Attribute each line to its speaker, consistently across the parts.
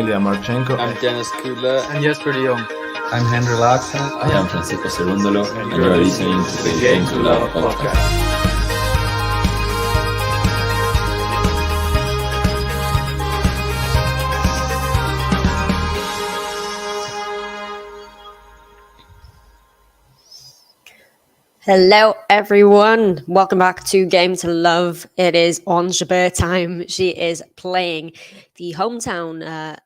Speaker 1: Ilya Marchenko.
Speaker 2: I'm Dennis Kudla.
Speaker 3: I'm Jesper de Jong.
Speaker 4: I'm Henry Laxon.
Speaker 5: I am Francisco Cerundolo, and you are listening to the Game to Love podcast.
Speaker 6: Hello, everyone. Welcome back to Game to Love. It is Ons JABEUR time. She is playing the hometown,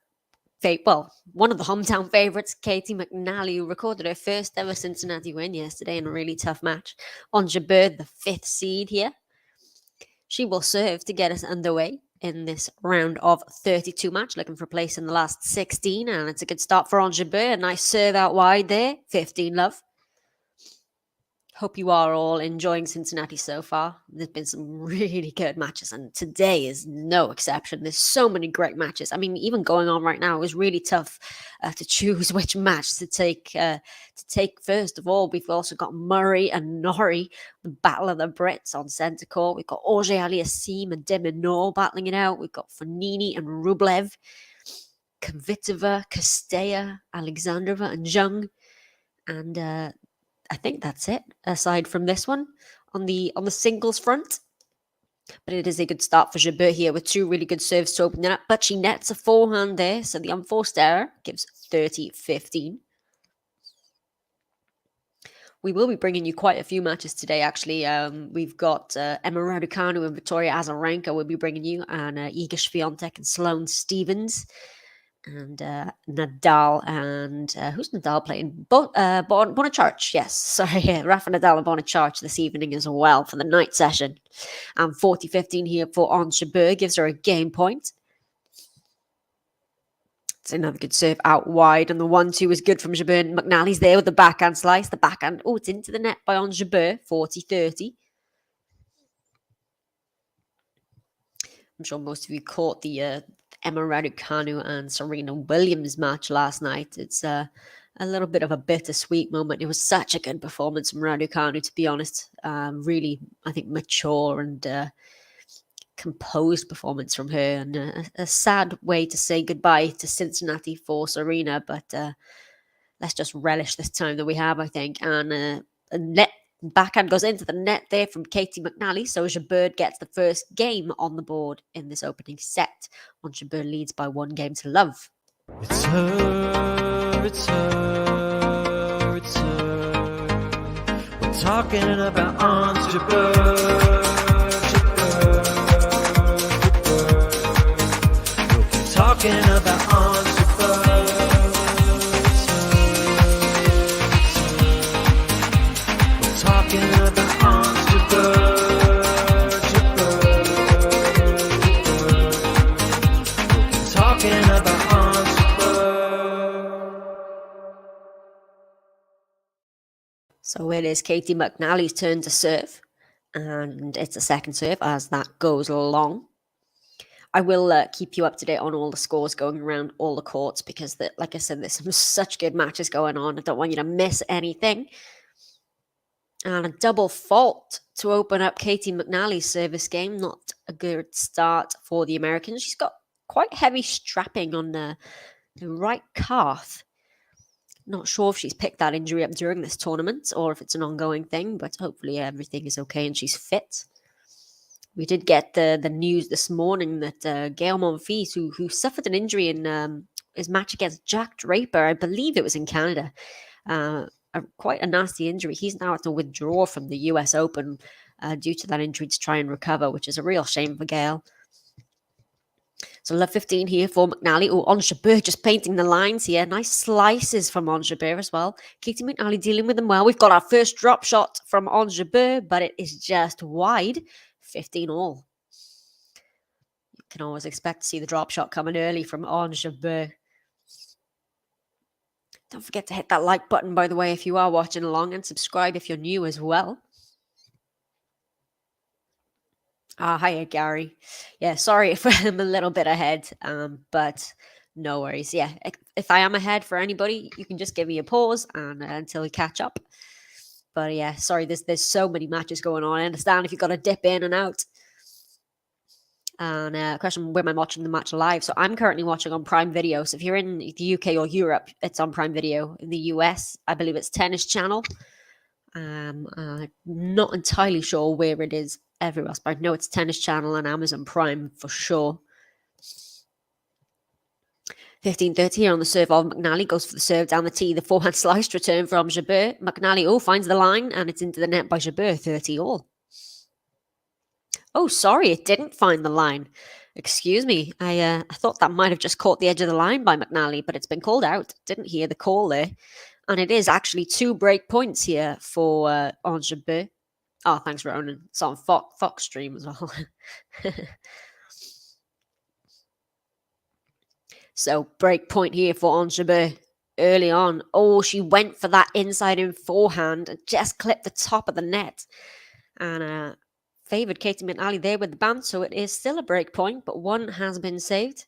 Speaker 6: one of the hometown favorites, Katie McNally, who recorded her first ever Cincinnati win yesterday in a really tough match. Ons JABEUR, the 5th seed here. She will serve to get us underway in this round of 32 match, looking for a place in the last 16, and it's a good start for Ons JABEUR. A nice serve out wide there, 15 love. Hope you are all enjoying Cincinnati so far. There's been some really good matches, and today is no exception. There's so many great matches. I mean, even going on right now, it was really tough to choose which match to take first of all. We've also got Murray and Norrie, the Battle of the Brits on centre court. We've got Auger Aliassime and Deminor battling it out. We've got Fognini and Rublev, Kvitova, Kostya, Alexandrova and Zheng, and I think that's it, aside from this one on the singles front. But it is a good start for JABEUR here with two really good serves to open it up. But she nets a forehand there, so the unforced error gives 30-15. We will be bringing you quite a few matches today, actually. We've got Emma Raducanu and Victoria Azarenka we'll be bringing you, and Iga Swiatek and Sloane Stephens. And Nadal and who's Nadal playing? Bonachurch, yes. Sorry, Rafa Nadal and Bonachurch this evening as well for the night session. And 40-15 here for Ons JABEUR gives her a game point. It's another good serve out wide, and the 1-2 is good from JABEUR. McNally's there with the backhand slice. The backhand, it's into the net by Ons JABEUR, 40-30. I'm sure most of you caught the Emma Raducanu and Serena Williams match last night. It's a little bit of a bittersweet moment. It was such a good performance from Raducanu, to be honest. Really, I think, mature and composed performance from her, and a sad way to say goodbye to Cincinnati for Serena. But let's just relish this time that we have, I think. And a net backhand goes into the net there from Katie McNally, so JABEUR gets the first game on the board in this opening set. Ons JABEUR leads by 1-0.
Speaker 7: It's her, it's her, it's her. We're talking about Ons JABEUR, JABEUR, JABEUR. We'll keep talking about Ons JABEUR.
Speaker 6: So it is Katie McNally's turn to serve, and it's a second serve as that goes along. I will keep you up to date on all the scores going around all the courts because, like I said, there's some such good matches going on. I don't want you to miss anything. And a double fault to open up Katie McNally's service game. Not a good start for the Americans. She's got quite heavy strapping on the right calf. Not sure if she's picked that injury up during this tournament or if it's an ongoing thing, but hopefully everything is okay and she's fit. We did get the news this morning that Gael Monfils, who suffered an injury in his match against Jack Draper, I believe it was in Canada, quite a nasty injury. He's now had to withdraw from the US Open due to that injury to try and recover, which is a real shame for Gael. So love 15 here for McNally. Ons JABEUR just painting the lines here. Nice slices from Ons JABEUR as well. Katie McNally dealing with them well. We've got our first drop shot from Ons JABEUR, but it is just wide. 15 all. You can always expect to see the drop shot coming early from Ons JABEUR. Don't forget to hit that like button, by the way, if you are watching along, and subscribe if you're new as well. Hiya, Gary. Yeah, sorry if I'm a little bit ahead, but no worries. Yeah, if I am ahead for anybody, you can just give me a pause and until we catch up. But yeah, sorry, there's so many matches going on. I understand if you've got to dip in and out. And question, where am I watching the match live? So I'm currently watching on Prime Video. So if you're in the UK or Europe, it's on Prime Video. In the US, I believe it's Tennis Channel. Not entirely sure where it is everywhere else, but I know it's Tennis Channel and Amazon Prime for sure. 15:30 here on the serve of McNally, goes for the serve down the tee, the forehand sliced return from Jabeur. McNally, finds the line, and it's into the net by Jabeur, 30 all. Oh, sorry, it didn't find the line. Excuse me. I thought that might have just caught the edge of the line by McNally, but it's been called out. Didn't hear the call there. And it is actually 2 break points here for Ons JABEUR. Oh, thanks, Ronan. It's on Fox stream as well. So, break point here for Ons JABEUR early on. Oh, she went for that inside in forehand and just clipped the top of the net. And favoured Katie McNally there with the band, so it is still a break point, but one has been saved.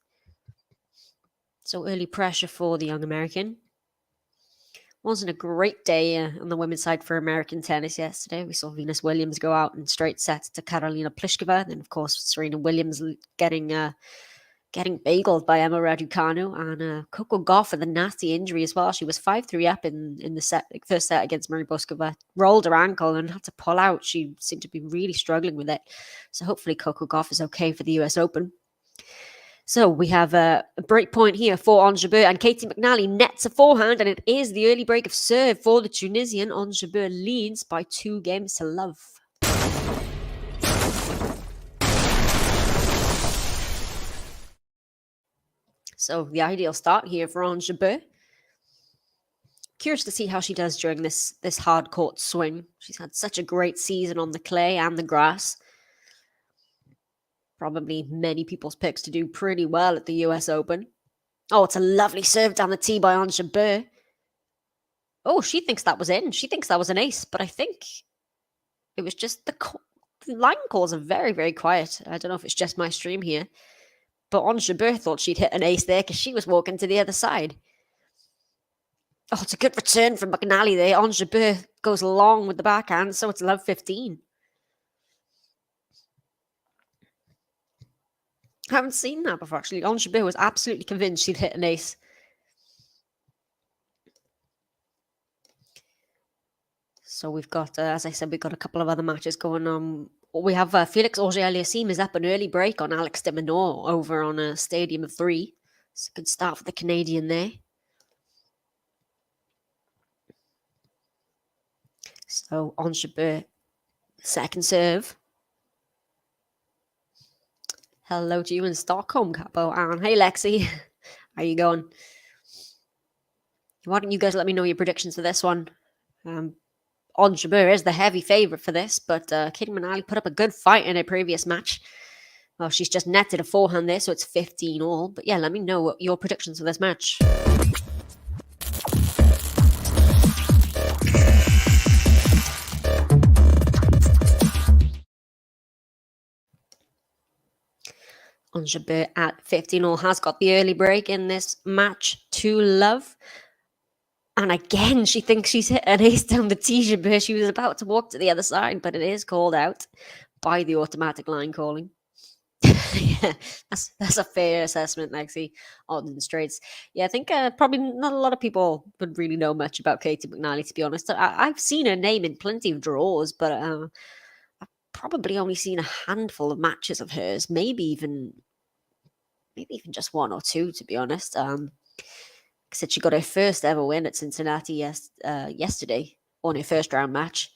Speaker 6: So, early pressure for the young American. Wasn't a great day on the women's side for American tennis yesterday. We saw Venus Williams go out in straight sets to Karolina Pliskova. Then, of course, Serena Williams getting bageled by Emma Raducanu, and Coco Gauff with a nasty injury as well. She was 5-3 up in the first set against Mary Boskova, rolled her ankle and had to pull out. She seemed to be really struggling with it. So hopefully Coco Gauff is okay for the US Open. So we have a break point here for Ons JABEUR, and Katie McNally nets a forehand, and it is the early break of serve for the Tunisian. Ons JABEUR leads by 2 games to love. So the ideal start here for Ons JABEUR. Curious to see how she does during this hard court swing. She's had such a great season on the clay and the grass. Probably many people's picks to do pretty well at the US Open. Oh, it's a lovely serve down the tee by Ons JABEUR. Oh, she thinks that was in. She thinks that was an ace, but I think it was just the line calls are very, very quiet. I don't know if it's just my stream here. But Ons JABEUR thought she'd hit an ace there because she was walking to the other side. Oh, it's a good return from McNally there. Ons JABEUR goes long with the backhand, so it's love 15. I haven't seen that before, actually. Ons JABEUR was absolutely convinced she'd hit an ace. So we've got, as I said, we've got a couple of other matches going on. We have Felix Auger-Aliassime is up an early break on Alex de Minaur over on a Stadium of 3. It's a good start for the Canadian there. So Ons JABEUR, second serve. Hello to you in Stockholm, Capo. And hey, Lexi. How you going? Why don't you guys let me know your predictions for this one? Ons JABEUR is the heavy favourite for this, but Katie McNally put up a good fight in her previous match. Well, she's just netted a forehand there, so it's 15 all. But yeah, let me know what your predictions for this match. Ons JABEUR at 15 all has got the early break in this match to love. And again, she thinks she's hit an ace down the tee. JABEUR, she was about to walk to the other side, but it is called out by the automatic line calling. Yeah, that's a fair assessment, Lexi. Odds and straights. Yeah, I think probably not a lot of people would really know much about Katie McNally, to be honest. I've seen her name in plenty of draws, but I've probably only seen a handful of matches of hers, maybe even just 1 or 2, to be honest. Said she got her first ever win at Cincinnati yesterday on her first round match.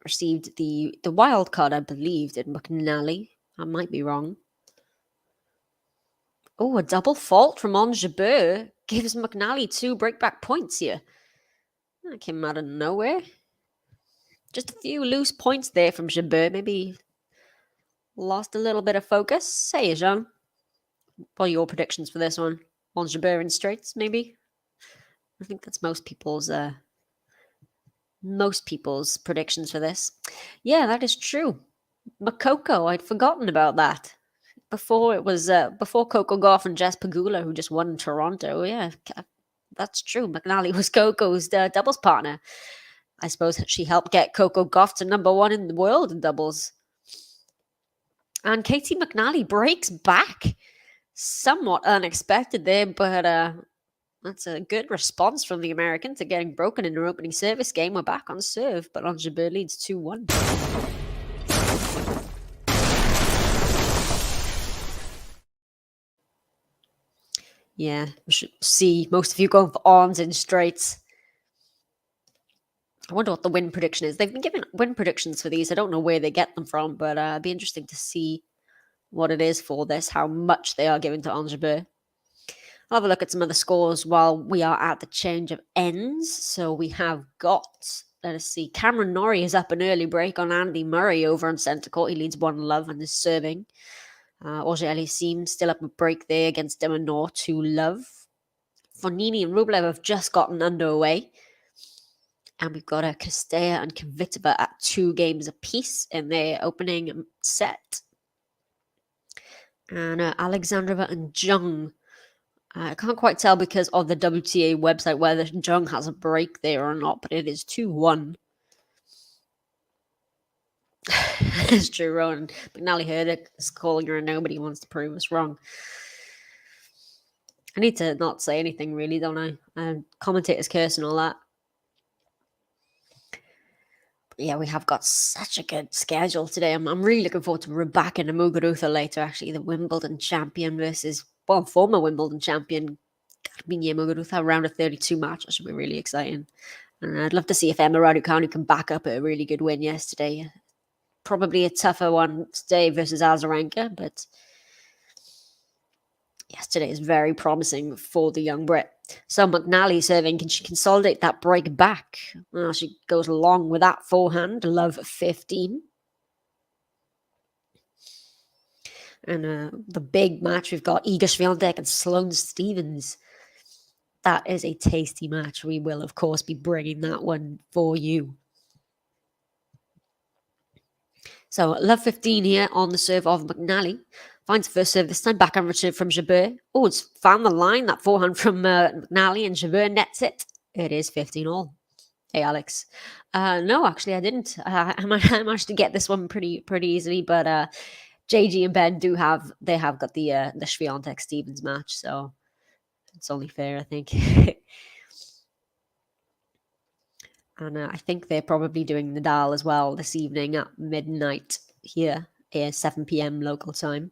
Speaker 6: Received the wild card, I believe, did McNally. I might be wrong. Oh, a double fault from Ons JABEUR gives McNally 2 breakback points here. That came out of nowhere. Just a few loose points there from JABEUR. Maybe lost a little bit of focus. Hey, Jean. What are your predictions for this one? Ons JABEUR in straights, maybe? I think that's most people's predictions for this. Yeah, that is true. Makoko, I'd forgotten about that. Before it was before Coco Gauff and Jess Pegula, who just won in Toronto. Yeah, that's true. McNally was Coco's doubles partner. I suppose she helped get Coco Gauff to #1 in the world in doubles. And Katie McNally breaks back. Somewhat unexpected there, but that's a good response from the American to getting broken in her opening service game. We're back on serve, but Ons JABEUR leads 2-1. Yeah, we should see most of you going for Ons in straights. I wonder what the win prediction is. They've been giving win predictions for these. I don't know where they get them from, but it'd be interesting to see what it is for this, how much they are giving to Ons JABEUR. I'll have a look at some of the scores while we are at the change of ends. So we have got, let us see, Cameron Norrie is up an early break on Andy Murray over on centre court. He leads 1-love and is serving. Auger Aliassime still up a break there against de Minaur, 2-love. Fognini and Rublev have just gotten underway. And we've got Castella and Kvitova at 2 games apiece in their opening set. And Alexandrova and Jung. I can't quite tell because of the WTA website whether Jung has a break there or not, but it is 2-1. It's true, Rowan. McNally heard it. Is calling her and nobody wants to prove us wrong. I need to not say anything, really, don't I? Commentators curse and all that. But yeah, we have got such a good schedule today. I'm really looking forward to Rybak and Muguruza later, actually. The Wimbledon champion versus, well, former Wimbledon champion, Garbiñe Muguruza, round of 32 match. That should be really exciting. And I'd love to see if Emma Raducanu can back up a really good win yesterday. Probably a tougher one today versus Azarenka, but yesterday is very promising for the young Brit. So McNally serving, can she consolidate that break back? Well, she goes along with that forehand, love 15. And the big match, we've got Iga Swiatek and Sloane Stephens. That is a tasty match. We will, of course, be bringing that one for you. So love 15 here on the serve of McNally. Finds the first serve this time, backhand return from JABEUR. Oh, it's found the line, that forehand from McNally, and JABEUR nets it. It is 15-all. Hey, Alex. No, actually, I didn't. I managed to get this one pretty easily, but JG and Ben have got the Swiatek-Stephens match, so it's only fair, I think. And I think they're probably doing Nadal as well this evening at midnight here, 7 p.m. local time.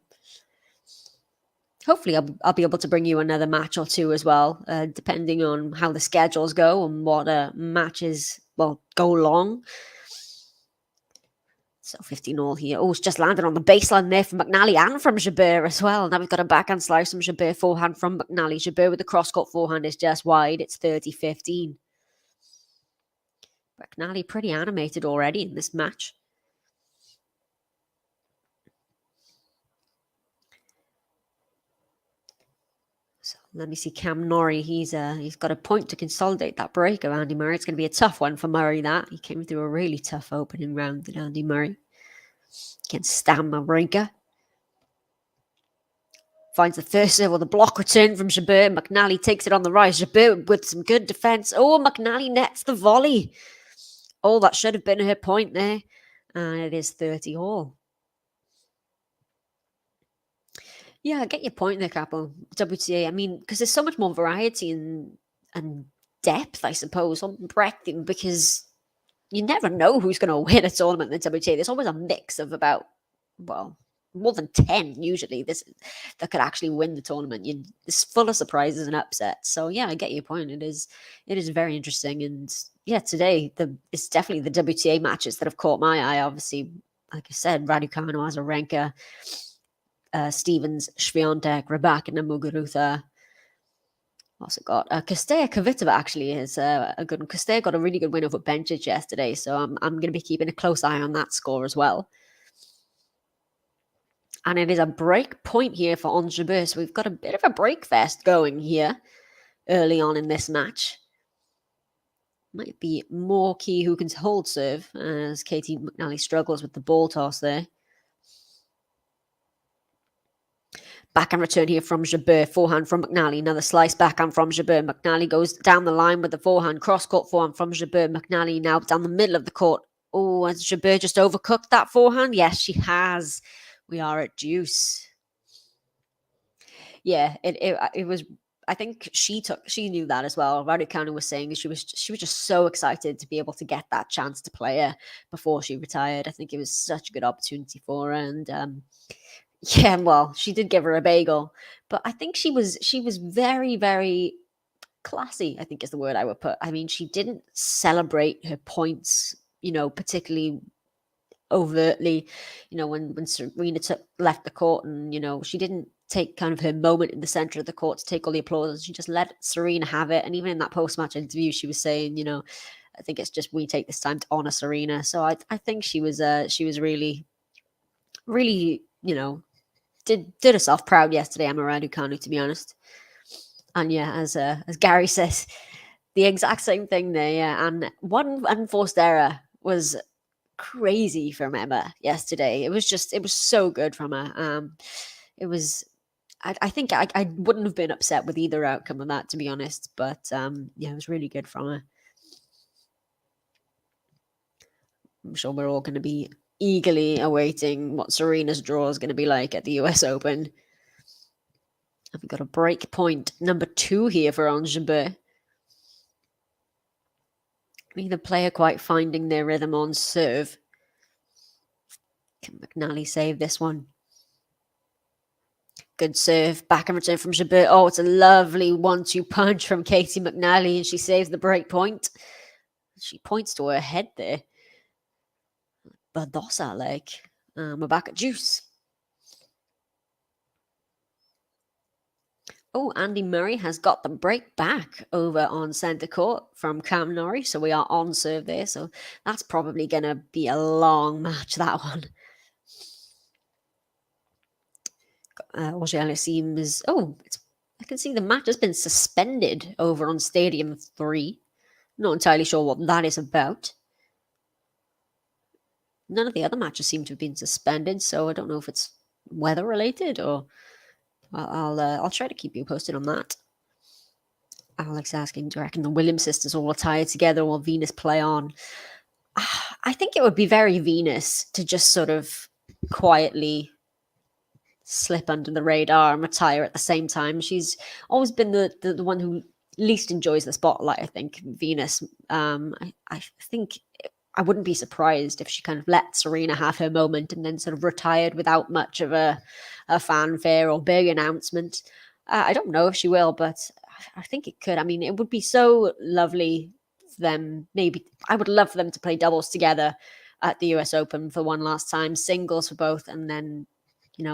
Speaker 6: Hopefully, I'll be able to bring you another match or two as well, depending on how the schedules go and what matches, well, go long. So 15-all here. Oh, it's just landed on the baseline there from McNally and from JABEUR as well. Now we've got a backhand slice from JABEUR, forehand from McNally. JABEUR with the cross-court forehand is just wide. It's 30-15. McNally pretty animated already in this match. So let me see Cam Norrie. He's got a point to consolidate that break of Andy Murray. It's going to be a tough one for Murray, that. He came through a really tough opening round with Andy Murray against Stan Wawrinka. Finds the first serve with a block return from JABEUR. McNally takes it on the rise. JABEUR with some good defense. Oh, McNally nets the volley. Oh, that should have been her point there. And it is 30-all. Yeah, I get your point there, Capo. WTA, I mean, because there's so much more variety and depth, I suppose, on breadth, because you never know who's going to win a tournament in the WTA. There's always a mix of about, well, more than 10 usually that could actually win the tournament. It's full of surprises and upsets. So yeah, I get your point. It is very interesting. And yeah, today it's definitely the WTA matches that have caught my eye. Obviously, like I said, Raducanu, Azarenka, Stephens, Swiatek, Rybak, and Muguruza. Also got Castella Kvitova actually is a good one. Castella got a really good win over Bencic yesterday, so I'm going to be keeping a close eye on that score as well. And it is a break point here for Ons JABEUR. So we've got a bit of a break fest going here early on in this match. Might be more key who can hold serve as Katie McNally struggles with the ball toss there. Backhand return here from JABEUR. Forehand from McNally. Another slice backhand from JABEUR. McNally goes down the line with the forehand. Cross-court forehand from JABEUR. McNally now down the middle of the court. Oh, has JABEUR just overcooked that forehand? Yes, she has. We are at deuce. Yeah, it was. I think she knew that as well. Raducanu was saying she was just so excited to be able to get that chance to play her before she retired. I think it was such a good opportunity for her, and yeah, well, she did give her a bagel, but I think she was very, very classy, I think is the word I would put. I mean, she didn't celebrate her points, particularly overtly, when Serena left the court, and she didn't take kind of her moment in the center of the court to take all the applause. She just let Serena have it. And even in that post-match interview, she was saying, I think it's just we take this time to honor Serena. So I think she was really, really, did herself proud yesterday, Emma Raducanu, to be honest. And yeah, as Gary says, the exact same thing there. Yeah, and one unforced error was crazy from Emma yesterday. It was so good from her. It was. I think I wouldn't have been upset with either outcome of that, to be honest. But yeah, it was really good from her. I'm sure we're all going to be eagerly awaiting what Serena's draw is going to be like at the US Open. We've got a break point number 2 here for Ons JABEUR. Neither player quite finding their rhythm on serve. Can McNally save this one? Good serve. Back in return from JABEUR. Oh, it's a lovely 1-2 punch from Katie McNally, and she saves the break point. She points to her head there. Badosa, like. We're back at deuce. Oh, Andy Murray has got the break back over on centre court from Cam Norrie. So we are on serve there. So that's probably going to be a long match, that one. Australia seems... Oh, I can see the match has been suspended over on Stadium 3. Not entirely sure what that is about. None of the other matches seem to have been suspended, so I don't know if it's weather related or... I'll try to keep you posted on that. Alex asking, do you reckon the Williams sisters will retire together or will Venus play on? I think it would be very Venus to just sort of quietly slip under the radar and retire at the same time. She's always been the one who least enjoys the spotlight, I think, Venus. I think I wouldn't be surprised if she kind of let Serena have her moment and then sort of retired without much of a fanfare or big announcement. I don't know if she will, but I think it could. I mean, it would be so lovely for them. Maybe I would love for them to play doubles together at the US Open for one last time, singles for both, and then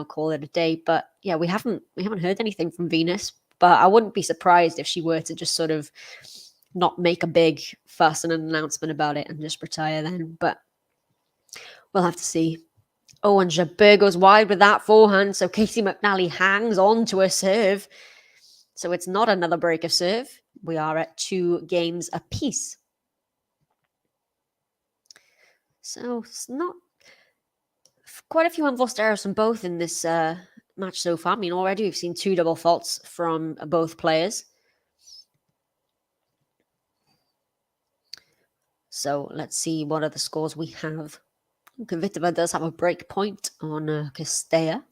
Speaker 6: call it a day. But yeah, we haven't heard anything from Venus. But I wouldn't be surprised if she were to just sort of not make a big fuss and an announcement about it and just retire then. But we'll have to see. Oh, and JABEUR goes wide with that forehand. So Katie McNally hangs on to her serve. So it's not another break of serve. We are at 2 games apiece. So it's not quite a few unforced errors from both in this match so far. I mean, already we've seen 2 double faults from both players. So let's see what other scores we have. Kvitova does have a break point on Castella.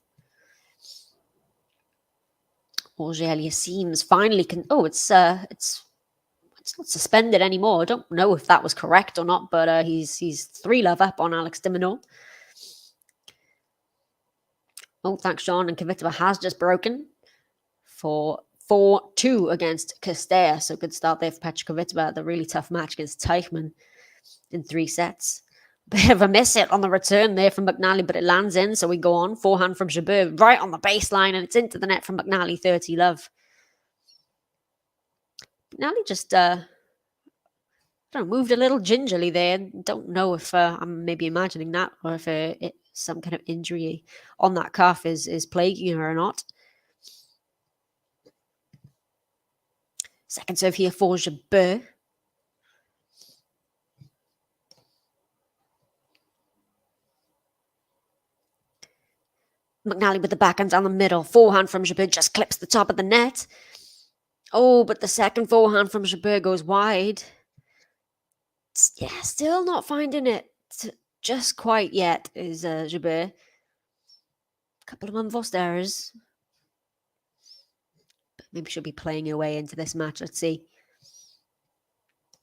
Speaker 6: Auger seems finally can. Oh, it's not suspended anymore. I don't know if that was correct or not, but he's 3-love up on Alex de Minaur. Oh, thanks, Sean. And Kvitova has just broken for 4-2 against Castella. So good start there for Petra Kvitova. The really tough match against Teichmann in 3 sets. Bit of a miss hit on the return there from McNally, but it lands in. So we go on. Forehand from JABEUR right on the baseline, and it's into the net from McNally. 30-love. McNally just moved a little gingerly there. Don't know if I'm maybe imagining that, or if some kind of injury on that calf is plaguing her or not. Second serve here for JABEUR. McNally with the backhand down the middle. Forehand from JABEUR just clips the top of the net. Oh, but the second forehand from JABEUR goes wide. Yeah, still not finding it just quite yet is JABEUR. couple of unforced errors. But maybe she'll be playing her way into this match. Let's see.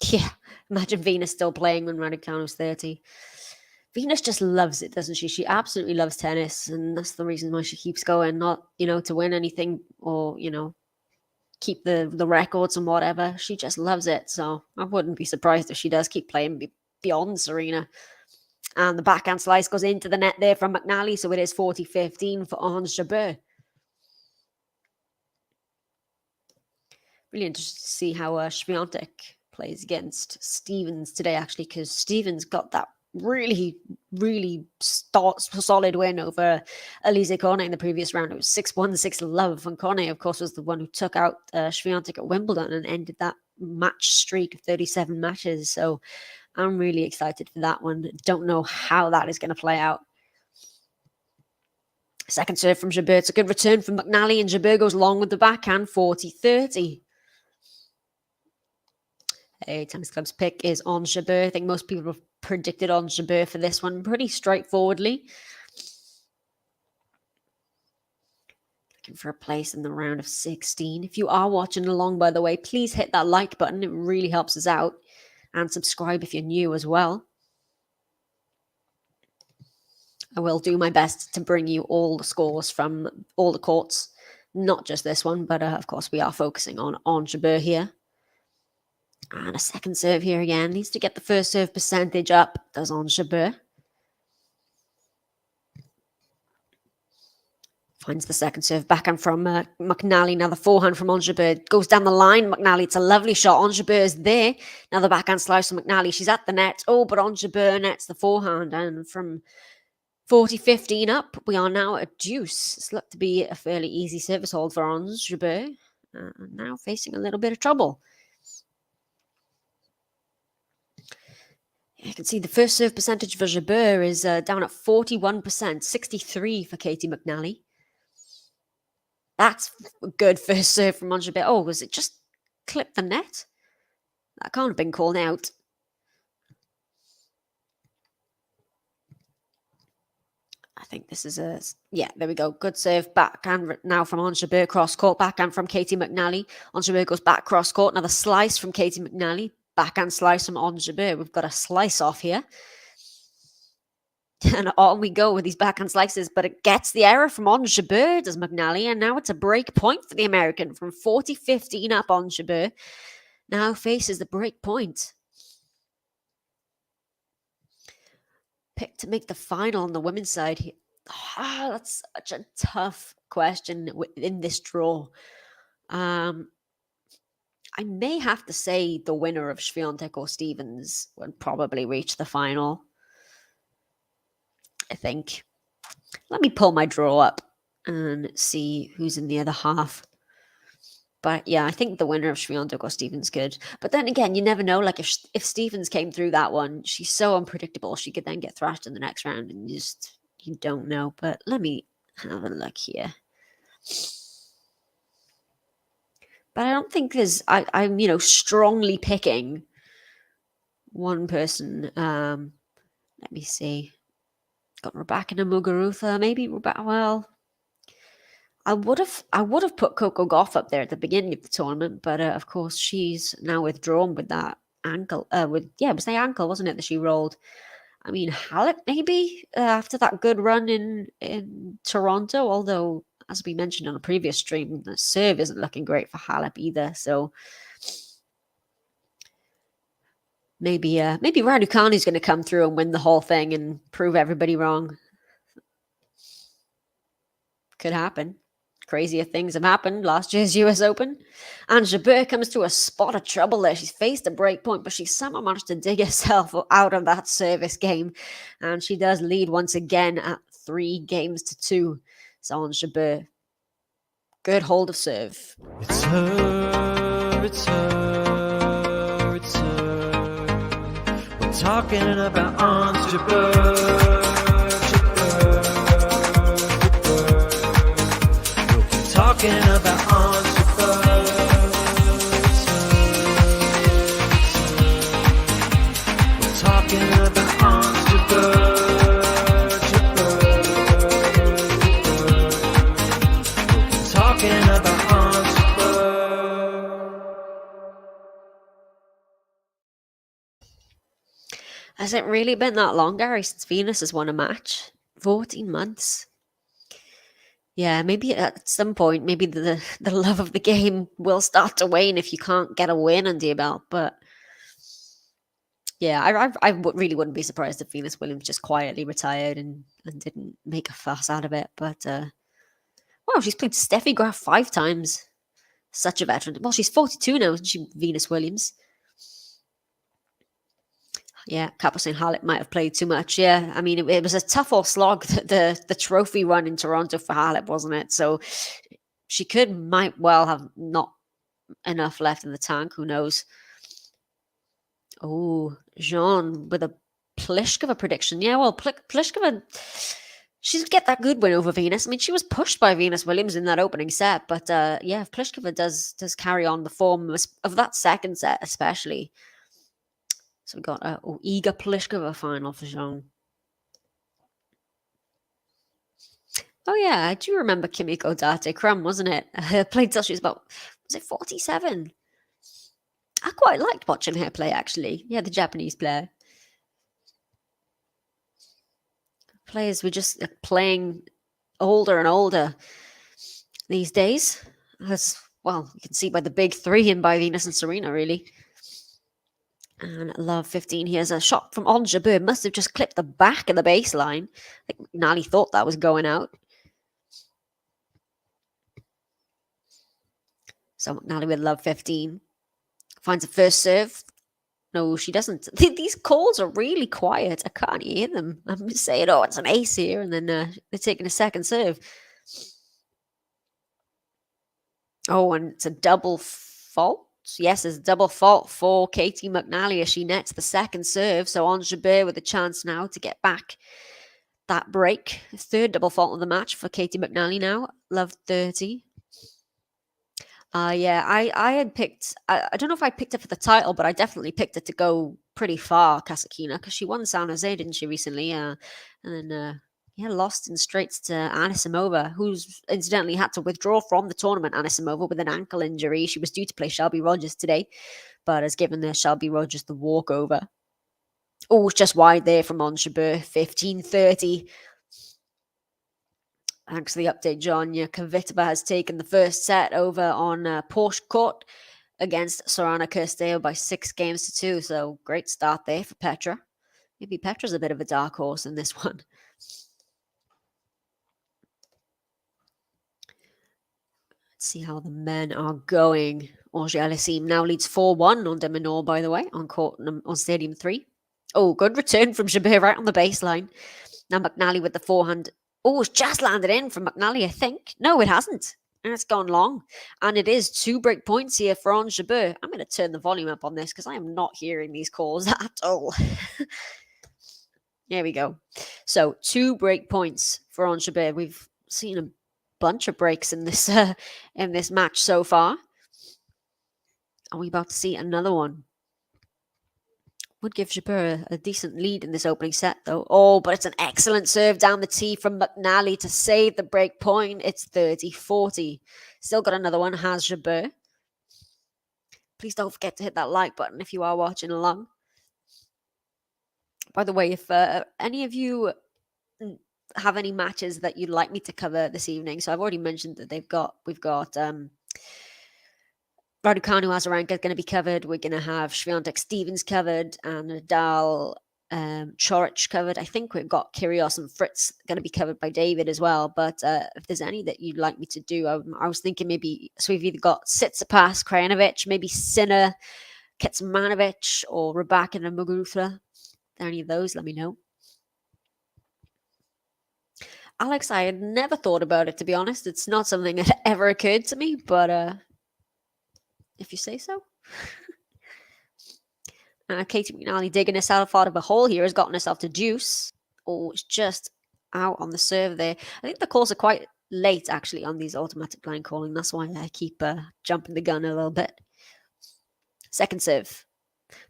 Speaker 6: Yeah, imagine Venus still playing when Raducanu's 30. Venus just loves it, doesn't she? She absolutely loves tennis, and that's the reason why she keeps going, not, to win anything or, keep the records and whatever. She just loves it, so I wouldn't be surprised if she does keep playing beyond Serena. And the backhand slice goes into the net there from McNally, so it is 40-15 for Ons JABEUR. Really interested to see how Swiatek plays against Stevens today, actually, because Stevens got that really, really solid win over Elise Cornet in the previous round. It was 6-1, 6-love. And Cornet, of course, was the one who took out Swiatek at Wimbledon and ended that match streak of 37 matches. So I'm really excited for that one. Don't know how that is going to play out. Second serve from JABEUR. It's a good return from McNally, and JABEUR goes long with the backhand, 40-30. Tennis Club's pick is Ons JABEUR. I think most people have predicted Ons JABEUR for this one pretty straightforwardly. Looking for a place in the round of 16. If you are watching along, by the way, please hit that like button. It really helps us out. And subscribe if you're new as well. I will do my best to bring you all the scores from all the courts. Not just this one, but of course we are focusing on Ons JABEUR here. And a second serve here again. Needs to get the first serve percentage up. Does Ons JABEUR. Finds the second serve backhand from McNally. Now the forehand from Ons JABEUR goes down the line. McNally, it's a lovely shot. Ons JABEUR is there. Now the backhand slice from McNally. She's at the net. Oh, but Ons JABEUR nets the forehand. And from 40-15 up, we are now at deuce. It's looked to be a fairly easy service hold for Ons JABEUR. Now facing a little bit of trouble. You can see the first serve percentage for JABEUR is down at 41%, 63 for Katie McNally. That's a good first serve from Ons JABEUR. Oh, was it just clipped the net? That can't have been called out. I think this is a... Yeah, there we go. Good serve backhand now from Ons JABEUR cross court. Backhand from Katie McNally. Ons JABEUR goes back cross court. Another slice from Katie McNally. Backhand slice from Ons JABEUR. We've got a slice off here. And on we go with these backhand slices, but it gets the error from Ons JABEUR, does McNally, and now it's a break point for the American from 40-15 up. Ons JABEUR now faces the break point. Picked to make the final on the women's side here. Oh, that's such a tough question in this draw. I may have to say the winner of Swiatek or Stevens would probably reach the final. I think. Let me pull my draw up and see who's in the other half. But yeah, I think the winner of Swiatek or Stevens could. But then again, you never know. Like if Stevens came through that one, she's so unpredictable. She could then get thrashed in the next round, and you don't know. But let me have a look here. But I don't think I'm strongly picking one person. Let me see. Got Rebecca Muguruza, maybe Rebecca. Well, I would have put Coco Gauff up there at the beginning of the tournament, but of course she's now withdrawn with that ankle. It was the ankle, wasn't it, that she rolled? I mean, Halep maybe after that good run in Toronto, although, as we mentioned on a previous stream, the serve isn't looking great for Halep either. So maybe Raducanu's going to come through and win the whole thing and prove everybody wrong. Could happen. Crazier things have happened last year's US Open. And JABEUR comes to a spot of trouble there. She's faced a break point, but she somehow managed to dig herself out of that service game. And she does lead once again at 3-2. So Ons JABEUR. Good hold of serve.
Speaker 7: It's her, it's her, it's her. We're talking about Ons JABEUR. Talking about Ons JABEUR. We're talking about Ons JABEUR.
Speaker 6: Has it really been that long, Gary, since Venus has won a match? 14 months. Yeah, maybe at some point, maybe the love of the game will start to wane if you can't get a win under your belt. But yeah, really wouldn't be surprised if Venus Williams just quietly retired and didn't make a fuss out of it. But wow, she's played Steffi Graf 5 times. Such a veteran. Well, she's 42 now, isn't she, Venus Williams? Yeah, Kappa saying Halep might have played too much. Yeah, I mean, it was a tough old slog, the trophy run in Toronto for Halep, wasn't it? So she might well have not enough left in the tank. Who knows? Oh, Jean with a Pliskova prediction. Yeah, well, Pliskova, she'd get that good win over Venus. I mean, she was pushed by Venus Williams in that opening set, but yeah, if Pliskova does carry on the form of that second set, especially. So we got a Iga Pliskova final for Jean. Oh yeah, I do remember Kimiko Date Crum, wasn't it? Played till she was about, was it 47? I quite liked watching her play, actually. Yeah, the Japanese player. Players were just playing older and older these days. As well, you can see by the big three and by Venus and Serena, really. And love 15. Here's a shot from Ons JABEUR. Must have just clipped the back of the baseline. I think McNally thought that was going out. So McNally with love 15. Finds a first serve. No, she doesn't. These calls are really quiet. I can't hear them. I'm just saying, oh, it's an ace here. And then they're taking a second serve. Oh, and it's a double fault. Yes, it's a double fault for Katie McNally as she nets the second serve. So Ons JABEUR with a chance now to get back that break. Third double fault of the match for Katie McNally now. Love 30. Yeah, I had picked, I don't know if I picked it for the title, but I definitely picked it to go pretty far, Kasatkina, because she won San Jose, didn't she, recently? And then, yeah, lost in straights to Anisimova, who's incidentally had to withdraw from the tournament, Anisimova, with an ankle injury. She was due to play Shelby Rogers today, but has given the Shelby Rogers the walkover. Oh, it's just wide there from Ons JABEUR, 15-30. Thanks for the update, John. Yeah, Kvitova has taken the first set over on Porsche Court against Sorana Kirsteo by 6-2. So great start there for Petra. Maybe Petra's a bit of a dark horse in this one. Let's see how the men are going. Ons JABEUR now leads 4-1 on Deminor, by the way, on court on Stadium 3. Oh, good return from JABEUR right on the baseline. Now McNally with the forehand. Oh, it's just landed in from McNally, I think. No, it hasn't. And it's gone long. And it is 2 break points here for Ons JABEUR. I'm going to turn the volume up on this because I am not hearing these calls at all. There we go. So 2 break points for Ons JABEUR. We've seen a bunch of breaks in this match so far. Are we about to see another one? Would give JABEUR a decent lead in this opening set, though. Oh, but it's an excellent serve down the tee from McNally to save the break point. It's 30-40. Still got another one, has JABEUR. Please don't forget to hit that like button if you are watching along. By the way, if any of you have any matches that you'd like me to cover this evening, so I've already mentioned that we've got Raducanu Azarenka is going to be covered. We're going to have Swiatek Stevens covered and Nadal Chorich covered. I think we've got Kyrgios and Fritz going to be covered by David as well. But if there's any that you'd like me to do, I was thinking maybe, so we've either got Tsitsipas, Krajinovic, maybe Sinner, Kecmanovic, or Rybakina and Muguruza. Any of those, let me know. Alex, I had never thought about it, to be honest. It's not something that ever occurred to me, but if you say so. Katie McNally digging herself out of a hole here, has gotten herself to deuce. Oh, it's just out on the serve there. I think the calls are quite late, actually, on these automatic line calling. That's why I keep jumping the gun a little bit. Second serve.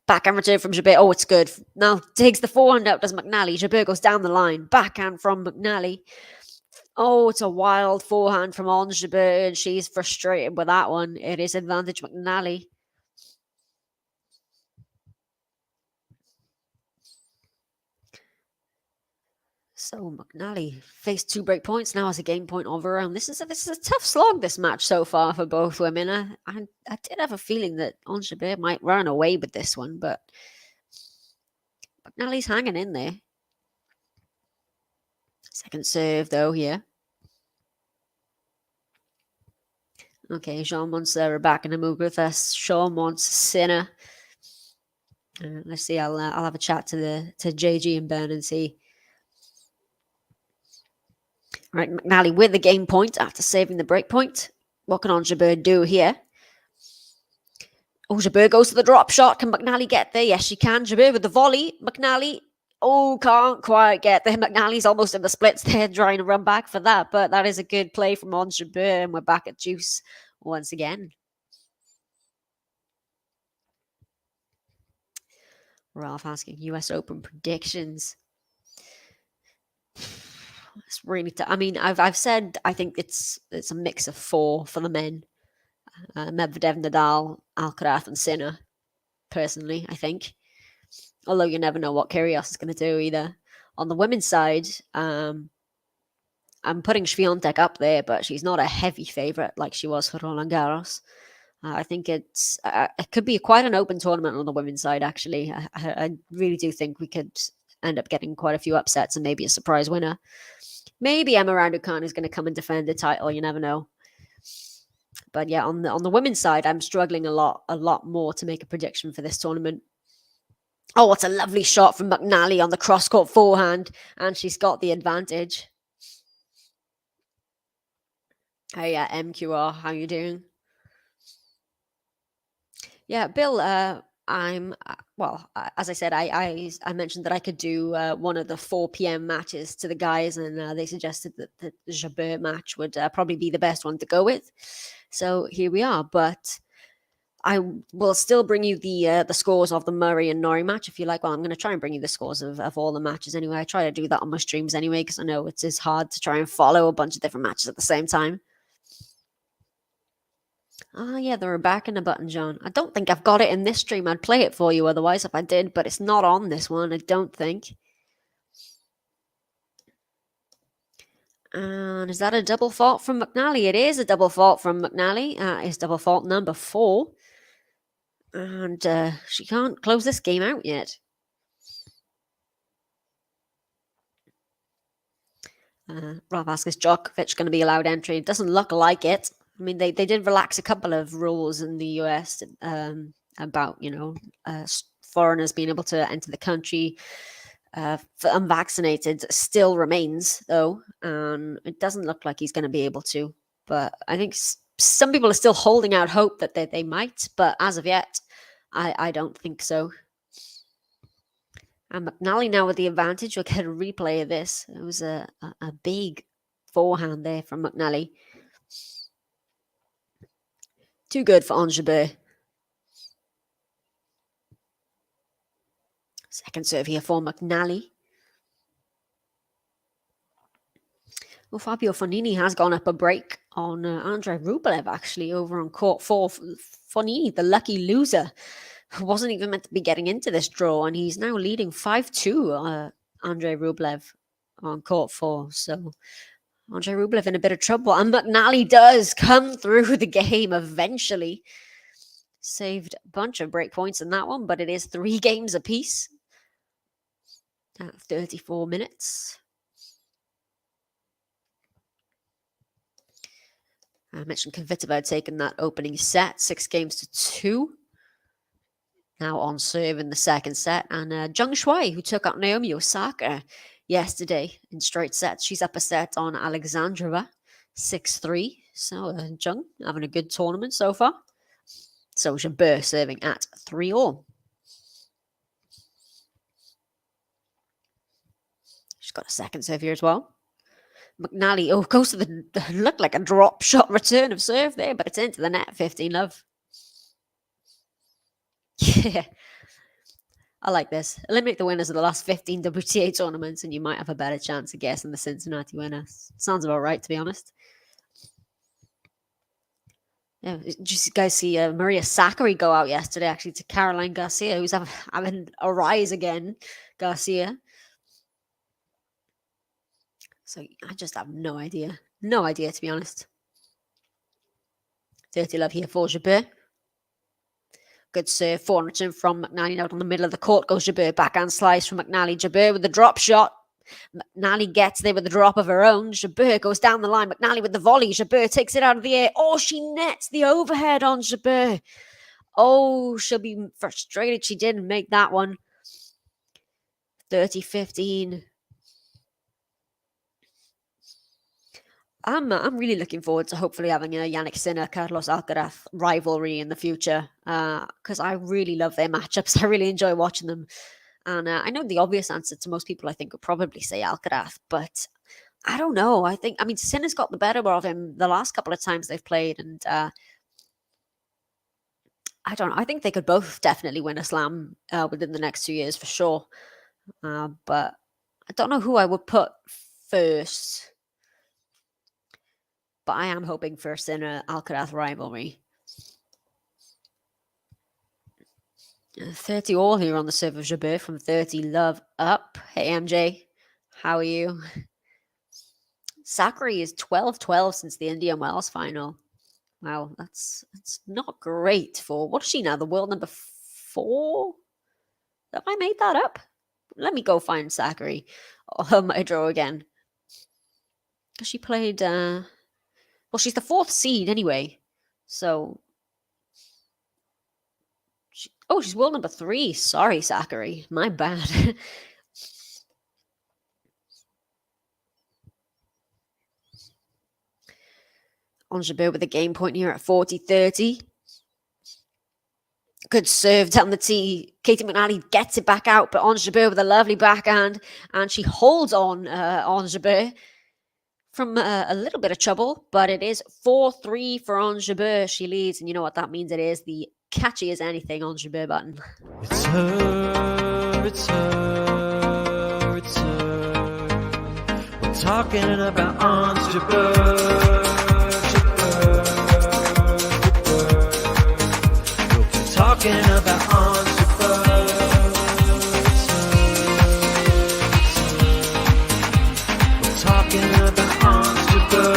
Speaker 6: Backhand return from JABEUR. Oh, it's good. Now takes the forehand out, does McNally. JABEUR goes down the line. Backhand from McNally. Oh, it's a wild forehand from Ons JABEUR, and she's frustrated with that one. It is advantage McNally. So McNally faced 2 break points, now has a game point of her own. This is a tough slog, this match so far for both women. I did have a feeling that Ons JABEUR might run away with this one, but McNally's hanging in there. Second serve though here. Okay, Sean wants Rebecca to move with us. Sean wants Sinner. Let's see. I'll have a chat to JG and Ben and see. All right, McNally with the game point after saving the break point. What can Ons JABEUR do here? Oh, JABEUR goes to the drop shot. Can McNally get there? Yes, she can. JABEUR with the volley. McNally. Oh, can't quite get there. McNally's almost in the splits there, trying to run back for that. But that is a good play from Ons JABEUR, and we're back at juice once again. Ralph asking US Open predictions. It's really tough. I mean, I've said I think it's a mix of 4 for the men. Medvedev, Nadal, Alcaraz, and Sinner. Personally, I think. Although you never know what Kyrgios is going to do either. On the women's side, I'm putting Swiatek up there, but she's not a heavy favourite like she was for Roland Garros. I think it could be quite an open tournament on the women's side, actually. I really do think we could end up getting quite a few upsets and maybe a surprise winner. Maybe Emma Raducanu is going to come and defend the title. You never know. But yeah, on the women's side, I'm struggling a lot more to make a prediction for this tournament. Oh, what a lovely shot from McNally on the cross-court forehand. And she's got the advantage. Hey, MQR, how you doing? Yeah, Bill, well, as I said, I mentioned that I could do one of the 4 p.m. matches to the guys, and they suggested that the JABEUR match would probably be the best one to go with. So here we are, but I will still bring you the scores of the Murray and Norrie match if you like. Well, I'm going to try and bring you the scores of all the matches anyway. I try to do that on my streams anyway because I know it's hard to try and follow a bunch of different matches at the same time. Ah, yeah, they were back in the button, John. I don't think I've got it in this stream. I'd play it for you otherwise if I did, but it's not on this one, I don't think. And is that a double fault from McNally? It is a double fault from McNally. It's double fault number 4. And she can't close this game out yet. Rob asks, is Djokovic going to be allowed entry? It doesn't look like it. I mean, they did relax a couple of rules in the US about, foreigners being able to enter the country. For unvaccinated still remains, though. It doesn't look like he's going to be able to. But I think some people are still holding out hope that they might. But as of yet, I don't think so. And McNally now with the advantage. We'll get a replay of this. It was a big forehand there from McNally. Too good for Ons JABEUR. Second serve here for McNally. Well, Fabio Fognini has gone up a break on Andrei Rublev, actually, over on court 4. Fognini, the lucky loser, wasn't even meant to be getting into this draw, and he's now leading 5-2, Andrei Rublev on court 4. So Andrei Rublev in a bit of trouble, and McNally does come through the game eventually. Saved a bunch of break points in that one, but it is 3 games apiece. 34 minutes. I mentioned Kvitova had taken that opening set, 6-2. Now on serve in the second set. And Zheng Shuai, who took out Naomi Osaka yesterday in straight sets. She's up a set on Alexandrova, 6-3. So Zheng having a good tournament so far. So JABEUR serving at 3-all. She's got a second serve here as well. McNally, goes to the looked like a drop shot return of serve there, but it's into the net. 15-love. Yeah. I like this. Eliminate the winners of the last 15 WTA tournaments and you might have a better chance of guessing the Cincinnati winner. Sounds about right, to be honest. Yeah, did you guys see Maria Sakkari go out yesterday, actually, to Caroline Garcia, who's having a rise again. Garcia. So I just have no idea. No idea, to be honest. Dirty love here for Jabeur. Good serve, 400 from McNally out on the middle of the court. Goes Jabeur, backhand slice from McNally. Jabeur with the drop shot. McNally gets there with the drop of her own. Jabeur goes down the line. McNally with the volley. Jabeur takes it out of the air. Oh, she nets the overhead on Jabeur. Oh, she'll be frustrated she didn't make that one. 30-15. I'm really looking forward to hopefully having a Yannick Sinner, Carlos Alcaraz rivalry in the future, because I really love their matchups. I really enjoy watching them. And I know the obvious answer to most people, I think, would probably say Alcaraz, but I don't know. I mean, Sinner's got the better of him the last couple of times they've played, and I don't know. I think they could both definitely win a slam within the next 2 years for sure. But I don't know who I would put first. But I am hoping for a Sinner Alcaraz rivalry. 30 all here on the serve of Jabeur from 30 love up. Hey MJ, how are you? Sakari is 12-12 since the Indian Wells final. Wow, that's not great for, what is she now? The world number 4? Have I made that up? Let me go find Sakari. I draw again. She played, well, she's the 4th seed anyway. So, she's world number 3. Sorry, Sakari. My bad. Ons JABEUR with a game point here at 40-30. Good serve down the tee. Katie McNally gets it back out, but Ons JABEUR with a lovely backhand. And she holds on Ons JABEUR from a little bit of trouble, but it is 4-3 for Ons JABEUR. She leads, and you know what that means. It is the catchy as anything Ons JABEUR button.
Speaker 7: It's her, it's her, it's her. We're talking about Ons JABEUR. Talking about Ons JABEUR. We're talking about Ons JABEUR.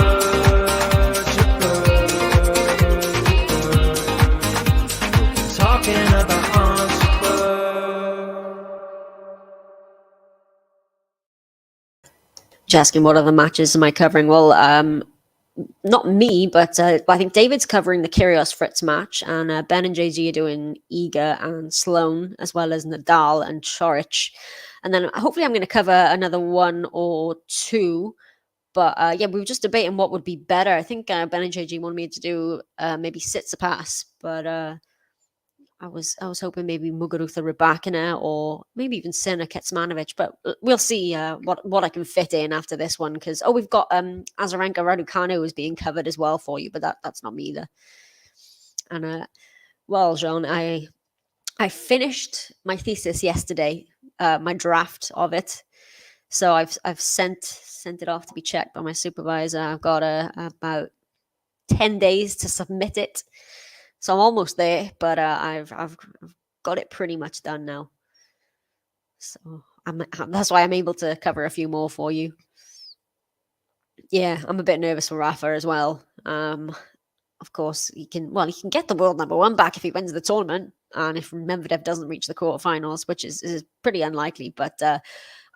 Speaker 7: We're talking about Ons JABEUR.
Speaker 6: Just asking what other matches am I covering? Well, not me, but I think David's covering the Kyrgios Fritz match, and Ben and JG are doing Iga and Sloane, as well as Nadal and Chorich. And then hopefully I'm going to cover another 1 or 2. But yeah, we were just debating what would be better. I think Ben and JG wanted me to do maybe Tsitsipas, but I was hoping maybe Muguruza Rybakina or maybe even Sinner Kecmanovic, but we'll see what I can fit in after this one, because we've got Azarenka Raducanu is being covered as well for you, but that's not me either. And well, Jean, I finished my thesis yesterday, my draft of it, so I've sent it off to be checked by my supervisor. I've got about 10 days to submit it. So I'm almost there, but I've got it pretty much done now. So that's why I'm able to cover a few more for you. Yeah, I'm a bit nervous for Rafa as well. Of course, he can get the world number 1 back if he wins the tournament, and if Medvedev doesn't reach the quarterfinals, which is pretty unlikely. But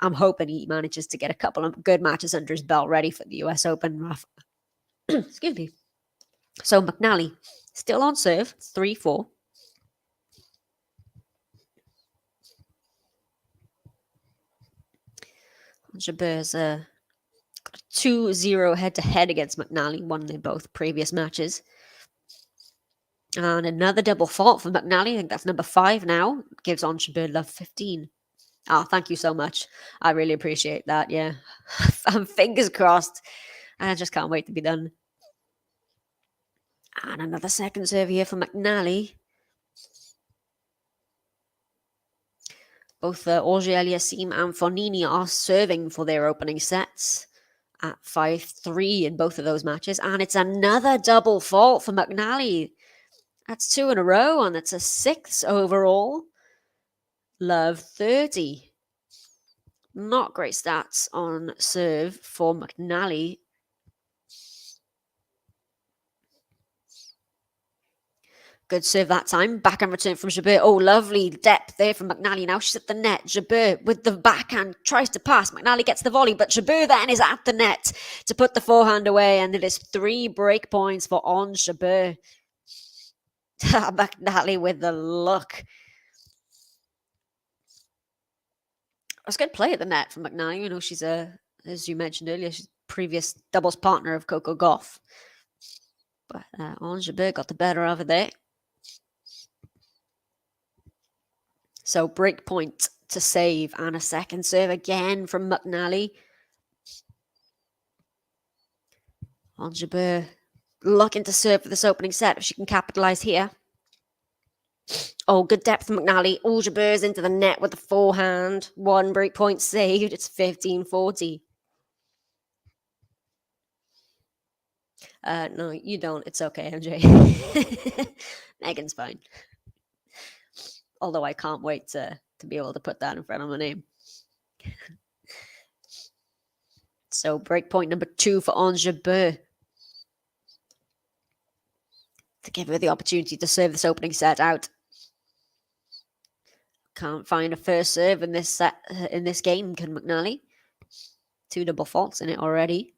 Speaker 6: I'm hoping he manages to get a couple of good matches under his belt ready for the US Open. Rafa. Excuse me. So McNally. Still on serve, 3-4. JABEUR's got a 2-0 head-to-head against McNally, won in both previous matches. And another double fault for McNally. I think that's number 5 now. Gives Ons JABEUR love 15. Thank you so much. I really appreciate that, yeah. I'm fingers crossed. I just can't wait to be done. And another second serve here for McNally. Both Auger-Aliassime and Fognini are serving for their opening sets at 5-3 in both of those matches. And it's another double fault for McNally. That's 2 in a row, and it's a 6th overall. Love 30. Not great stats on serve for McNally. Good serve that time. Backhand return from Jabeur. Oh, lovely depth there from McNally. Now she's at the net. Jabeur with the backhand tries to pass. McNally gets the volley, but Jabeur then is at the net to put the forehand away. And it is 3 break points for Ons JABEUR. McNally with the look. That's good play at the net from McNally. You know, she's as you mentioned earlier, she's previous doubles partner of Coco Gauff. But Ons JABEUR got the better of it there. So break point to save and a second serve again from McNally. Ons JABEUR looking to serve for this opening set if she can capitalize here. Oh, good depth from McNally. Oh, JABEUR's into the net with the forehand. 1 break point saved. It's 15-40. No, you don't. It's okay, MJ. Megan's fine. Although I can't wait to be able to put that in front of my name. So break point number 2 for Ons JABEUR. To give her the opportunity to serve this opening set out. Can't find a first serve in this set in this game, can McNally? 2 double faults in it already.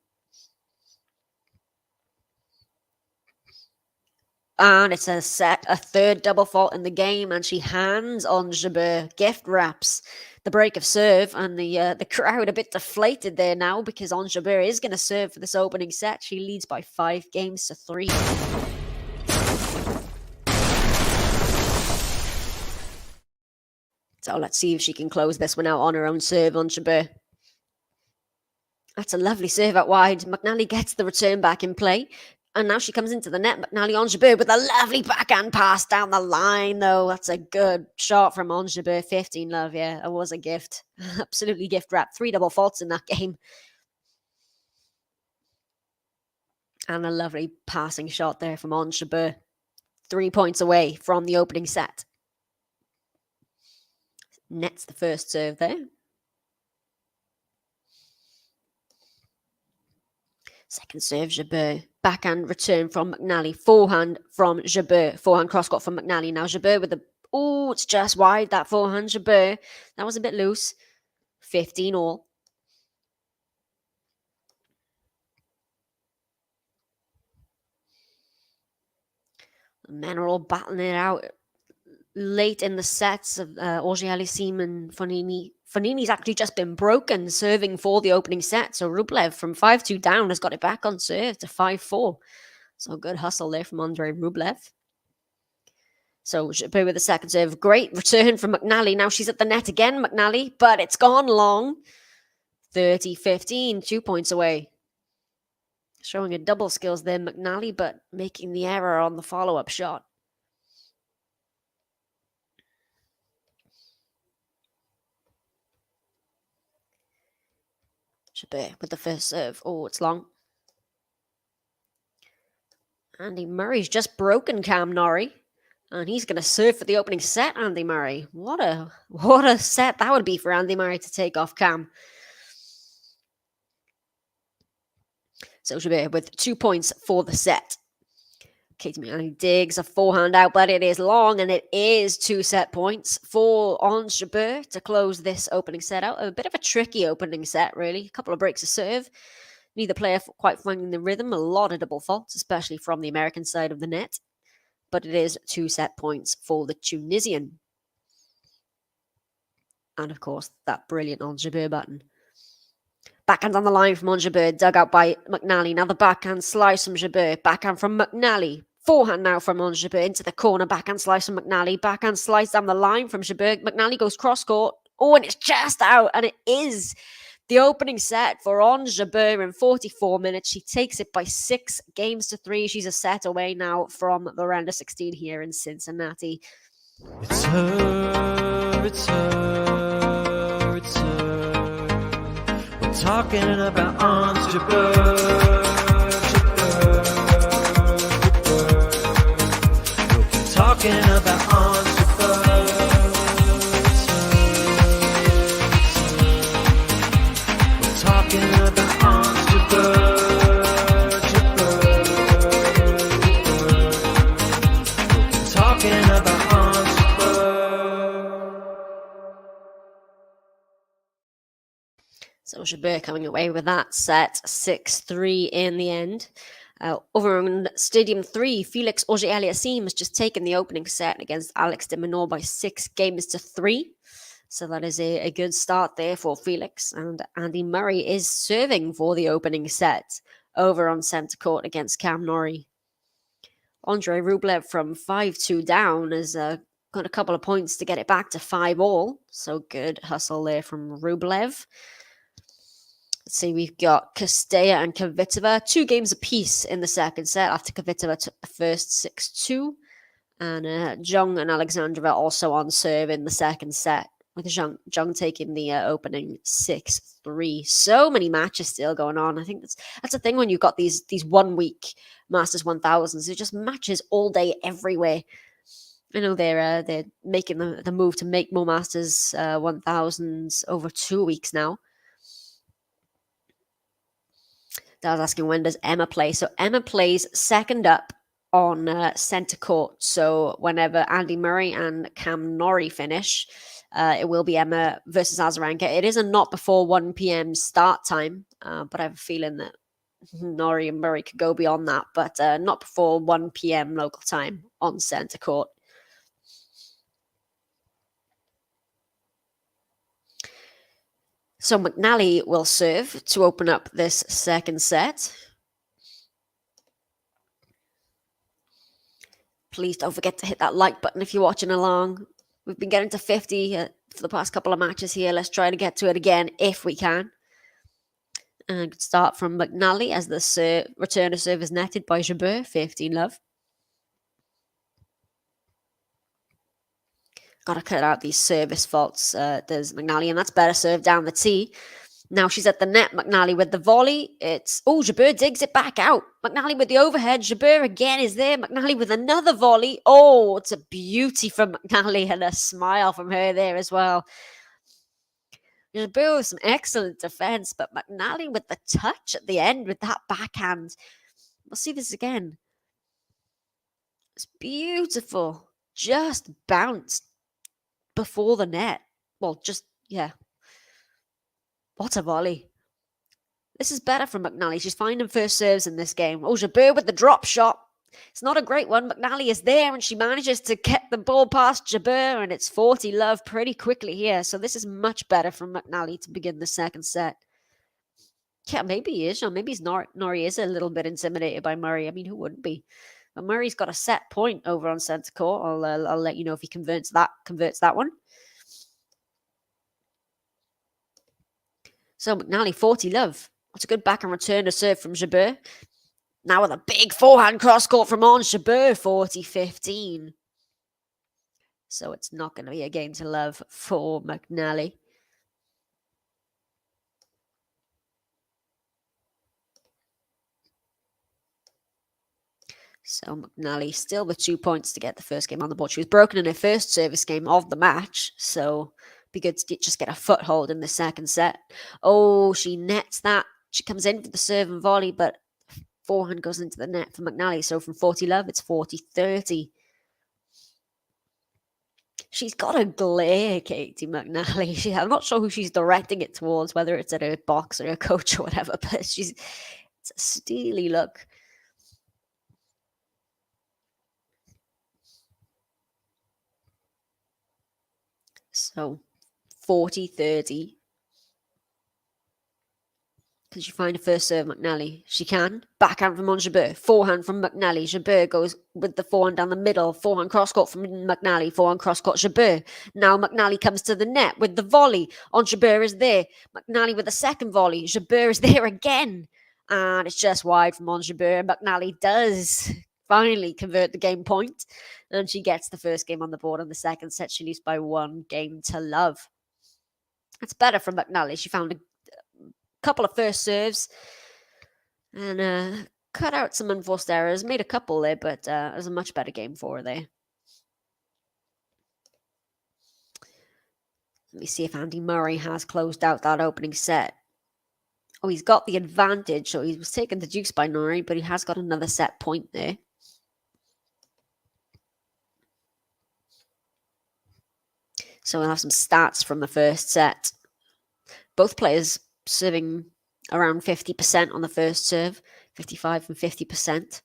Speaker 6: And it's a third double fault in the game, and she hands Ons JABEUR, gift wraps the break of serve, and the crowd a bit deflated there now because Ons JABEUR is going to serve for this opening set. She leads by 5 games to 3. So let's see if she can close this one out on her own serve, Ons JABEUR. That's a lovely serve out wide. McNally gets the return back in play. And now she comes into the net. McNally Ons JABEUR with a lovely backhand pass down the line, though. That's a good shot from Ons JABEUR. 15 love, yeah. It was a gift. Absolutely gift wrap. 3 double faults in that game. And a lovely passing shot there from Ons JABEUR. 3 points away from the opening set. Nets the first serve there. Second serve, JABEUR. Backhand return from McNally. Forehand from JABEUR. Forehand cross-court from McNally. Now JABEUR with the... Oh, it's just wide, that forehand. JABEUR. That was a bit loose. 15 all. The men are all battling it out late in the sets of Auger-Aliassime and Fognini. Fognini's actually just been broken serving for the opening set. So Rublev from 5-2 down has got it back on serve to 5-4. So good hustle there from Andrei Rublev. So JABEUR with the second serve. Great return from McNally. Now she's at the net again, McNally, but it's gone long. 30-15, 2 points away. Showing a double skills there, McNally, but making the error on the follow-up shot. JABEUR with the first serve. Oh, it's long. Andy Murray's just broken Cam Norrie. And he's going to serve for the opening set, Andy Murray. What a set that would be for Andy Murray to take off Cam. So JABEUR with 2 points for the set. Katie McNally digs a forehand out, but it is long, and it is 2 set points for Ons JABEUR to close this opening set out. A bit of a tricky opening set, really. A couple of breaks of serve. Neither player quite finding the rhythm. A lot of double faults, especially from the American side of the net. But it is 2 set points for the Tunisian. And, of course, that brilliant Ons JABEUR button. Backhand on the line from Ons JABEUR, dug out by McNally. Now the backhand slice from JABEUR. Backhand from McNally. Forehand now from Ons JABEUR into the corner. Backhand slice from McNally. Backhand slice down the line from JABEUR. McNally goes cross-court. Oh, and it's just out. And it is the opening set for Ons JABEUR in 44 minutes. She takes it by 6 games to 3. She's a set away now from the round of 16 here in Cincinnati.
Speaker 7: It's her, it's her, it's her. We're talking about Ons JABEUR. Talking about Ons JABEUR.
Speaker 6: So Jabeur coming away with that set 6-3 in the end. Over on Stadium 3, Felix Auger-Aliassime has just taken the opening set against Alex de Minaur by 6-3. So that is a good start there for Felix. And Andy Murray is serving for the opening set over on centre court against Cam Norrie. Andrei Rublev from 5-2 down has got a couple of points to get it back to 5-all. So good hustle there from Rublev. Let's see, we've got Castella and Kvitova, 2 games apiece in the second set after Kvitova took the first 6-2. And Zhang and Alexandrova also on serve in the second set, with Zhang taking the opening 6-3. So many matches still going on. I think that's the thing when you've got these 1 week Masters 1000s. It just matches all day everywhere. I know they're making the move to make more Masters 1000s over 2 weeks now. I was asking, when does Emma play? So Emma plays second up on centre court. So whenever Andy Murray and Cam Norrie finish, it will be Emma versus Azarenka. It is a not before 1 p.m. start time, but I have a feeling that Norrie and Murray could go beyond that, but not before 1 p.m. local time on centre court. So McNally will serve to open up this second set. Please don't forget to hit that like button if you're watching along. We've been getting to 50 for the past couple of matches here. Let's try to get to it again if we can. And start from McNally as the return to serve is netted by Jabeur, 15-love. Got to cut out these service faults, there's McNally, and that's better serve down the tee. Now she's at the net, McNally with the volley. Jabeur digs it back out. McNally with the overhead. Jabeur again is there. McNally with another volley. Oh, it's a beauty from McNally and a smile from her there as well. Jabeur with some excellent defense, but McNally with the touch at the end with that backhand. We'll see this again. It's beautiful. Just bounced before the net. Well, yeah. What a volley. This is better from McNally. She's finding first serves in this game. Jabeur with the drop shot. It's not a great one. McNally is there and she manages to get the ball past Jabeur, and it's 40-love pretty quickly here. So this is much better from McNally to begin the second set. Yeah, maybe he is. Or maybe Norrie is a little bit intimidated by Murray. I mean, who wouldn't be? But Murray's got a set point over on centre court. I'll let you know if he converts that one. So McNally, 40-love. That's a good back and return to serve from Jabeur. Now with a big forehand cross court from Ons JABEUR, 40-15. So it's not going to be a game to love for McNally. So McNally still with 2 points to get the first game on the board. She was broken in her first service game of the match, so be good to just get a foothold in the second set. Oh, she nets that. She comes in for the serve and volley, but forehand goes into the net for McNally. So from 40-love, it's 40-30. She's got a glare, Katie McNally. I'm not sure who she's directing it towards, whether it's at her box or her coach or whatever, but it's a steely look. So 40-30. Can she find a first serve, McNally? She can. Backhand from Ons JABEUR. Forehand from McNally. JABEUR goes with the forehand down the middle. Forehand cross-court from McNally. Forehand cross-court JABEUR. Now McNally comes to the net with the volley. Ons JABEUR is there. McNally with the second volley. JABEUR is there again. And it's just wide from Ons JABEUR. McNally does finally convert the game point. And she gets the first game on the board. On the second set, she leads by 1 game to love. It's better from McNally. She found a couple of first serves and cut out some unforced errors. Made a couple there, but it was a much better game for her there. Let me see if Andy Murray has closed out that opening set. Oh, he's got the advantage. So he was taken the deuce by Norrie, but he has got another set point there. So we'll have some stats from the first set. Both players serving around 50% on the first serve, 55 and 50%.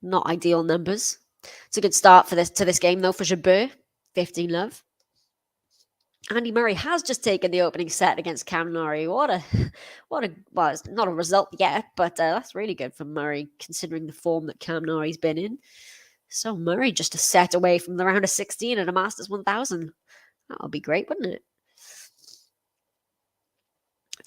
Speaker 6: Not ideal numbers. It's a good start for this game though for Jabeur. 15-love. Andy Murray has just taken the opening set against Cam Norrie. What a well, it's not a result yet, but that's really good for Murray considering the form that Cam Norrie's been in. So Murray just a set away from the round of 16 at a Masters 1000. That would be great, wouldn't it?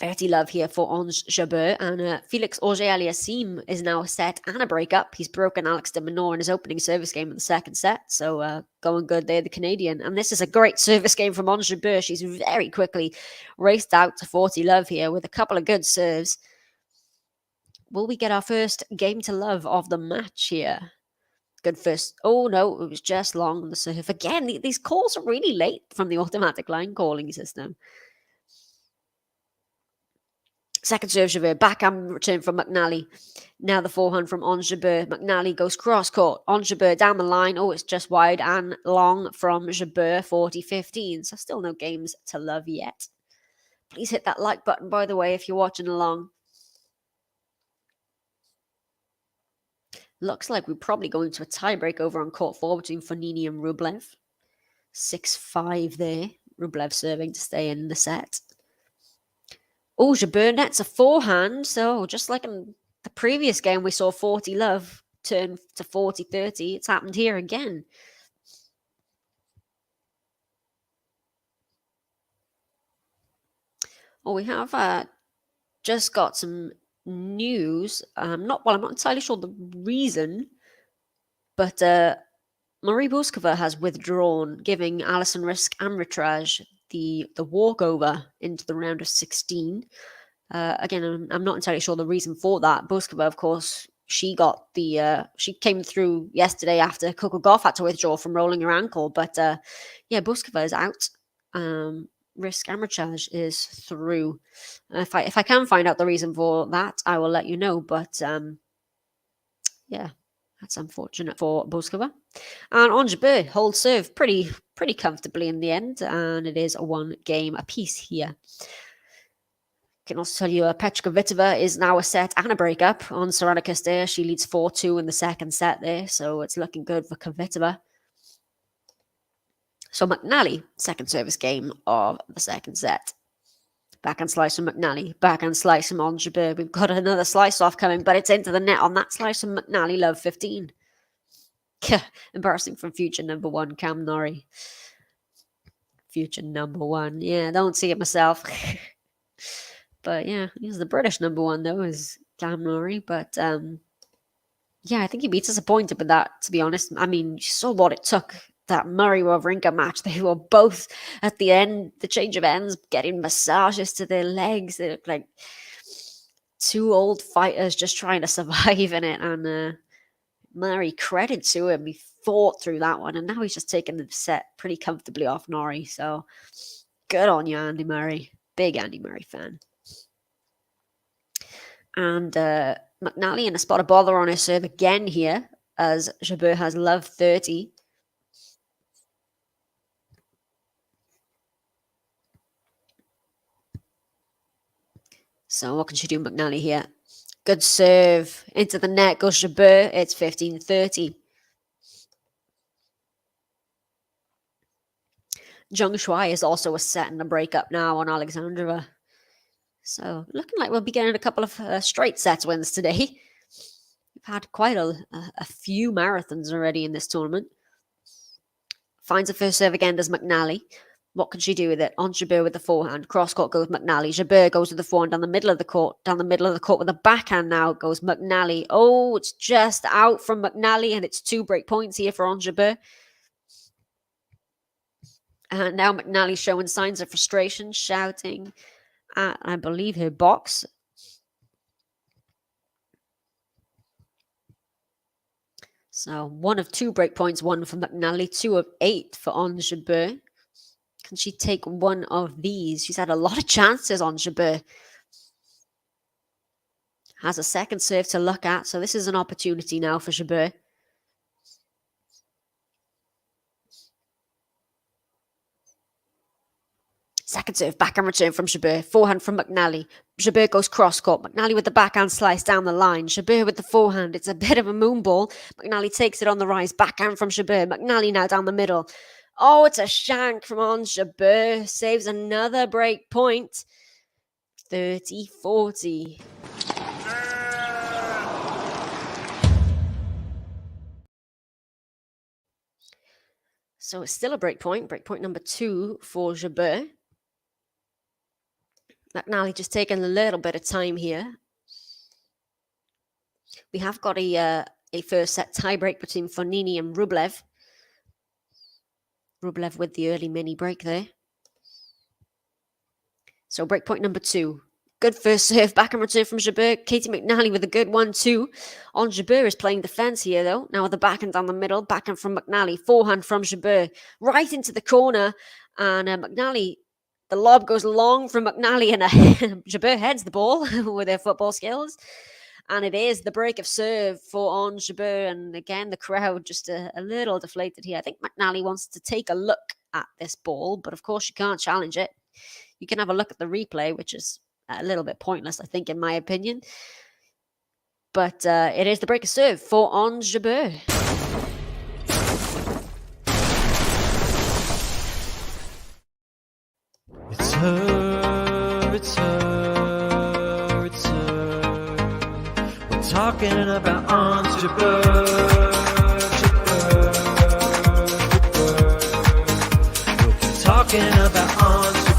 Speaker 6: 30-love here for Ons JABEUR, and Felix Auger-Aliassime is now a set and a breakup. He's broken Alex de Minaur in his opening service game in the second set, so going good there, the Canadian. And this is a great service game from Ons JABEUR. She's very quickly raced out to 40-love here with a couple of good serves. Will we get our first game to love of the match here? Good first. Oh, no, it was just long on the serve. Again, these calls are really late from the automatic line calling system. Second serve, JABEUR. Backhand return from McNally. Now the forehand from Ons JABEUR. McNally goes cross court. Ons JABEUR down the line. Oh, it's just wide and long from JABEUR. 40-15. So still no games to love yet. Please hit that like button, by the way, if you're watching along. Looks like we're probably going to a tiebreak over on court 4 between Fognini and Rublev. 6-5 there. Rublev serving to stay in the set. Oh, JABEUR nets a forehand. So just like in the previous game, we saw 40-love turn to 40-30. It's happened here again. Oh, we have just got some news. I'm not entirely sure the reason, but Marie Bouzkova has withdrawn, giving Alison Risk Amritraj the walkover into the round of 16. Again, I'm not entirely sure the reason for that. Bouzkova, of course, she got she came through yesterday after Coco Gauff had to withdraw from rolling her ankle. But yeah, Bouzkova is out. Risk Amritraj is through. If I can find out the reason for that, I will let you know. But yeah, that's unfortunate for Bouzkova. And Ons JABEUR holds serve pretty comfortably in the end, and it is a 1 game apiece here. Can also tell you Petra Kvitova is now a set and a breakup on Sorana Castell. She leads 4-2 in the second set there, so it's looking good for Kvitova. So McNally, second service game of the second set. Backhand slice from McNally. Backhand slice from Ons JABEUR. We've got another slice off coming, but it's into the net on that slice from McNally. Love 15. Embarrassing from future number 1, Cam Norrie. Future number 1. Yeah, don't see it myself. But yeah, he's the British number 1, though, is Cam Norrie. But yeah, I think he'd be disappointed with that, to be honest. I mean, you saw what it took. That Murray-Wawrinka match, they were both at the end, the change of ends, getting massages to their legs. They look like 2 old fighters just trying to survive in it. And Murray, credit to him, he fought through that one, and now he's just taken the set pretty comfortably off Norrie. So good on you, Andy Murray. Big Andy Murray fan. And McNally in a spot of bother on his serve again here, as JABEUR has love 30. So what can she do, McNally here? Good serve. Into the net goes JABEUR. It's 15-30. Zheng Shuai is also a set and a breakup now on Alexandrova. So looking like we'll be getting a couple of straight sets wins today. We've had quite a few marathons already in this tournament. Finds a first serve again, does McNally. What can she do with it? Ons JABEUR with the forehand. Cross court goes McNally. JABEUR goes with the forehand down the middle of the court. Down the middle of the court with the backhand now goes McNally. Oh, it's just out from McNally, and it's 2 break points here for Ons JABEUR. And now McNally showing signs of frustration, shouting at, I believe, her box. So 1 of 2 break points, 1 for McNally, 2 of 8 for Ons JABEUR. Can she take one of these? She's had a lot of chances on JABEUR. Has a second serve to look at, so this is an opportunity now for JABEUR. Second serve, backhand return from Jabeur. Forehand from McNally. Jabeur goes cross-court. McNally with the backhand slice down the line. Jabeur with the forehand. It's a bit of a moon ball. McNally takes it on the rise. Backhand from Jabeur. McNally now down the middle. Oh, it's a shank from Ons JABEUR. Saves another break point. 30-40. So it's still a break point. Break point number 2 for JABEUR. McNally just taking a little bit of time here. We have got a first set tiebreak between Fognini and Rublev. Rublev with the early mini break there. So break point number 2. Good first serve, back and return from JABEUR. Katie McNally with a good 1-2. Ons JABEUR is playing defense here though. Now with the backhand down the middle, backhand from McNally. Forehand from JABEUR. Right into the corner. And McNally, the lob goes long from McNally and JABEUR heads the ball with their football skills. And it is the break of serve for Ons JABEUR. And again, the crowd just a little deflated here. I think McNally wants to take a look at this ball, but of course you can't challenge it. You can have a look at the replay, which is a little bit pointless, I think, in my opinion. But it is the break of serve for Ons JABEUR.
Speaker 7: It's her, it's her, it's her. We're talking about Ons JABEUR, JABEUR, JABEUR. We're talking about Ons JABEUR.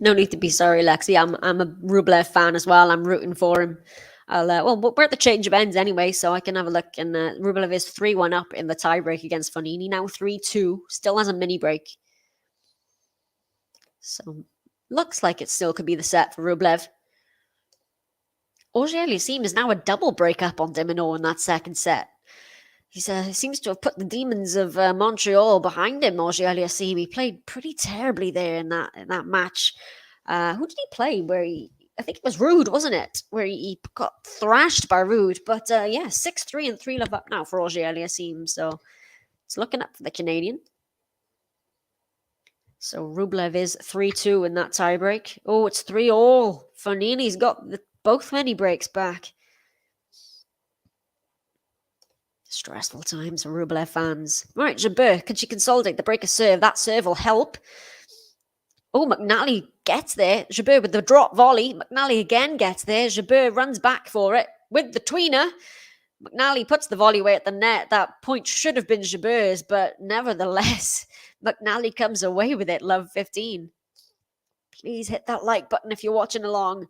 Speaker 6: No need to be sorry, Lexi. I'm a Rublev fan as well. I'm rooting for him. Well, we're at the change of ends anyway, so I can have a look. And Rublev is 3-1 up in the tiebreak against Fognini. Now 3-2. Still has a mini break. So looks like it still could be the set for Rublev. Auger-Aliassime is now a double break up on de Minaur in that second set. He seems to have put the demons of Montreal behind him, Auger-Aliassime. He played pretty terribly there in that match. Who did he play? I think it was Rude, wasn't it? Where he got thrashed by Rude. But yeah, 6-3 and 3-love up now for Auger-Aliassime. So it's looking up for the Canadian. So Rublev is 3-2 in that tiebreak. Oh, it's 3-all. Fognini's got both mini breaks back. Stressful times for Rublev fans. Right, JABEUR, can she consolidate the break of serve? That serve will help. Oh, McNally gets there. JABEUR with the drop volley. McNally again gets there. JABEUR runs back for it with the tweener. McNally puts the volley away at the net. That point should have been JABEUR's, but nevertheless, McNally comes away with it. Love 15. Please hit that like button if you're watching along.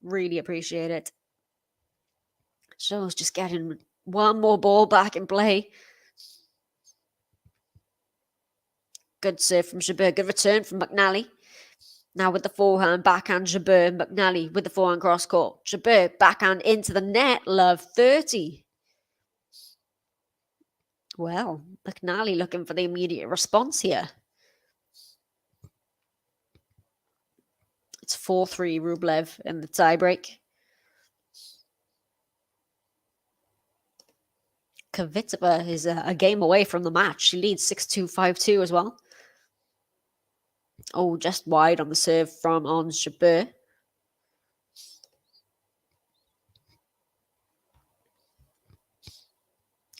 Speaker 6: Really appreciate it. Show's just getting one more ball back in play. Good serve from JABEUR. Good return from McNally. Now with the forehand, backhand JABEUR. McNally with the forehand cross court. JABEUR backhand into the net. Love 30. Well, McNally looking for the immediate response here. It's 4-3 Rublev in the tiebreak. Kvitova is a game away from the match. She leads 6-2, 5-2 as well. Oh, just wide on the serve from Ons JABEUR.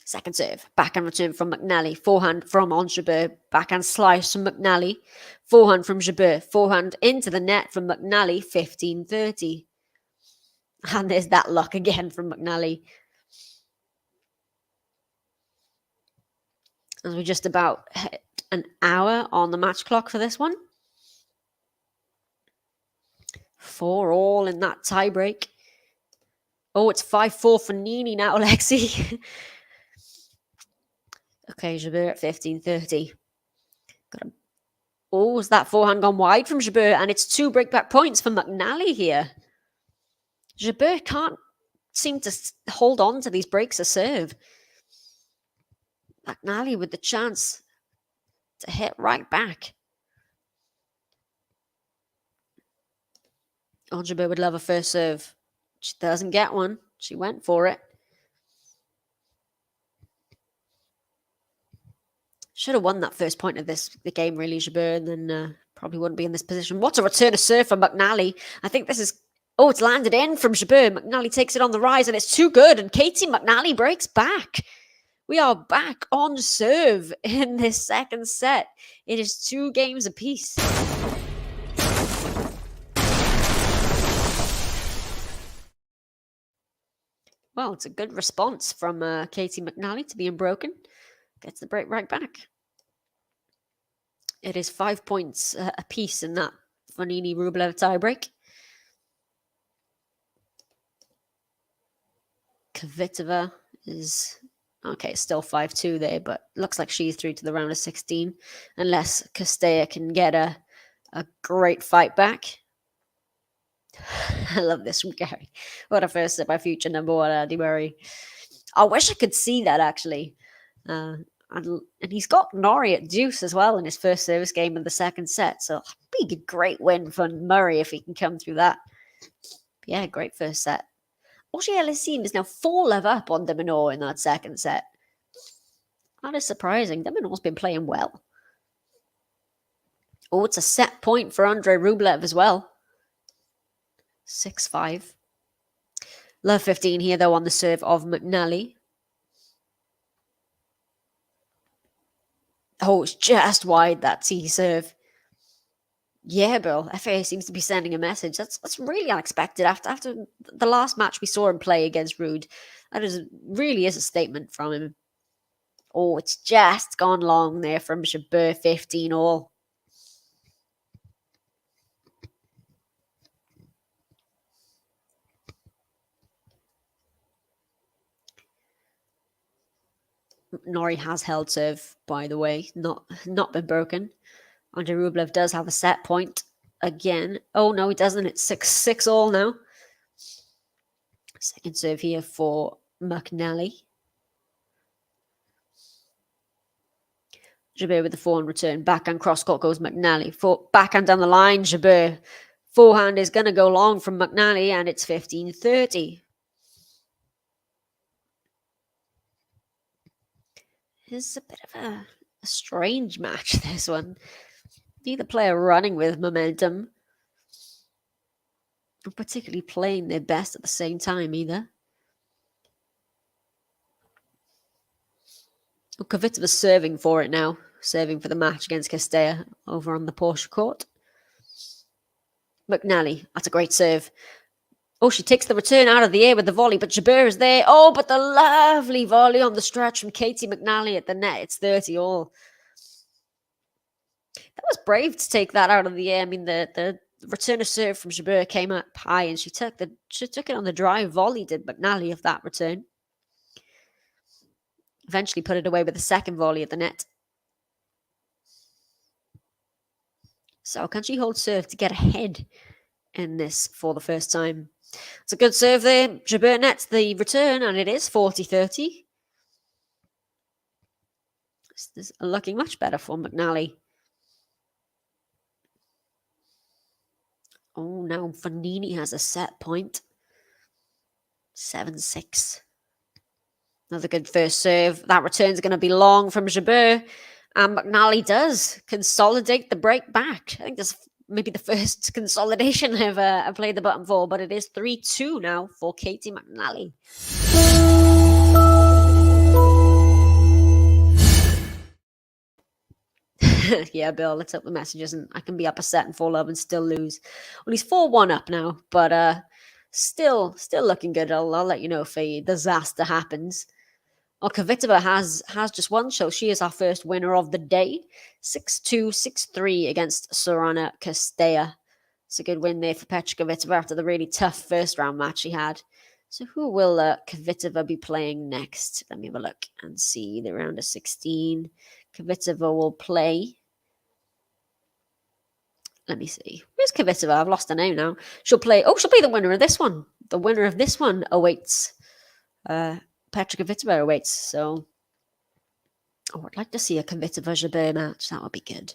Speaker 6: Second serve, backhand return from McNally. Forehand from Ons JABEUR. Backhand slice from McNally. Forehand from JABEUR. Forehand into the net from McNally. 15-30. And there's that luck again from McNally. As we just about hit an hour on the match clock for this one. 4-all in that tiebreak. Oh, it's 5-4 for Nini now, Lexi. Okay, JABEUR at 15-30. Oh, has that forehand gone wide from JABEUR? And it's 2 breakback points for McNally here. JABEUR can't seem to hold on to these breaks of serve. McNally with the chance to hit right back. Ons JABEUR would love a first serve. She doesn't get one. She went for it. Should have won that first point of the game, really, JABEUR, and then probably wouldn't be in this position. What a return to serve from McNally. I think this is... Oh, it's landed in from JABEUR. McNally takes it on the rise, and it's too good, and Katie McNally breaks back. We are back on serve in this second set. It is 2 games apiece. Well, it's a good response from Katie McNally to being broken. Gets the break right back. It is 5 points apiece in that Fognini-Rublev tiebreak. Kvitova is... Okay, it's still 5-2 there, but looks like she's through to the round of 16. Unless Castella can get a great fight back. I love this from Gary. What a first set by future number 1, Andy Murray. I wish I could see that, actually. And he's got Norrie at deuce as well in his first service game in the second set. So it'd be a great win for Murray if he can come through that. Yeah, great first set. Auger-Aliassime is now 4-love up on de Minaur in that second set. That is surprising. De Minaur's been playing well. Oh, it's a set point for Andrei Rublev as well. 6-5. Love 15 here, though, on the serve of McNally. Oh, it's just wide, that T serve. Yeah, Bill. FAA seems to be sending a message. That's really unexpected. After the last match we saw him play against Ruud, that really is a statement from him. Oh, it's just gone long there from JABEUR, 15 all. Norrie has held serve, by the way, not been broken. Andrei Rublev does have a set point again. Oh, no, he doesn't. It's 6-6 all now. Second serve here for McNally. JABEUR with the forehand return. Backhand cross-court goes McNally. Backhand down the line, JABEUR. Forehand is going to go long from McNally, and it's 15-30. It's a bit of a strange match, this one. Neither player running with momentum. Or particularly playing their best at the same time either. Well, Kvitova's serving for it now. Serving for the match against Castella over on the Porsche court. McNally, that's a great serve. Oh, she takes the return out of the air with the volley, but JABEUR is there. Oh, but the lovely volley on the stretch from Katie McNally at the net. It's 30 all. That was brave to take that out of the air. I mean, the return of serve from JABEUR came up high, and she took it on the drive volley, did McNally, of that return. Eventually put it away with a second volley at the net. So can she hold serve to get ahead in this for the first time? It's a good serve there. JABEUR nets the return, and it is 40-30. This is looking much better for McNally. Oh, now Fognini has a set point. 7-6. Another good first serve. That return's going to be long from JABEUR. And McNally does consolidate the break back. I think this is maybe the first consolidation I've played the button for, but it is 3-2 now for Katie McNally. Yeah, Bill, let's hope the message isn't I can be up a set and 4-love and still lose. Well, he's 4-1 up now, but still looking good. I'll let you know if a disaster happens. Well, Kvitova has just won, so she is our first winner of the day. 6-2, 6-3 against Sorana Castella. It's a good win there for Petra Kvitova after the really tough first round match she had. So who will Kvitova be playing next? Let me have a look and see the round of 16. Kvitova will play. Let me see. Where's Kvitova? I've lost her name now. She'll play the winner of this one. The winner of this one awaits. Petra Kvitova awaits. So Oh, I'd like to see a Kvitova Jabeur match. That would be good.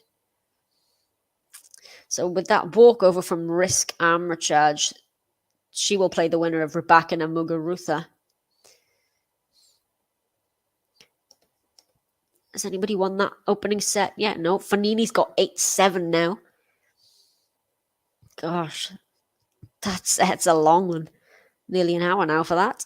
Speaker 6: So with that walkover from Risk Amrachaj, she will play the winner of Rybakina Muguruza. Has anybody won that opening set yet? No. Fognini's got 8-7 now. Gosh, that's a long one. Nearly an hour now for that.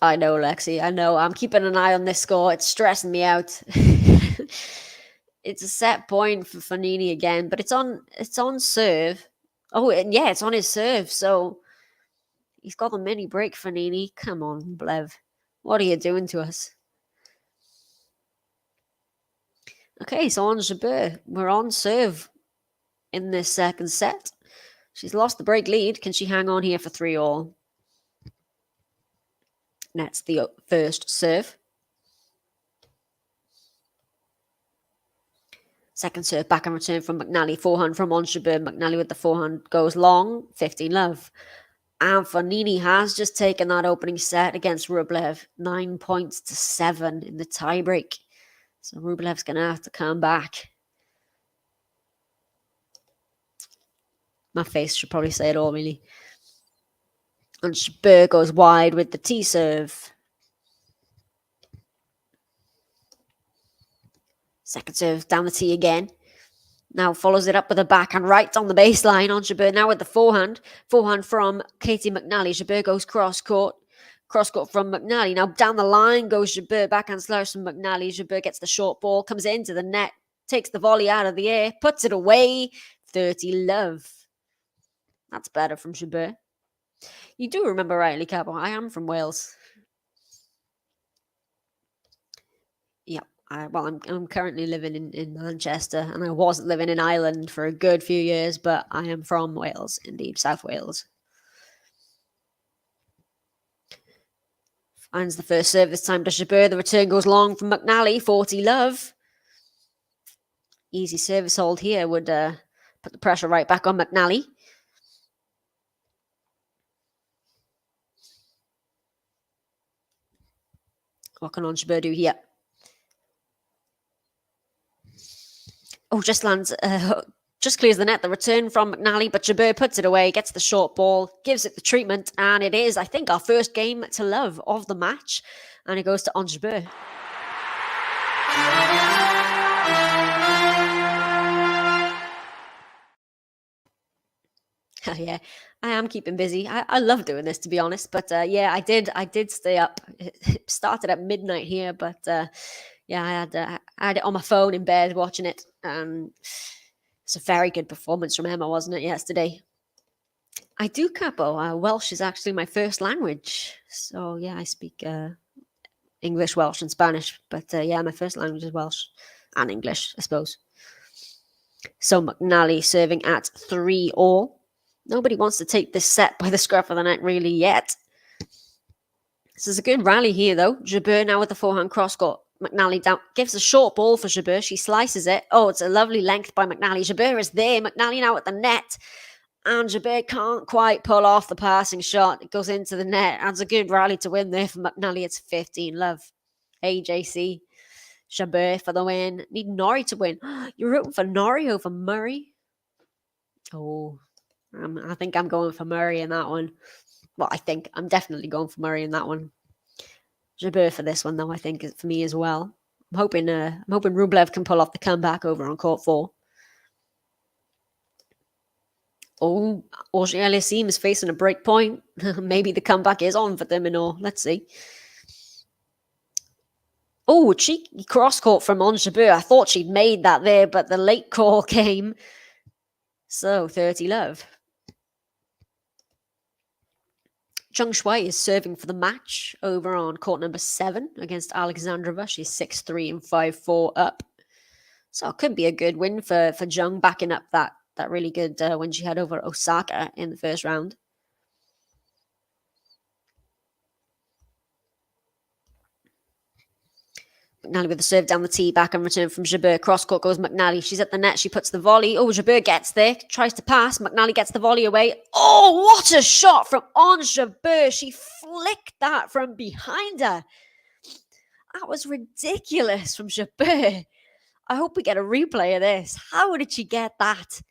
Speaker 6: I know, Lexi. I know. I'm keeping an eye on this score. It's stressing me out. It's a set point for Fognini again, but it's on serve. Oh, yeah, it's on his serve. So he's got the mini break, Fognini. Come on, Blev. What are you doing to us? Okay, so Ons JABEUR. We're on serve in this second set. She's lost the break lead. Can she hang on here for 3-all? That's the first serve. Second serve, back and return from McNally. Forehand from Ons JABEUR. McNally with the forehand goes long. 15-love. And Fognini has just taken that opening set against Rublev. 9-7 in the tiebreak. So Rublev's going to have to come back. My face should probably say it all, really. And JABEUR goes wide with the T serve. Second serve down the tee again. Now follows it up with a backhand right on the baseline. Ons JABEUR now with the forehand. Forehand from Katie McNally. JABEUR goes cross court. Cross court from McNally. Now down the line goes JABEUR. Backhand slash from McNally. JABEUR gets the short ball. Comes into the net. Takes the volley out of the air. Puts it away. 30-love. That's better from JABEUR. You do remember rightly, Cabo. I am from Wales. Yep. I'm currently living in Manchester, and I was living in Ireland for a good few years, but I am from Wales, indeed, South Wales. Finds the first serve this time to JABEUR. The return goes long from McNally. 40-love. Easy service hold here would put the pressure right back on McNally. What can Ons JABEUR do here? Oh, just lands, just clears the net. The return from McNally, but JABEUR puts it away, gets the short ball, gives it the treatment, and it is, I think, our first game to love of the match. And it goes to Ons JABEUR. Yeah, I am keeping busy. I love doing this, to be honest. But yeah, I did stay up. It started at midnight here, but yeah, I had it on my phone in bed watching it. It's a very good performance from Emma, wasn't it, yesterday? I do, Capo. Welsh is actually my first language. So yeah, I speak English, Welsh, and Spanish. But yeah, my first language is Welsh and English, I suppose. So McNally serving at 3-all. Nobody wants to take this set by the scruff of the neck really yet. This is a good rally here, though. JABEUR now with the forehand cross-court. McNally down, gives a short ball for JABEUR. She slices it. Oh, it's a lovely length by McNally. JABEUR is there. McNally now at the net. And JABEUR can't quite pull off the passing shot. It goes into the net. That's a good rally to win there for McNally. It's 15-love. AJC. JABEUR for the win. Need Norrie to win. You're rooting for Norrie over Murray? Oh, I think I'm going for Murray in that one. Well, I'm definitely going for Murray in that one. JABEUR for this one, though, I think, for me as well. I'm hoping Rublev can pull off the comeback over on court 4. Oh, Ons JABEUR is facing a break point. Maybe the comeback is on for them and all. Let's see. Oh, cheeky cross court from Ons JABEUR. I thought she'd made that there, but the late call came. So, 30-love. Zheng Shuai is serving for the match over on court number 7 against Alexandrova. She's 6-3 and 5-4 up. So it could be a good win for Zheng, backing up that really good win she had over Osaka in the first round. McNally with the serve down the tee, back and return from Jabeur. Cross court goes McNally. She's at the net. She puts the volley. Oh, Jabeur gets there. Tries to pass. McNally gets the volley away. Oh, what a shot from Ons JABEUR. She flicked that from behind her. That was ridiculous from JABEUR. I hope we get a replay of this. How did she get that?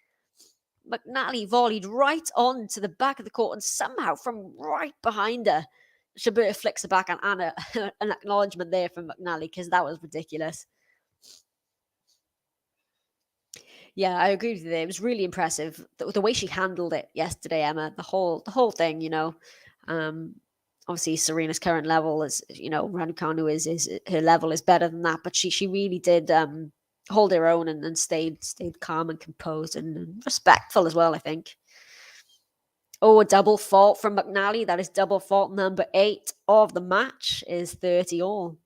Speaker 6: McNally volleyed right on to the back of the court and somehow from right behind her, JABEUR flicks it back and an acknowledgement there from McNally because that was ridiculous. Yeah, I agree with you there. It was really impressive. The way she handled it yesterday, Emma, the whole thing, you know. Obviously, Serena's current level is, you know, Raducanu is her level is better than that, but she really did hold her own and stayed calm and composed and respectful as well, I think. Oh, a double fault from McNally. That is double fault number 8 of the match is 30 all.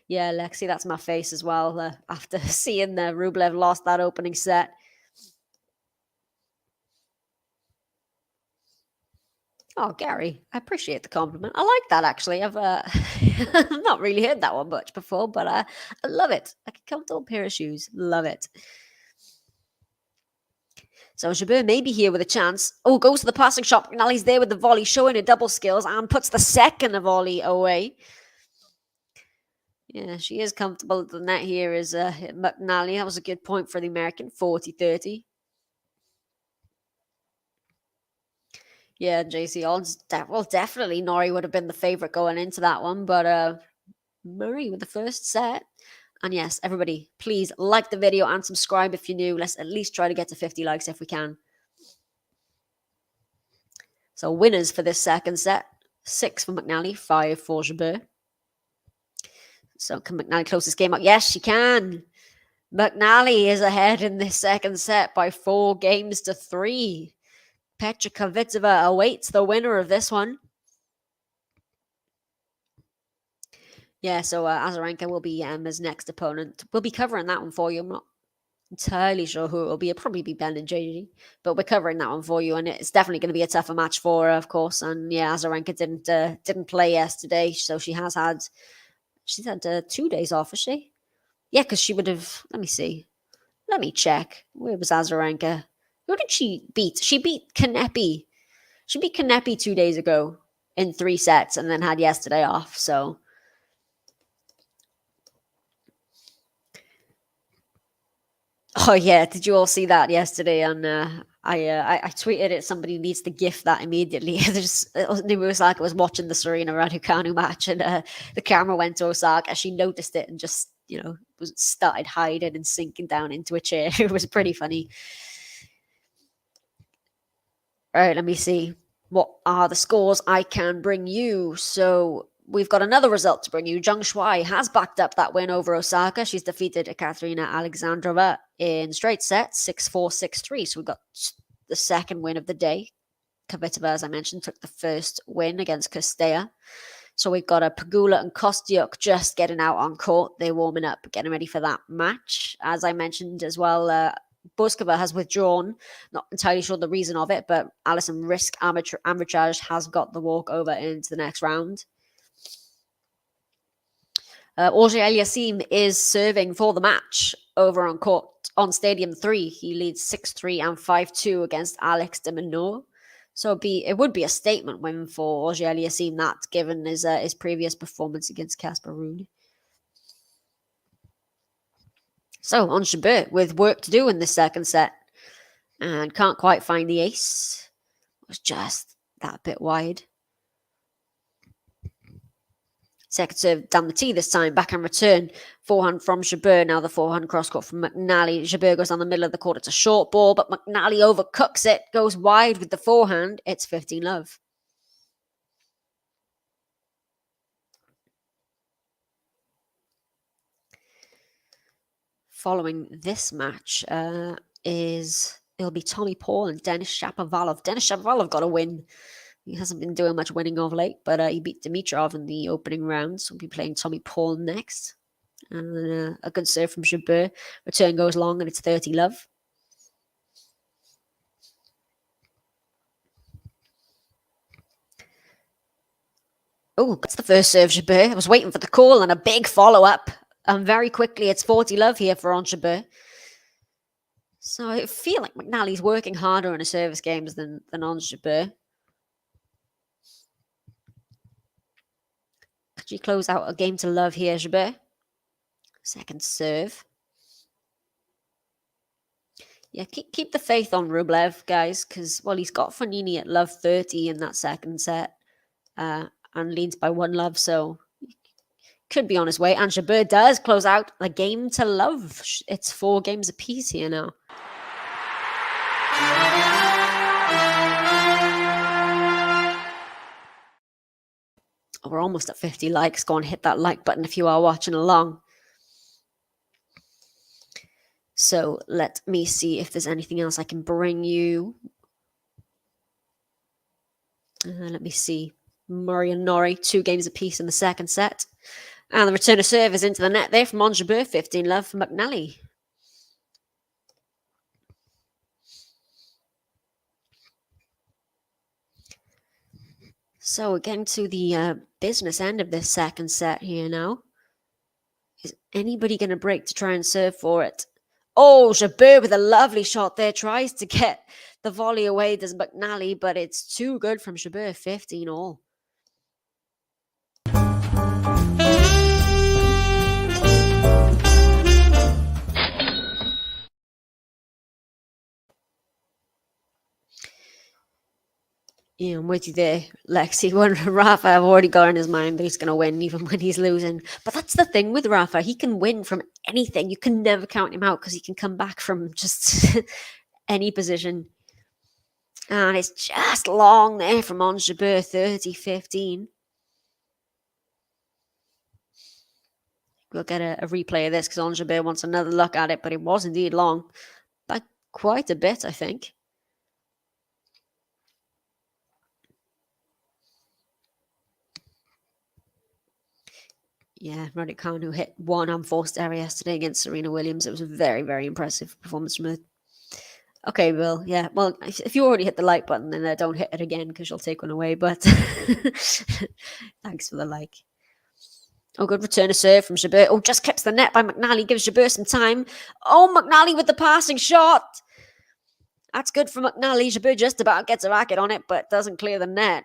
Speaker 6: Yeah, Lexi, that's my face as well. After seeing Rublev lost that opening set. Oh, Gary, I appreciate the compliment. I like that, actually. I've not really heard that one much before, but I love it. Like a comfortable pair of shoes. Love it. So JABEUR may be here with a chance. Oh, goes to the passing shot. McNally's there with the volley, showing her double skills, and puts the second volley away. Yeah, she is comfortable at the net here is McNally. That was a good point for the American, 40-30. Yeah, JC odds. Well, definitely Norrie would have been the favourite going into that one, but Murray with the first set. And yes, everybody, please like the video and subscribe if you're new. Let's at least try to get to 50 likes if we can. So winners for this second set. 6 for McNally, 5 for JABEUR. So can McNally close this game up? Yes, she can. McNally is ahead in this second set by 4 games to 3. Petra Kvitova awaits the winner of this one. Yeah, so Azarenka will be Emma's next opponent. We'll be covering that one for you. I'm not entirely sure who it will be. It'll probably be Ben and JD, but we're covering that one for you, and it's definitely going to be a tougher match for her, of course. And yeah, Azarenka didn't play yesterday, so she's had 2 days off, is she? Yeah, because she would have. Let me see. Let me check. Where was Azarenka? Who did she beat? She beat Kanepi. She beat Kanepi 2 days ago in 3 sets, and then had yesterday off. So. Oh yeah, did you all see that yesterday? And I tweeted it. Somebody needs to gift that immediately. Osaka was watching the Serena Raducanu match, and the camera went to Osaka. She noticed it and just started hiding and sinking down into a chair. It was pretty funny. All right, let me see. What are the scores I can bring you? So we've got another result to bring you. Zheng Shuai has backed up that win over Osaka. She's defeated Ekaterina Alexandrova in straight sets, 6-4, 6-3. So we've got the second win of the day. Kvitova, as I mentioned, took the first win against Kostea. So we've got Pegula and Kostyuk just getting out on court. They're warming up, getting ready for that match. As I mentioned as well, Boskova has withdrawn. Not entirely sure the reason of it, but Alison Risk Armitage has got the walkover into the next round. Auger Aliassime is serving for the match over on court on Stadium 3. He leads 6-3 and 5-2 against Alex de Minaur. So it would be a statement win for Auger Aliassime, that given his previous performance against Casper Ruud. So Ons JABEUR with work to do in this second set, and can't quite find the ace. It was just that bit wide. Second serve down the tee this time, back and return. Forehand from JABEUR, now the forehand cross-court from McNally. JABEUR goes down the middle of the court. It's a short ball, but McNally overcooks it, goes wide with the forehand. It's 15-love. Following this match it'll be Tommy Paul and Denis Shapovalov. Denis Shapovalov got a win. He hasn't been doing much winning of late, but he beat Dimitrov in the opening round, so we'll be playing Tommy Paul next. And a good serve from JABEUR. Return goes long, and it's 30-love. Oh, that's the first serve, JABEUR. I was waiting for the call and a big follow-up. very quickly, it's 40 love here for Ons JABEUR. So I feel like McNally's working harder in his service games than Ons JABEUR. Could you close out a game to love here, JABEUR? Second serve. Yeah, keep the faith on Rublev, guys, because, well, he's got Fognini at love 30 in that second set and leads by 1 love, so could be on his way. And JABEUR does close out a game to love. It's 4 games apiece here now. We're almost at 50 likes. Go and hit that like button if you are watching along. So let me see if there's anything else I can bring you. Let me see. Murray and Norrie, 2 games apiece in the second set. And the return of serve is into the net there from Ons JABEUR. 15 love for McNally. So we're getting to the business end of this second set here now. Is anybody going to break to try and serve for it? Oh, JABEUR with a lovely shot there. Tries to get the volley away, does McNally, but it's too good from JABEUR. 15 all. Yeah, I'm with you there, Lexi. When Rafa, I've already got in his mind that he's going to win even when he's losing. But that's the thing with Rafa. He can win from anything. You can never count him out because he can come back from just any position. And it's just long there from Ons JABEUR, 30-15. We'll get a replay of this because Ons JABEUR wants another look at it, but it was indeed long. By quite a bit, I think. Yeah, Roddick Khan, who hit 1 unforced error yesterday against Serena Williams. It was a very, very impressive performance from her. Okay, Bill. Yeah, well, if you already hit the like button, then don't hit it again because you'll take one away. But thanks for the like. Oh, good return of serve from JABEUR. Oh, just clips the net by McNally. Gives JABEUR some time. Oh, McNally with the passing shot. That's good for McNally. JABEUR just about gets a racket on it, but doesn't clear the net.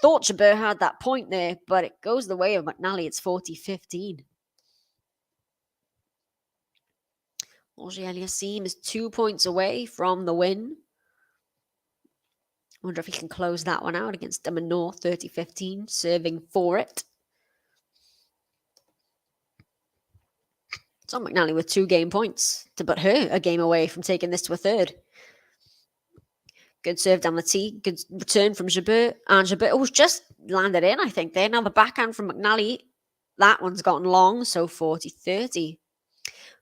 Speaker 6: Thought JABEUR had that point there, but it goes the way of McNally. It's 40-15. Auger-Aliassime is 2 points away from the win. Wonder if he can close that one out against Demonor, 30-15, serving for it. So McNally with 2 game points to put her a game away from taking this to a third. Good serve down the tee. Good return from JABEUR. And JABEUR was just landed in, I think, there. Now the backhand from McNally. That one's gotten long, so 40-30.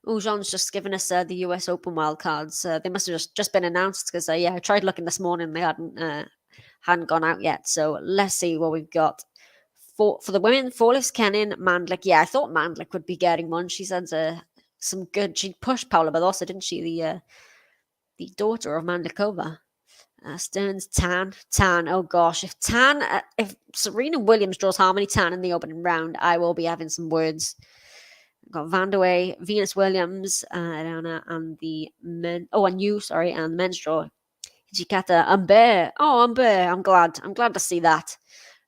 Speaker 6: Oh, Jean's just given us the US Open wildcards. They must have just been announced because, yeah, I tried looking this morning. They hadn't gone out yet. So let's see what we've got. For the women, Forlis, Kenin, Mandlik. Yeah, I thought Mandlik would be getting one. She's had some good... She pushed Paula Badosa, didn't she? The daughter of Mandlikova. Stearns, Tan. Oh gosh, if Serena Williams draws Harmony Tan in the opening round, I will be having some words. I've got Van der Wey, Venus Williams, and the men. Oh, and you, sorry, and the men's draw. Hijikata, Humbert. Oh, Humbert. I'm glad to see that.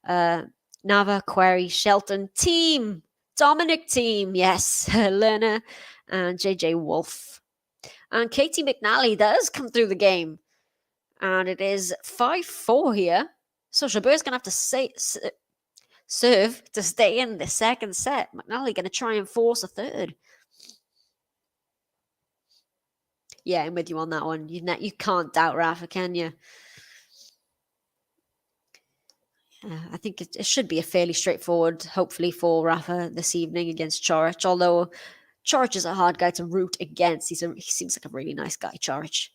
Speaker 6: Nava, Query, Shelton, Team, Dominic Team, yes, Lerner, and JJ Wolf. And Katie McNally does come through the game. And it is 5-4 here. So JABEUR's going to have to serve to stay in the second set. McNally going to try and force a third. Yeah, I'm with you on that one. You can't doubt Rafa, can you? I think it should be a fairly straightforward, hopefully, for Rafa this evening against Coric. Although Coric is a hard guy to root against. He seems like a really nice guy, Coric.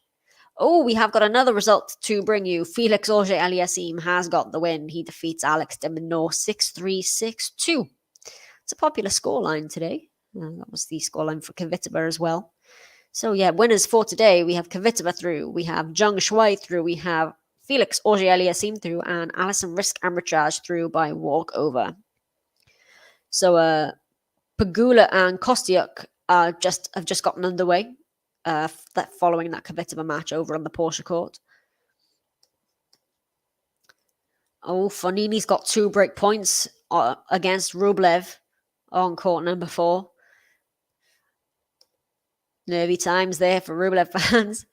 Speaker 6: Oh, we have got another result to bring you. Felix Auger-Aliassime has got the win. He defeats Alex de Minaur 6-3, 6-2. It's a popular scoreline today. That was the scoreline for Kvitova as well. So yeah, winners for today. We have Kvitova through. We have Zheng Shuai through. We have Felix Auger-Aliassime through. And Alison Risk Arbitrage through by walkover. So Pegula and Kostyuk have just gotten underway following that Kvitova match over on the Porsche court. Oh, Fonini's got 2 break points against Rublev on court number 4. Nervy times there for Rublev fans.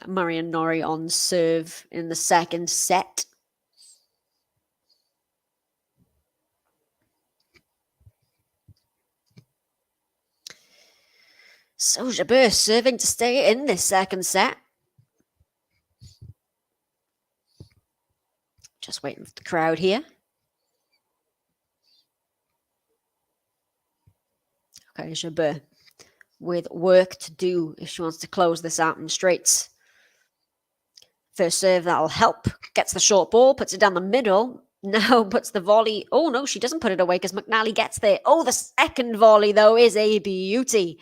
Speaker 6: Murray and Norrie on serve in the second set. So Jabeur serving to stay in this second set. Just waiting for the crowd here. Okay, Jabeur with work to do if she wants to close this out in straights. First serve, that'll help. Gets the short ball, puts it down the middle. Now puts the volley. Oh, no, she doesn't put it away because McNally gets there. Oh, the second volley, though, is a beauty.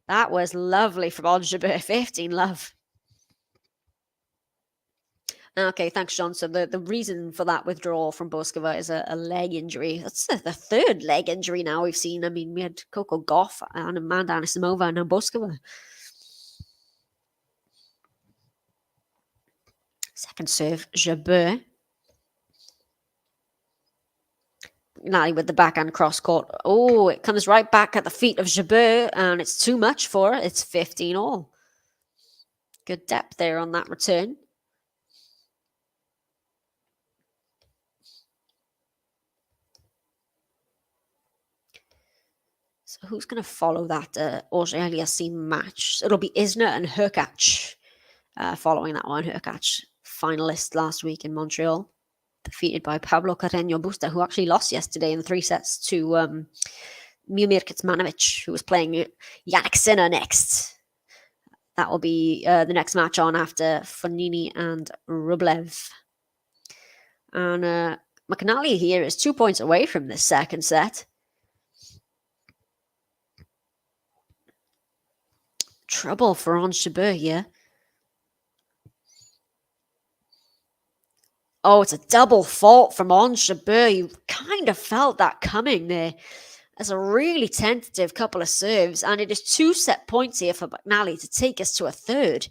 Speaker 6: That was lovely from Ons JABEUR. 15 love. Okay, thanks, John. So the reason for that withdrawal from Boskova is a leg injury. That's the third leg injury now we've seen. I mean, we had Coco Gauff and Amanda Anisimova and now Boskova. Second serve, Jabeur. McNally with the backhand cross court. Oh, it comes right back at the feet of Jabeur, and it's too much for her. It's 15 all. Good depth there on that return. So who's going to follow that Auger-Aliassime match? It'll be Isner and Hurkacz following that one. Hurkacz, finalist last week in Montreal, defeated by Pablo Carreño Busta, who actually lost yesterday in 3 sets to Miomir Kecmanovic, who was playing Jannik Sinner next. That will be the next match on after Fonini and Rublev. And McNally here is 2 points away from this second set. Trouble for Ons JABEUR here. Oh, it's a double fault from Ons JABEUR. You kind of felt that coming there. That's a really tentative couple of serves, and it is 2 set points here for McNally to take us to a third.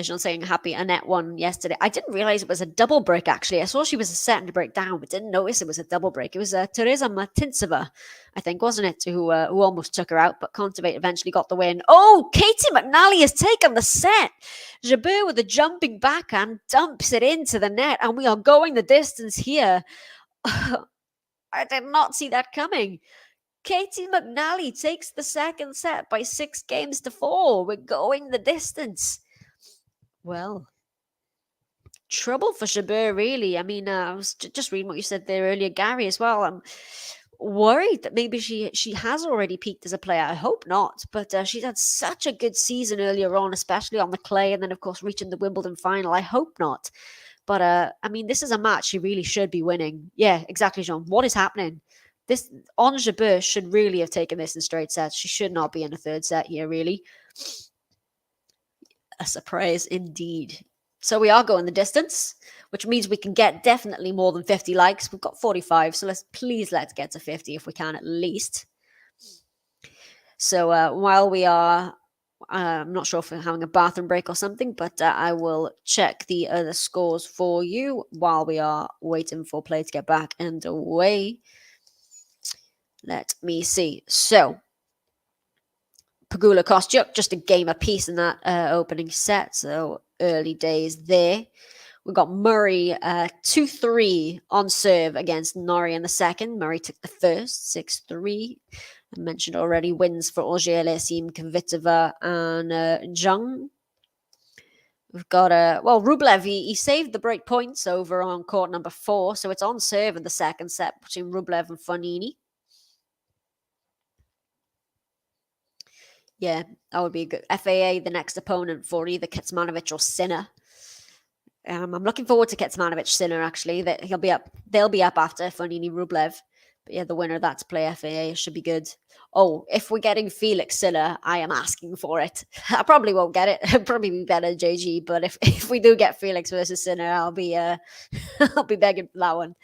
Speaker 6: Jean saying happy Annette won yesterday. I didn't realize it was a double break, actually. I saw she was setting to break down, but didn't notice it was a double break. It was Teresa Martinsova, I think, wasn't it, who almost took her out, but Kontaveit eventually got the win. Oh, Katie McNally has taken the set. Jabeur with a jumping backhand dumps it into the net, and we are going the distance here. I did not see that coming. Katie McNally takes the second set by 6 games to 4. We're going the distance. Well, trouble for Jabeur, really. I mean, I was just reading what you said there earlier, Gary, as well. I'm worried that maybe she has already peaked as a player. I hope not, but she's had such a good season earlier on, especially on the clay, and then, of course, reaching the Wimbledon final. I hope not. But, I mean, this is a match she really should be winning. Yeah, exactly, Jean. What is happening? This Ons JABEUR should really have taken this in straight sets. She should not be in a third set here, really. A surprise indeed. So we are going the distance, which means we can get definitely more than 50 likes. We've got 45, so let's get to 50 if we can at least. So while we are, I'm not sure if we're having a bathroom break or something, but I will check the other scores for you while we are waiting for play to get back underway. Let me see. So Pegula Kostyuk, just a game apiece in that opening set, so early days there. We've got Murray 2-3 on serve against Norrie in the second. Murray took the first, 6-3. I mentioned already wins for Auger-Aliassime, Kvitova, and Zhang. We've got Rublev, he saved the break points over on court number 4, so it's on serve in the second set between Rublev and Fonini. Yeah, that would be a good FAA, the next opponent for either Kecmanovic or Sinner. I'm looking forward to Kecmanovic Sinner, actually. They'll be up after Fonini Rublev. But yeah, the winner of that to play FAA should be good. Oh, if we're getting Felix Sinner, I am asking for it. I probably won't get it. It'll probably be better JG, but if we do get Felix versus Sinner, I'll be I'll be begging for that one.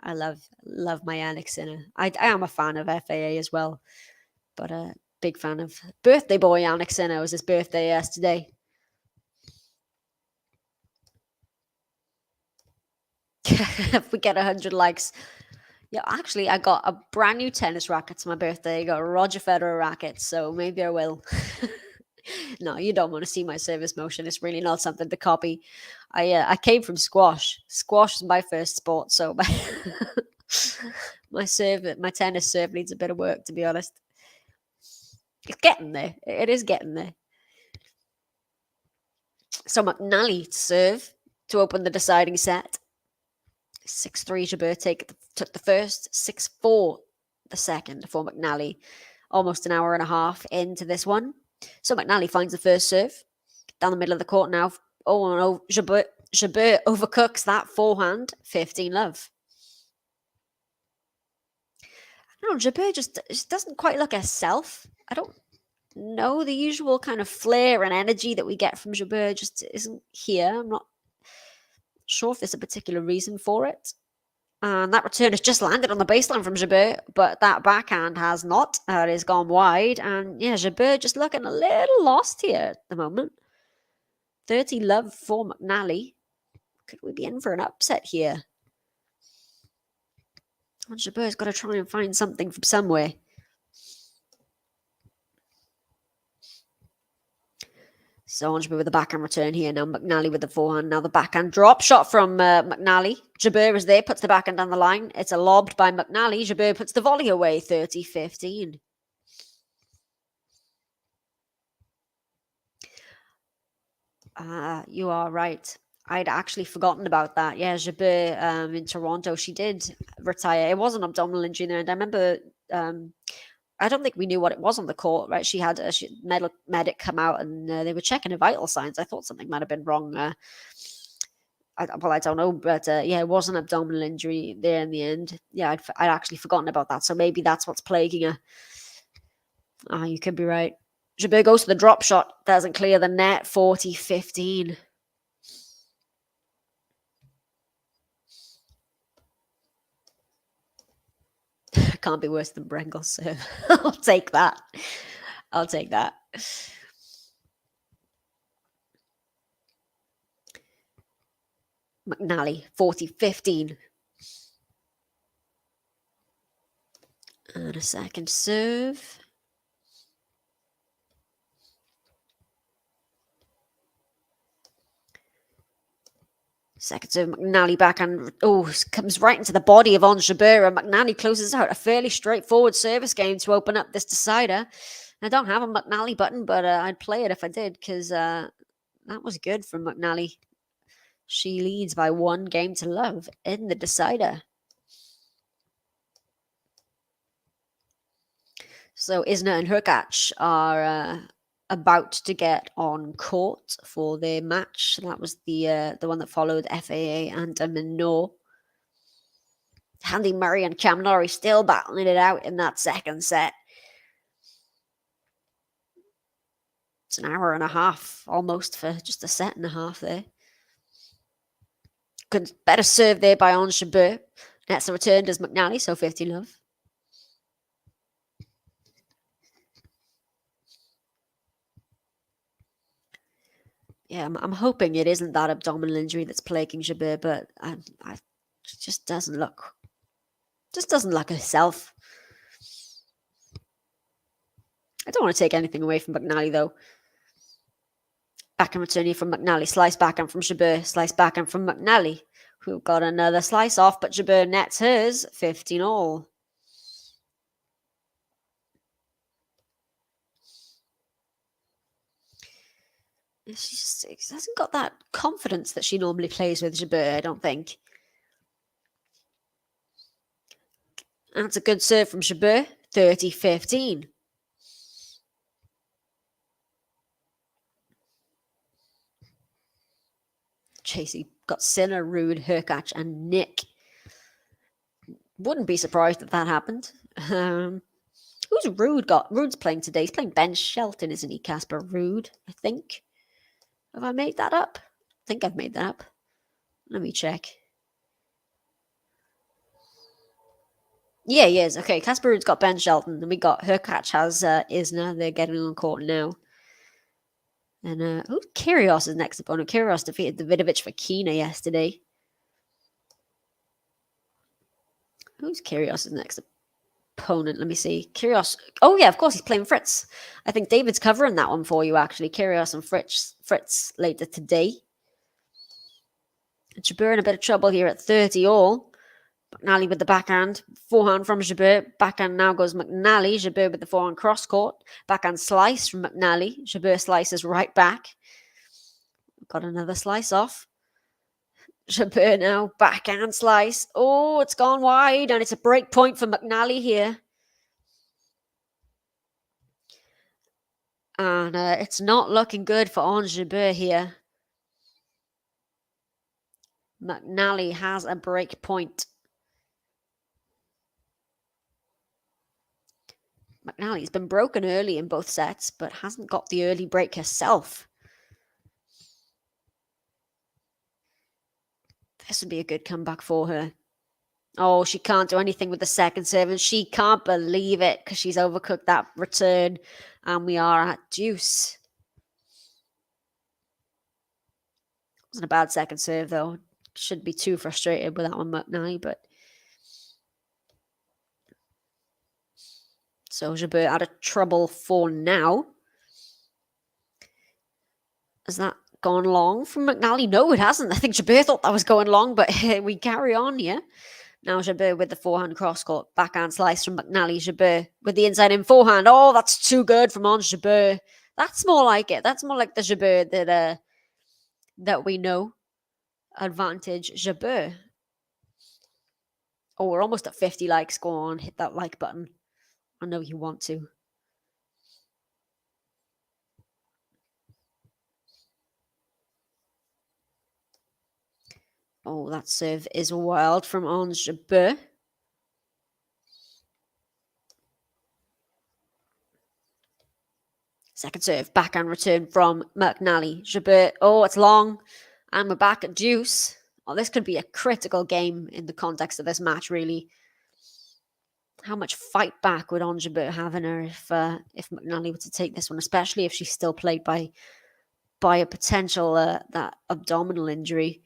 Speaker 6: I love my Yannick Sinner. I am a fan of FAA as well, but a big fan of birthday boy Yannick Sinner. It was his birthday yesterday. If we get 100 likes. Yeah, actually, I got a brand new tennis racket for my birthday. I got a Roger Federer racket, so maybe I will. No, you don't want to see my service motion. It's really not something to copy. I came from squash. Squash is my first sport, so my tennis serve needs a bit of work, to be honest. It's getting there. It is getting there. So McNally to serve to open the deciding set. 6-3 Jabeur took the first, 6-4 the second for McNally. Almost an hour and a half into this one. So McNally finds the first serve. Down the middle of the court now. Oh no, Jabeur overcooks that forehand. 15-love. No, Jabeur just doesn't quite look herself. I don't know. The usual kind of flair and energy that we get from Jabeur just isn't here. I'm not sure if there's a particular reason for it. And that return has just landed on the baseline from Jabeur, but that backhand has not. It has gone wide. And yeah, Jabeur just looking a little lost here at the moment. 30-love for McNally. Could we be in for an upset here? Well, Jabeur's got to try and find something from somewhere. So Ons JABEUR with the backhand return here. Now McNally with the forehand. Now the backhand drop shot from McNally. Jabeur is there, puts the backhand down the line. It's a lobbed by McNally. Jabeur puts the volley away, 30-15. You are right. I'd actually forgotten about that. Yeah, Jabeur in Toronto, she did retire. It was an abdominal injury there, and I remember I don't think we knew what it was on the court, right? She had a medic come out and they were checking her vital signs. I thought something might have been wrong. I don't know, but yeah, it was an abdominal injury there in the end. Yeah, I'd actually forgotten about that. So maybe that's what's plaguing her. You could be right. Jabeur goes for the drop shot. Doesn't clear the net, 40-15. Can't be worse than Brengle's serve. I'll take that. I'll take that. McNally, 40-15. And a second serve. Second serve, McNally back and comes right into the body of Ons JABEUR, and McNally closes out a fairly straightforward service game to open up this decider. I don't have a McNally button, but I'd play it if I did, because that was good from McNally. She leads by 1-0 in the decider. So Isner and Hurkacz are about to get on court for their match. That was the one that followed FAA and Minot. Andy Murray and Cam Norrie still battling it out in that second set. It's an hour and a half almost for just a set and a half there. Good, better serve there by Ons JABEUR. That's a return does McNally, so 50-love. Yeah, I'm hoping it isn't that abdominal injury that's plaguing JABEUR, but I just doesn't look herself. I don't want to take anything away from McNally though. Backhand return here from McNally, slice backhand from JABEUR, slice backhand from McNally, who got another slice off, but JABEUR nets hers, 15-all. She hasn't got that confidence that she normally plays with, JABEUR, I don't think. And it's a good serve from JABEUR, 30-15. Chasey got Sinner, Ruud, Hurkacz, and Nick. Wouldn't be surprised if that happened. Who's Rude got? Rude's playing today. He's playing Ben Shelton, isn't he, Casper Rude? I think. Have I made that up? I think I've made that up. Let me check. Yeah, he is. Okay, Casper Rude's got Ben Shelton. And we got Hurkacz has Isner. They're getting on court now. And Kyrgios is next opponent. Kyrgios defeated Davidovich Fokina yesterday. Who's Kyrgios' next opponent? Let me see. Kyrgios. Oh, yeah, of course, he's playing Fritz. I think David's covering that one for you, actually. Kyrgios and Fritz later today. Jabeur in a bit of trouble here at 30 all. McNally with the backhand. Forehand from Jabeur. Backhand now goes McNally. Jabeur with the forehand cross court. Backhand slice from McNally. Jabeur slices right back. Got another slice off. Jabeur now. Backhand slice. Oh, it's gone wide. And it's a break point for McNally here. And it's not looking good for Ons JABEUR here. McNally has a break point. McNally's been broken early in both sets, but hasn't got the early break herself. This would be a good comeback for her. Oh, she can't do anything with the second serve, and she can't believe it because she's overcooked that return, and we are at deuce. Wasn't a bad second serve, though. Shouldn't be too frustrated with that one, McNally, but... So Jabeur out of trouble for now. Has that gone long from McNally? No, it hasn't. I think Jabeur thought that was going long, but we carry on here. Now Jabeur with the forehand cross court. Backhand slice from McNally. Jabeur with the inside in forehand. Oh, that's too good from Ons JABEUR. That's more like it. That's more like the Jabeur that we know. Advantage Jabeur. Oh, we're almost at 50 likes. Go on, hit that like button. I know you want to. Oh, that serve is wild from Ons JABEUR. Second serve, backhand return from McNally. Jabeur, oh, it's long. And we're back at deuce. Oh, this could be a critical game in the context of this match, really. How much fight back would Ons JABEUR have in her if McNally were to take this one, especially if she's still plagued by a potential that abdominal injury.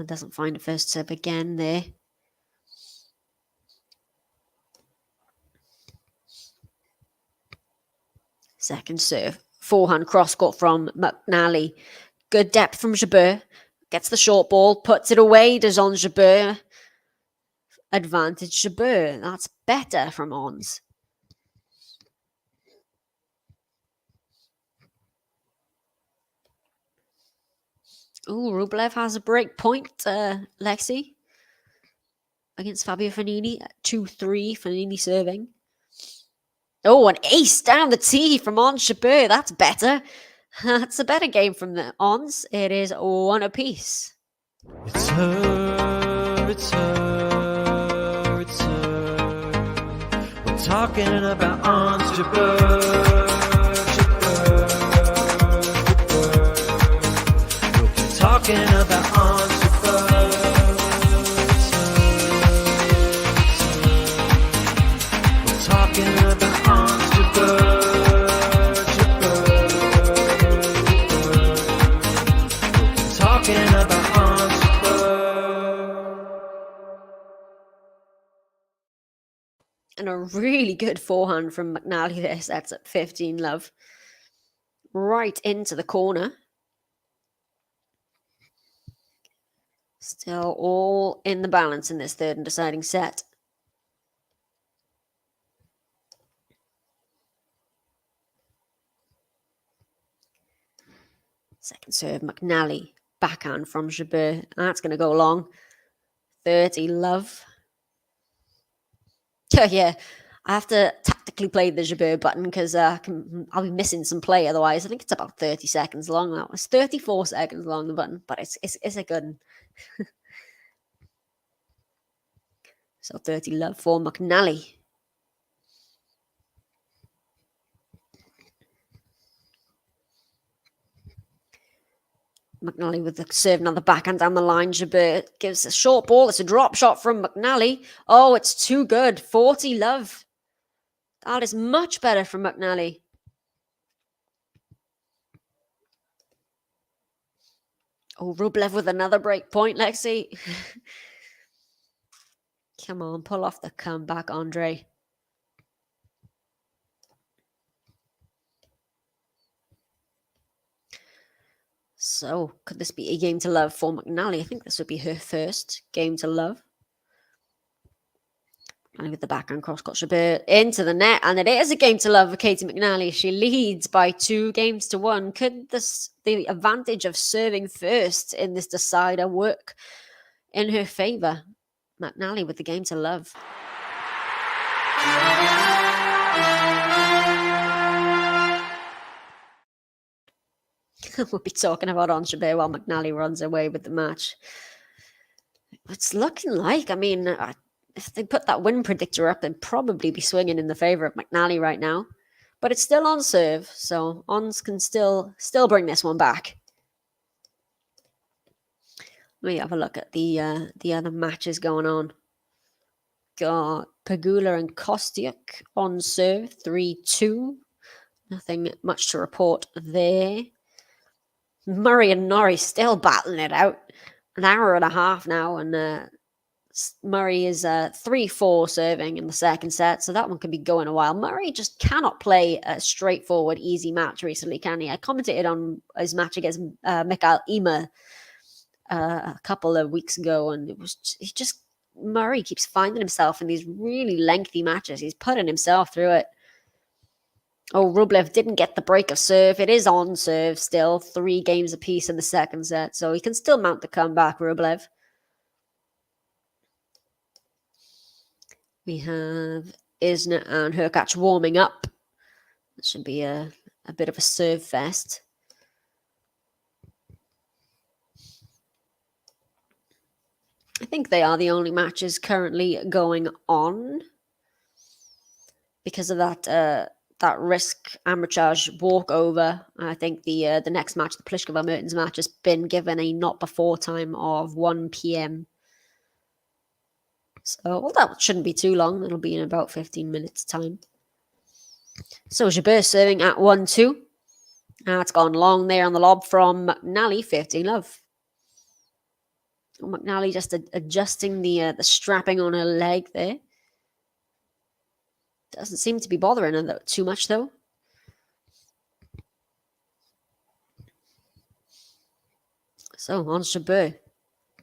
Speaker 6: Doesn't find a first serve again there. Second serve. Forehand cross court from McNally. Good depth from JABEUR. Gets the short ball, puts it away. Does Ons JABEUR. Advantage JABEUR. That's better from Ons. Ooh, Rublev has a break point, Lexi. Against Fabio Fognini. 2-3, Fognini serving. Oh, an ace down the tee from Ons JABEUR. That's better. That's a better game from the Ons. It is one apiece.
Speaker 7: It's her, it's her, it's her. We're talking about Ons JABEUR, We're talking about Ons JABEUR. We're talking about Ons JABEUR.
Speaker 6: And a really good forehand from McNally there. That's at 15 love. Right into the corner. Still all in the balance in this third and deciding set. Second serve, McNally. Backhand from JABEUR. That's going to go long. 30 love. Yeah, I have to tactically play the JABEUR button because I'll be missing some play otherwise. I think it's about 30 seconds long. That was 34 seconds long, the button, but it's a good one. So 30 love for McNally. McNally with the serve on the backhand down the line. Jabeur gives a short ball. It's a drop shot from McNally. Oh, it's too good. 40 love. That is much better from McNally. Oh, Rublev with another break point, Lexi. Come on, pull off the comeback, Andre. So, could this be a game to love for McNally? I think this would be her first game to love. And with the backhand cross-court Jabeur into the net, and it is a game to love for Katie McNally. She leads by 2-1. Could the advantage of serving first in this decider work in her favour? McNally with the game to love. We'll be talking about Ons JABEUR while McNally runs away with the match. It's looking like, I mean, if they put that win predictor up, they'd probably be swinging in the favour of McNally right now. But it's still on serve, so Ons can still bring this one back. Let me have a look at the other matches going on. Got Pegula and Kostyuk on serve, 3-2. Nothing much to report there. Murray and Norrie still battling it out. An hour and a half now, and Murray is 3-4 serving in the second set, so that one could be going a while. Murray just cannot play a straightforward, easy match recently, can he? I commentated on his match against Mikael Ymer a couple of weeks ago, and Murray keeps finding himself in these really lengthy matches. He's putting himself through it. Oh, Rublev didn't get the break of serve. It is on serve still. 3 games apiece in the second set, so he can still mount the comeback, Rublev. We have Isner and Hurkacz warming up. That should be a bit of a serve fest. I think they are the only matches currently going on because of that risk arbitrage walkover. I think the next match, the Pliskova Mertens match, has been given a not before time of 1 p.m. So that shouldn't be too long. It'll be in about 15 minutes time. So Jabeur serving at 1-2. It's gone long there on the lob from McNally, 15 love. McNally just adjusting the strapping on her leg there. Doesn't seem to be bothering her too much, though. So, Ons JABEUR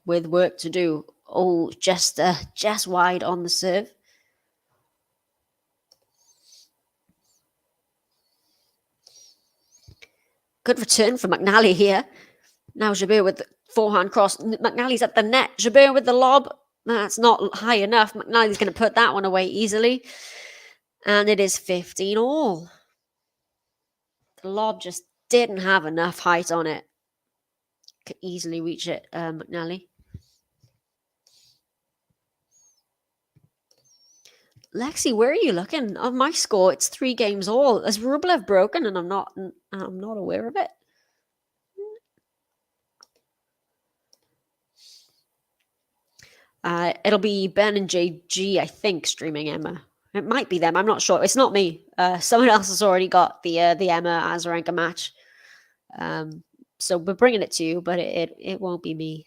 Speaker 6: with work to do. Oh, just wide on the serve. Good return from McNally here. Now JABEUR with the forehand cross. McNally's at the net. JABEUR with the lob. That's not high enough. McNally's going to put that one away easily. And it is 15 all. The lob just didn't have enough height on it. Could easily reach it, McNally. Lexi, where are you looking? On my score, it's 3 games all. Has Rublev broken and I'm not aware of it? It'll be Ben and JG, I think, streaming Emma. It might be them. I'm not sure. It's not me. Someone else has already got the Emma Azarenka match. So we're bringing it to you, but it won't be me.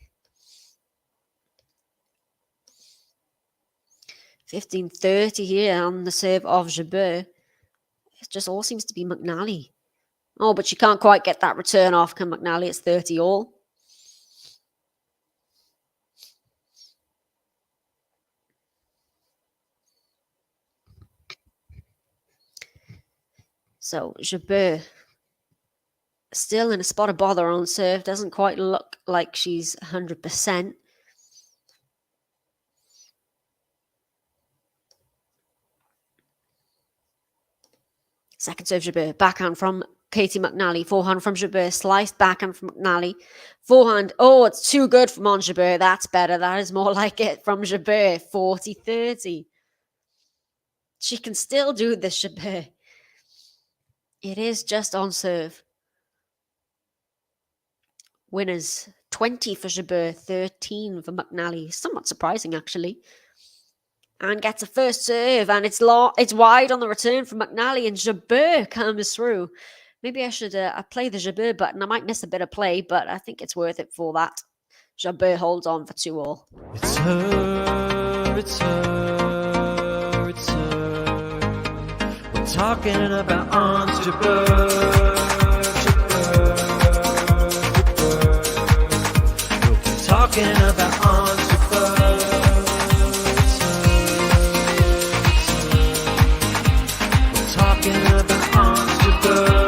Speaker 6: 15:30 here on the serve of JABEUR. It just all seems to be McNally. Oh, but she can't quite get that return off, can McNally? It's 30 all. So JABEUR still in a spot of bother on serve. Doesn't quite look like she's 100%. Second serve JABEUR. Backhand from Katie McNally. Forehand from Jabeur. Sliced backhand from McNally. Forehand. Oh, it's too good from Ons JABEUR. That's better. That is more like it from Jabeur. 40-30. She can still do this, Jabeur. It is just on serve. Winners. 20 for Jabeur. 13 for McNally. Somewhat surprising, actually. And gets a first serve. And it's wide on the return from McNally. And Jabeur comes through. Maybe I should play the Jabeur button. I might miss a bit of play, but I think it's worth it for that. Jabeur holds on for 2-all.
Speaker 7: It's her, it's her, it's her. We're talking about Ons JABEUR, JABEUR, JABEUR. We'll be talking about Ons JABEUR. It's her, it's her. We're talking about Ons JABEUR.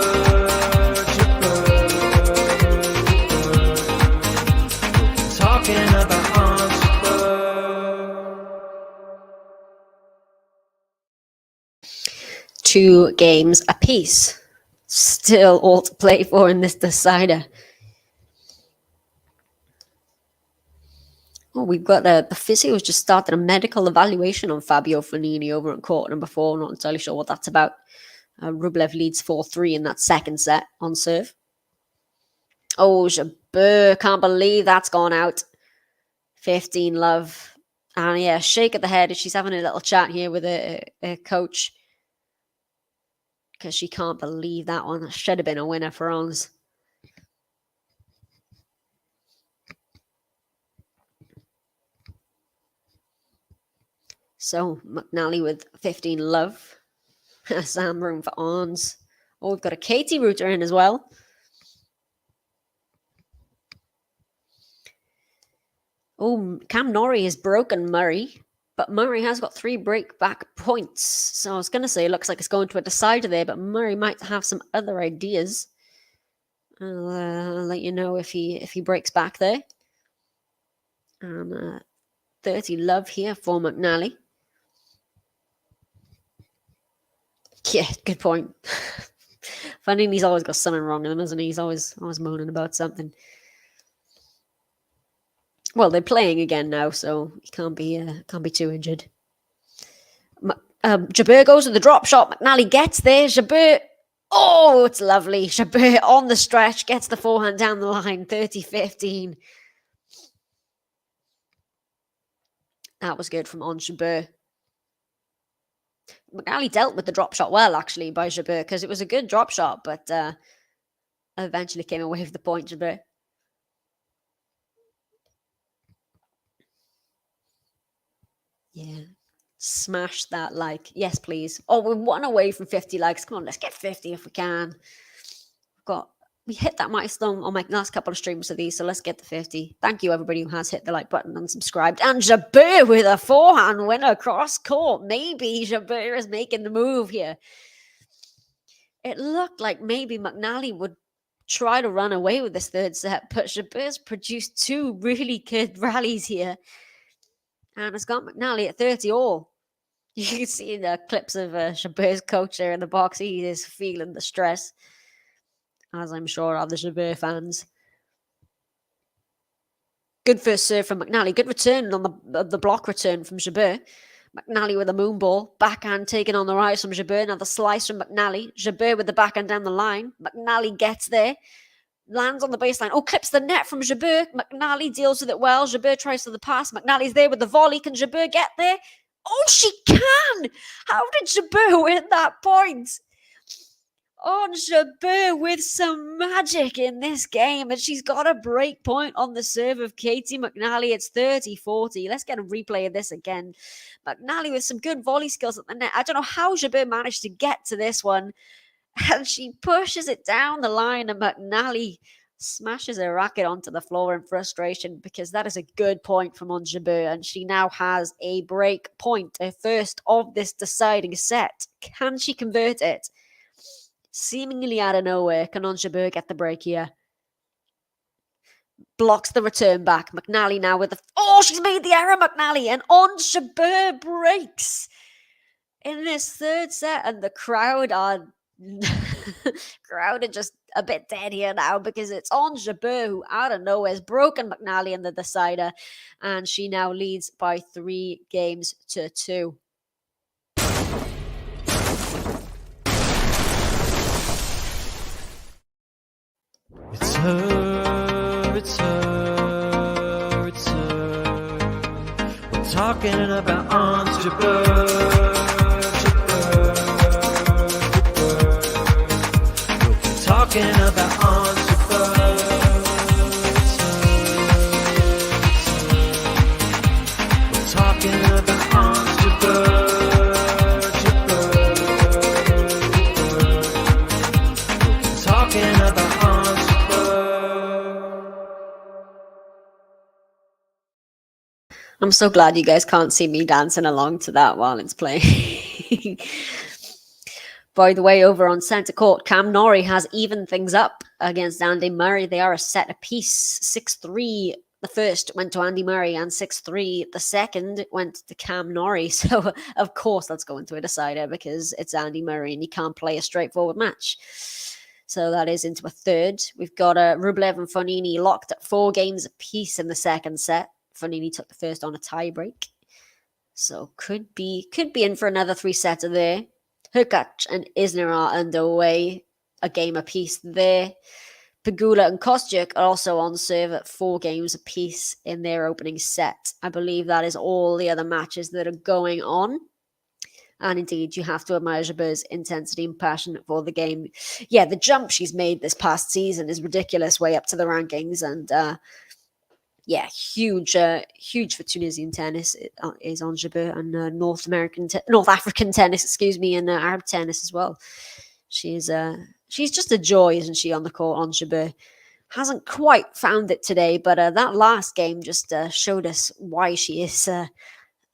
Speaker 6: Two games apiece. Still all to play for in this decider. Oh, we've got the physio's just started a medical evaluation on Fabio Fognini over at court number 4. Not entirely sure what that's about. Rublev leads 4-3 in that second set on serve. Oh, Jabeur, can't believe that's gone out. 15 love. And yeah, shake of the head. She's having a little chat here with a coach. Because she can't believe that one. That should have been a winner for Ons. So, McNally with 15 love. Some room for Ons. Oh, we've got a Katie Reuter in as well. Oh, Cam Norrie has broken Murray. But Murray has got 3 break-back points. So I was going to say it looks like it's going to a decider there. But Murray might have some other ideas. I'll let you know if he breaks back there. 30 love here for McNally. Yeah, good point. Funny, he's always got something wrong with him, isn't he? He's always moaning about something. Well, they're playing again now, so he can't be too injured. Jabeur goes with the drop shot. McNally gets there. Jabeur. Oh, it's lovely. Jabeur on the stretch gets the forehand down the line. 30-15. That was good from Ons JABEUR. McNally dealt with the drop shot well, actually, by Jabeur, because it was a good drop shot, but eventually came away with the point, Jabeur. Yeah. Smash that like. Yes, please. Oh, we're 1 away from 50 likes. Come on, let's get 50 if we can. We hit that milestone on my last couple of streams of these, so let's get the 50. Thank you, everybody who has hit the like button and subscribed. And Jabeur with a forehand winner cross court. Maybe Jabeur is making the move here. It looked like maybe McNally would try to run away with this third set, but Jabeur's produced 2 really good rallies here. And it's got McNally at 30-all. You can see the clips of Jabeur's coach there in the box. He is feeling the stress, as I'm sure are the Jabeur fans. Good first serve from McNally. Good return on the block return from Jabeur. McNally with a moon ball. Backhand taken on the rise from Jabeur. Now the slice from McNally. Jabeur with the backhand down the line. McNally gets there. Lands on the baseline. Oh, clips the net from Jabeur. McNally deals with it well. Jabeur tries for the pass. McNally's there with the volley. Can Jabeur get there? Oh, she can! How did Jabeur win that point? Ons JABEUR with some magic in this game. And she's got a break point on the serve of Katie McNally. It's 30-40. Let's get a replay of this again. McNally with some good volley skills at the net. I don't know how Jabeur managed to get to this one. And she pushes it down the line, and McNally smashes her racket onto the floor in frustration, because that is a good point from Ons JABEUR, and she now has a break point, a first of this deciding set. Can she convert it? Seemingly out of nowhere, can Ons JABEUR get the break here? Blocks the return back. McNally now with the... Oh, she's made the error, McNally, and Ons JABEUR breaks in this third set, and the crowd are crowd are just a bit dead here now because it's Ons JABEUR who out of nowhere has broken McNally in the decider, and she now leads by 3-2.
Speaker 7: It's her, it's her, it's her. We're talking about Ons JABEUR, JABEUR, JABEUR. We'll be talking about Ons JABEUR. It's her, it's her. We're talking about Ons JABEUR, JABEUR, JABEUR. We'll be talking about Ons JABEUR.
Speaker 6: I'm so glad you guys can't see me dancing along to that while it's playing. By the way, over on centre court, Cam Norrie has evened things up against Andy Murray. They are a set apiece. 6-3 the first went to Andy Murray, and 6-3 the second went to Cam Norrie. So, of course, that's going to a decider because it's Andy Murray and he can't play a straightforward match. So that is into a third. We've got Rublev and Fognini locked at 4 games apiece in the second set. Fognini took the first on a tiebreak. So could be in for another 3-setter there. Hurkacz and Isner are underway, a game apiece there. Pegula and Kostyuk are also on serve at 4 games apiece in their opening set. I believe that is all the other matches that are going on. And indeed, you have to admire Jabeur's intensity and passion for the game. Yeah, the jump she's made this past season is ridiculous, way up to the rankings. And yeah, huge for Tunisian tennis is Ons JABEUR, and North African tennis, excuse me, and Arab tennis as well. She's just a joy, isn't she, on the court? Ons JABEUR hasn't quite found it today, but that last game just showed us why she is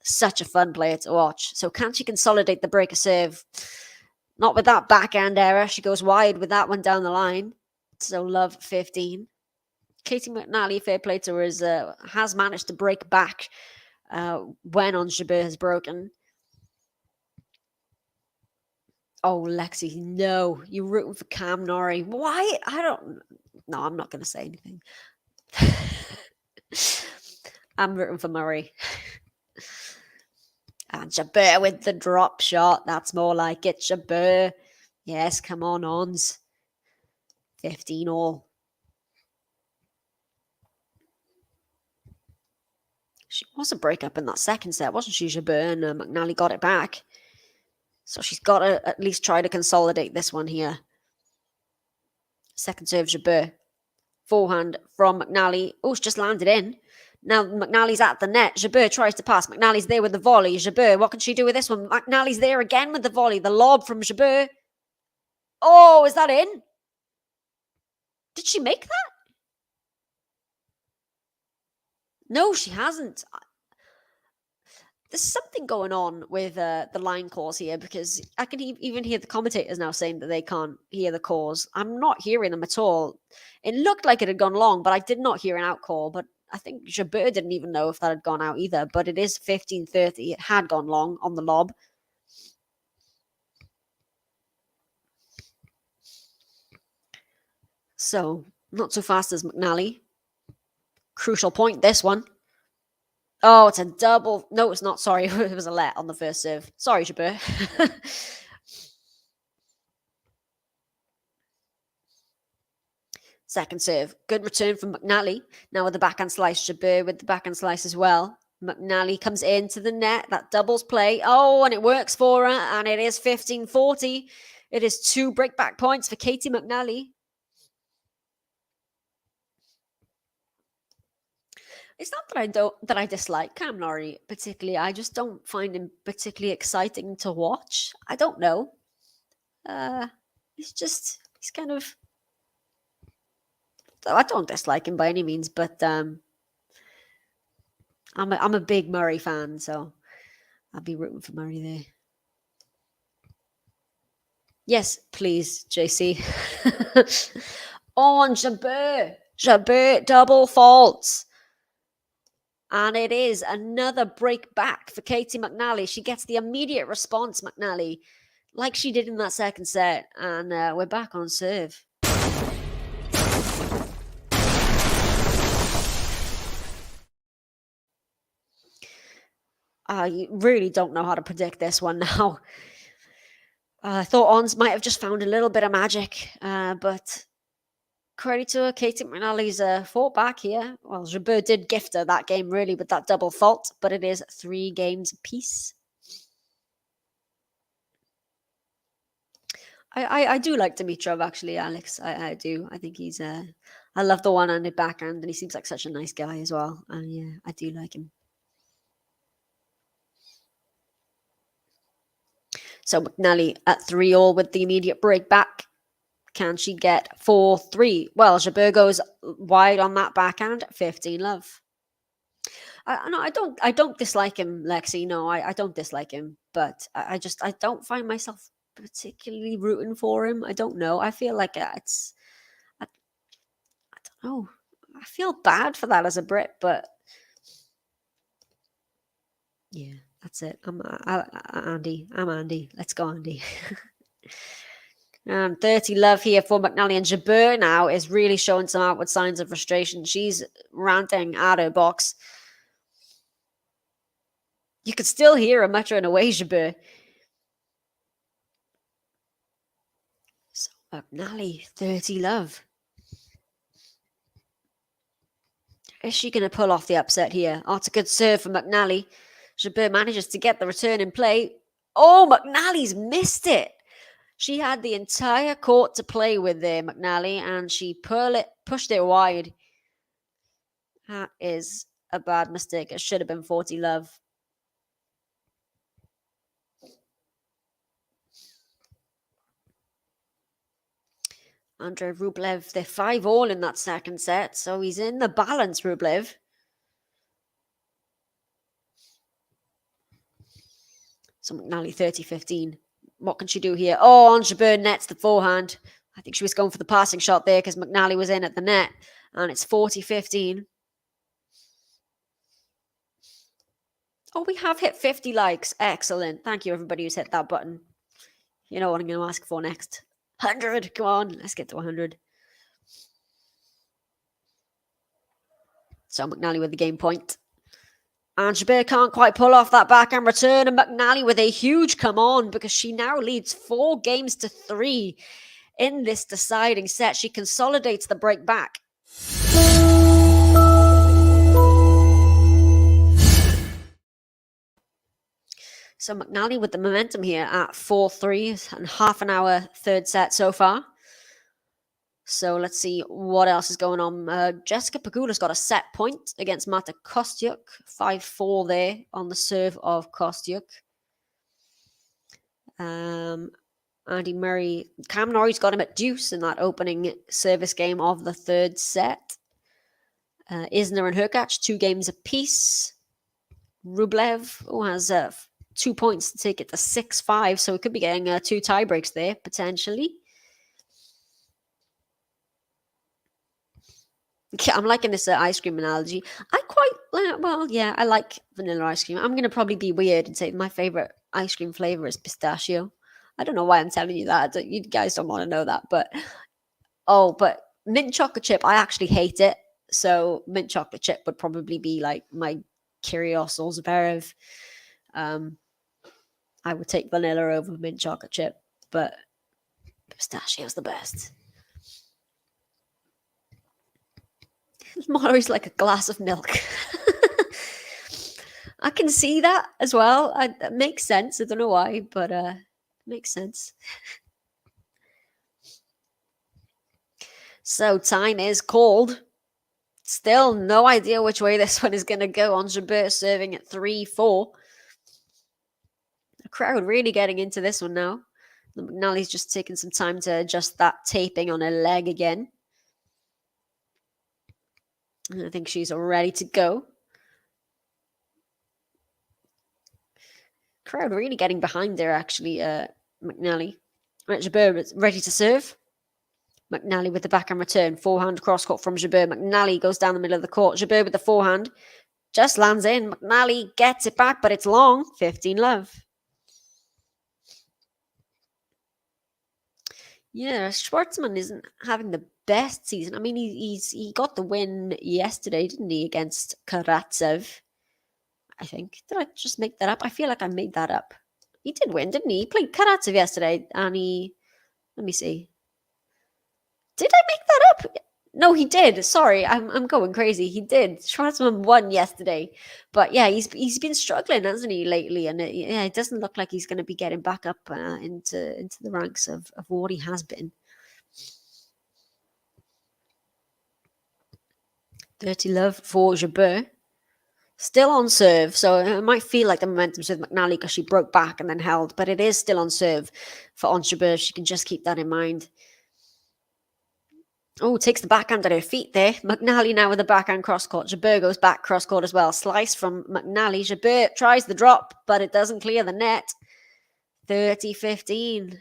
Speaker 6: such a fun player to watch. So can she consolidate the break of serve? Not with that backhand error. She goes wide with that one down the line. So love 15. Katie McNally, fair play to her, has managed to break back when Ons JABEUR has broken. Oh, Lexi, no. You're rooting for Cam Norrie. Why? No, I'm not going to say anything. I'm rooting for Murray. And JABEUR with the drop shot. That's more like it. JABEUR. Yes, come on, Ons. 15 all. She was a breakup in that second set, wasn't she, JABEUR? And McNally got it back. So she's got to at least try to consolidate this one here. Second serve, JABEUR. Forehand from McNally. Oh, she just landed in. Now McNally's at the net. JABEUR tries to pass. McNally's there with the volley. JABEUR, what can she do with this one? McNally's there again with the volley. The lob from JABEUR. Oh, is that in? Did she make that? No, she hasn't. There's something going on with the line calls here, because I can even hear the commentators now saying that they can't hear the calls. I'm not hearing them at all. It looked like it had gone long, but I did not hear an out call. But I think JABEUR didn't even know if that had gone out either. But it is 15:30. It had gone long on the lob. So, not so fast as McNally. Crucial point, this one. Oh, it's a double. No, it's not. Sorry, it was a let on the first serve. Sorry, JABEUR. Second serve. Good return from McNally. Now with the backhand slice. JABEUR with the backhand slice as well. McNally comes into the net. That doubles play. Oh, and it works for her. And it is 15:40. It is 2 breakback points for Katie McNally. It's not that I dislike Cam Norrie particularly. I just don't find him particularly exciting to watch. I don't know. He's kind of. I don't dislike him by any means, but I'm a big Murray fan, so I'll be rooting for Murray there. Yes, please, JC. On JABEUR. JABEUR double faults. And it is another break back for Katie McNally. She gets the immediate response, McNally. like she did in that second set. And we're back on serve. I really don't know how to predict this one now. I thought Ons might have just found a little bit of magic, but credit to her, Katie McNally's fought back here. Well, Jabeur did gift her that game, really, with that double fault, but it is 3 games apiece. I do like Dimitrov, actually, Alex. I do. I think he's... I love the one-handed backhand, and he seems like such a nice guy as well. And yeah, I do like him. So McNally at 3-all with the immediate break back. Can she get 4-3? Well, Jabeur goes wide on that backhand. 15-love. I don't dislike him, Lexi. No, I don't dislike him, but I don't find myself particularly rooting for him. I don't know. I feel like I don't know. I feel bad for that as a Brit, but yeah. That's it. I'm Andy. I'm Andy. Let's go, Andy. 30-love here for McNally. And Jabeur now is really showing some outward signs of frustration. She's ranting at her box. You could still hear her muttering away, Jabeur. So McNally, 30-love. Is she going to pull off the upset here? Oh, it's a good serve for McNally. Jabeur manages to get the return in play. Oh, McNally's missed it. She had the entire court to play with there, McNally, and she pushed it wide. That is a bad mistake. It should have been 40-love. Andrei Rublev, they're 5-all in that second set, so he's in the balance, Rublev. So McNally 30-15. What can she do here? Oh, Ons JABEUR nets the forehand. I think she was going for the passing shot there because McNally was in at the net. And it's 40-15. Oh, we have hit 50 likes. Excellent. Thank you, everybody who's hit that button. You know what I'm going to ask for next. 100. Come on. Let's get to 100. So McNally with the game point. And JABEUR can't quite pull off that backhand return. And McNally with a huge come on because she now leads 4-3 in this deciding set. She consolidates the break back. So McNally with the momentum here at 4-3 and half an hour third set so far. So let's see what else is going on. Jessica Pegula's got a set point against Marta Kostyuk. 5-4 there on the serve of Kostyuk. Andy Murray. Cam Norrie's got him at deuce in that opening service game of the third set. Isner and Hurkacz, 2 games apiece. Rublev has 2 points to take it to 6-5. So we could be getting 2 tie breaks there, potentially. I'm liking this ice cream analogy. I I like vanilla ice cream. I'm going to probably be weird and say my favorite ice cream flavor is pistachio. I don't know why I'm telling you that. You guys don't want to know that. But mint chocolate chip, I actually hate it. So mint chocolate chip would probably be like my Kyrios Zverev. I would take vanilla over mint chocolate chip. But pistachio's the best. Maury's like a glass of milk. I can see that as well. That makes sense. I don't know why, but it makes sense. So time is called. Still no idea which way this one is going to go. Ons JABEUR serving at 3-4. The crowd really getting into this one now. McNally's just taking some time to adjust that taping on her leg again. I think she's ready to go. Crowd really getting behind there, actually, McNally. Right, JABEUR is ready to serve. McNally with the backhand return. Forehand cross-court from JABEUR. McNally goes down the middle of the court. JABEUR with the forehand. Just lands in. McNally gets it back, but it's long. 15-love. Yeah, Schwartzman isn't having the best season. I mean, he got the win yesterday, didn't he, against Karatsev? I think. Did I just make that up? I feel like I made that up. He did win, didn't he? He played Karatsev yesterday, and he. Let me see. Did I make that up? No, he did. Sorry, I'm going crazy. He did. Schwartzman won yesterday, but yeah, he's been struggling, hasn't he, lately? And yeah, it doesn't look like he's going to be getting back up into the ranks of what he has been. Dirty love for Jabeur. Still on serve, so it might feel like the momentum's with McNally because she broke back and then held, but it is still on serve for Ons JABEUR. She can just keep that in mind. Oh, takes the backhand at her feet there. McNally now with the backhand cross court. Jabeur goes back cross court as well. Slice from McNally. Jabeur tries the drop, but it doesn't clear the net. 30-15.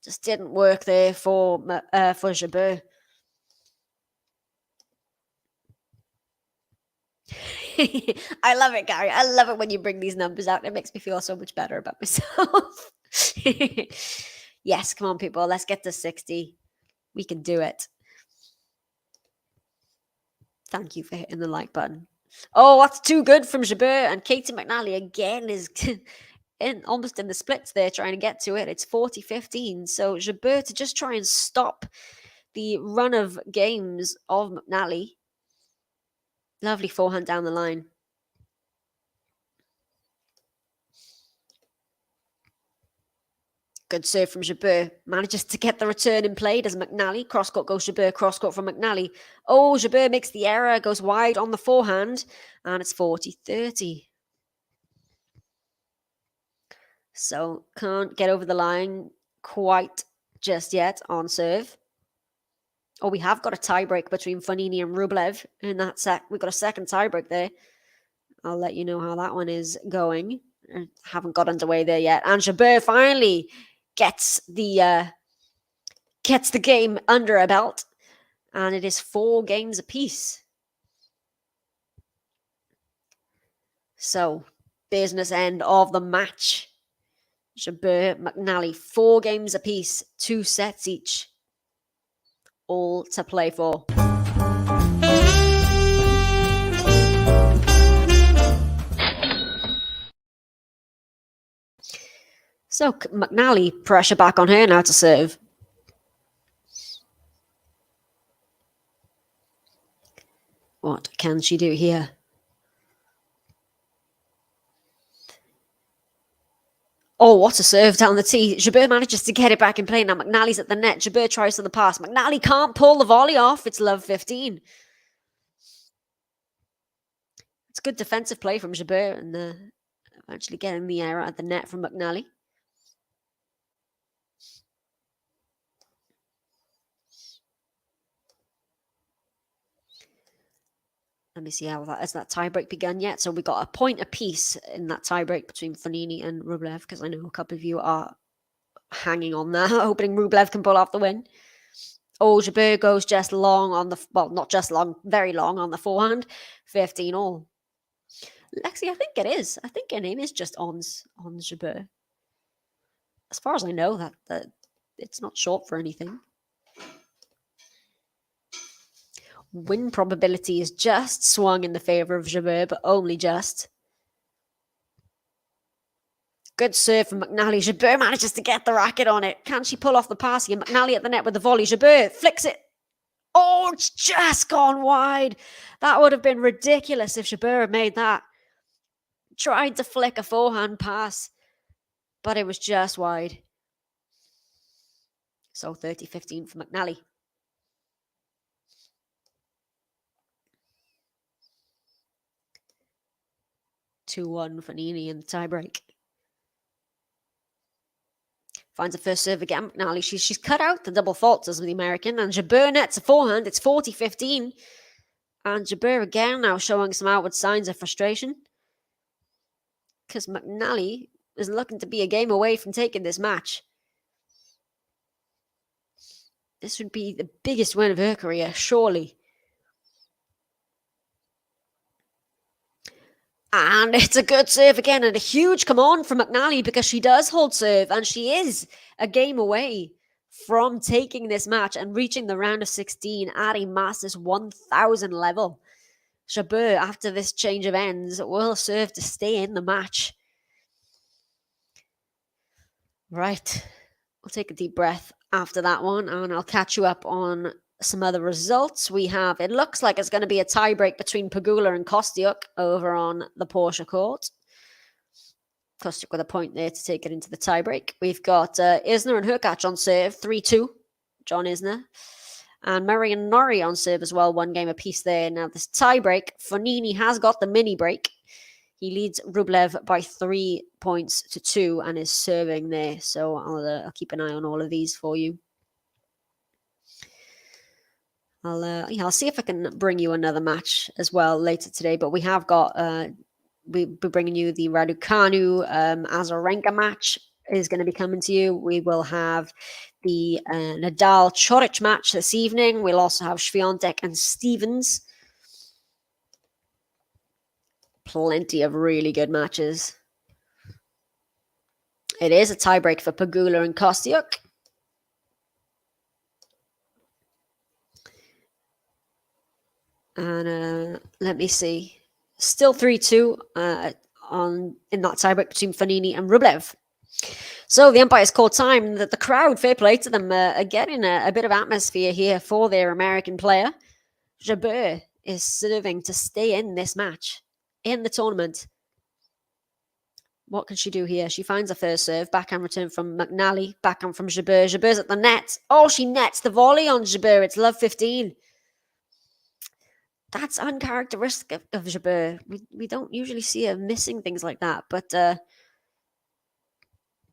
Speaker 6: Just didn't work there for Jabeur. I love it, Gary. I love it when you bring these numbers out. It makes me feel so much better about myself. Yes, come on, people. Let's get to 60. We can do it. Thank you for hitting the like button. Oh, that's too good from Jabeur. And Katie McNally again is almost in the splits there trying to get to it. It's 40-15. So Jabeur to just try and stop the run of games of McNally. Lovely forehand down the line. Good serve from Jabeur. Manages to get the return in play. Does McNally. Cross-court goes Jabeur. Cross-court from McNally. Oh, Jabeur makes the error. Goes wide on the forehand. And it's 40-30. So can't get over the line quite just yet on serve. Oh, we have got a tiebreak between Fognini and Rublev in that set. We've got a second tiebreak there. I'll let you know how that one is going. I haven't got underway there yet. And Jabeur finally gets the game under a belt, and it is 4 games apiece. So, business end of the match. Jabeur, McNally, 4 games apiece, 2 sets each, all to play for. So McNally, pressure back on her now to serve. What can she do here? Oh, what a serve down the tee. Jabeur manages to get it back in play. Now McNally's at the net. Jabeur tries for the pass. McNally can't pull the volley off. It's love 15. It's good defensive play from Jabeur and eventually getting the error at the net from McNally. Let me see has that tiebreak begun yet? So we got a point apiece in that tiebreak between Fognini and Rublev, because I know a couple of you are hanging on that, hoping Rublev can pull off the win. Oh, Jabeur goes just long on the, well, not just long, very long on the forehand. 15 all. Lexi, I think it is. I think her name is just Ons JABEUR. As far as I know, that it's not short for anything. Win probability is just swung in the favour of Jabeur, but only just. Good serve from McNally. Jabeur manages to get the racket on it. Can she pull off the pass here? McNally at the net with the volley. Jabeur flicks it. Oh, it's just gone wide. That would have been ridiculous if Jabeur had made that. Tried to flick a forehand pass, but it was just wide. So 30-15 for McNally. (2-1) for Fognini in the tiebreak. Finds a first serve again. McNally, she's cut out the double faults as the American, and Jabeur nets a forehand. It's 40-15. And Jabeur again now showing some outward signs of frustration, because McNally is looking to be a game away from taking this match. This would be the biggest win of her career, surely. And it's a good serve again, and a huge come on from McNally because she does hold serve, and she is a game away from taking this match and reaching the round of 16 at a Masters 1000 level. Jabeur, after this change of ends, will serve to stay in the match. Right. We'll take a deep breath after that one, and I'll catch you up on some other results. We have, it looks like it's going to be a tiebreak between Pegula and Kostyuk over on the Porsche court. Kostyuk with a point there to take it into the tiebreak. We've got Isner and Hurkacz on serve, 3-2, John Isner. And Murray and Norrie on serve as well, 1 game apiece there. Now this tiebreak, Fonini has got the mini break. He leads Rublev by 3 points to 2 and is serving there. So I'll keep an eye on all of these for you. I'll see if I can bring you another match as well later today. But we have got we'll be bringing you the Raducanu Azarenka match is going to be coming to you. We will have the Nadal Choric match this evening. We'll also have Swiatek and Stevens. Plenty of really good matches. It is a tiebreak for Pegula and Kostyuk. And let me see. Still 3-2 in that tiebreak between Fonini and Rublev. So the umpires call time. That the crowd, fair play to them, are getting a bit of atmosphere here for their American player. Jabeur is serving to stay in this match, in the tournament. What can she do here? She finds a first serve. Backhand return from McNally. Backhand from Jabeur. Jabeur's at the net. Oh, she nets the volley on Jabeur. It's love 15. That's uncharacteristic of Jabeur. We don't usually see her missing things like that. But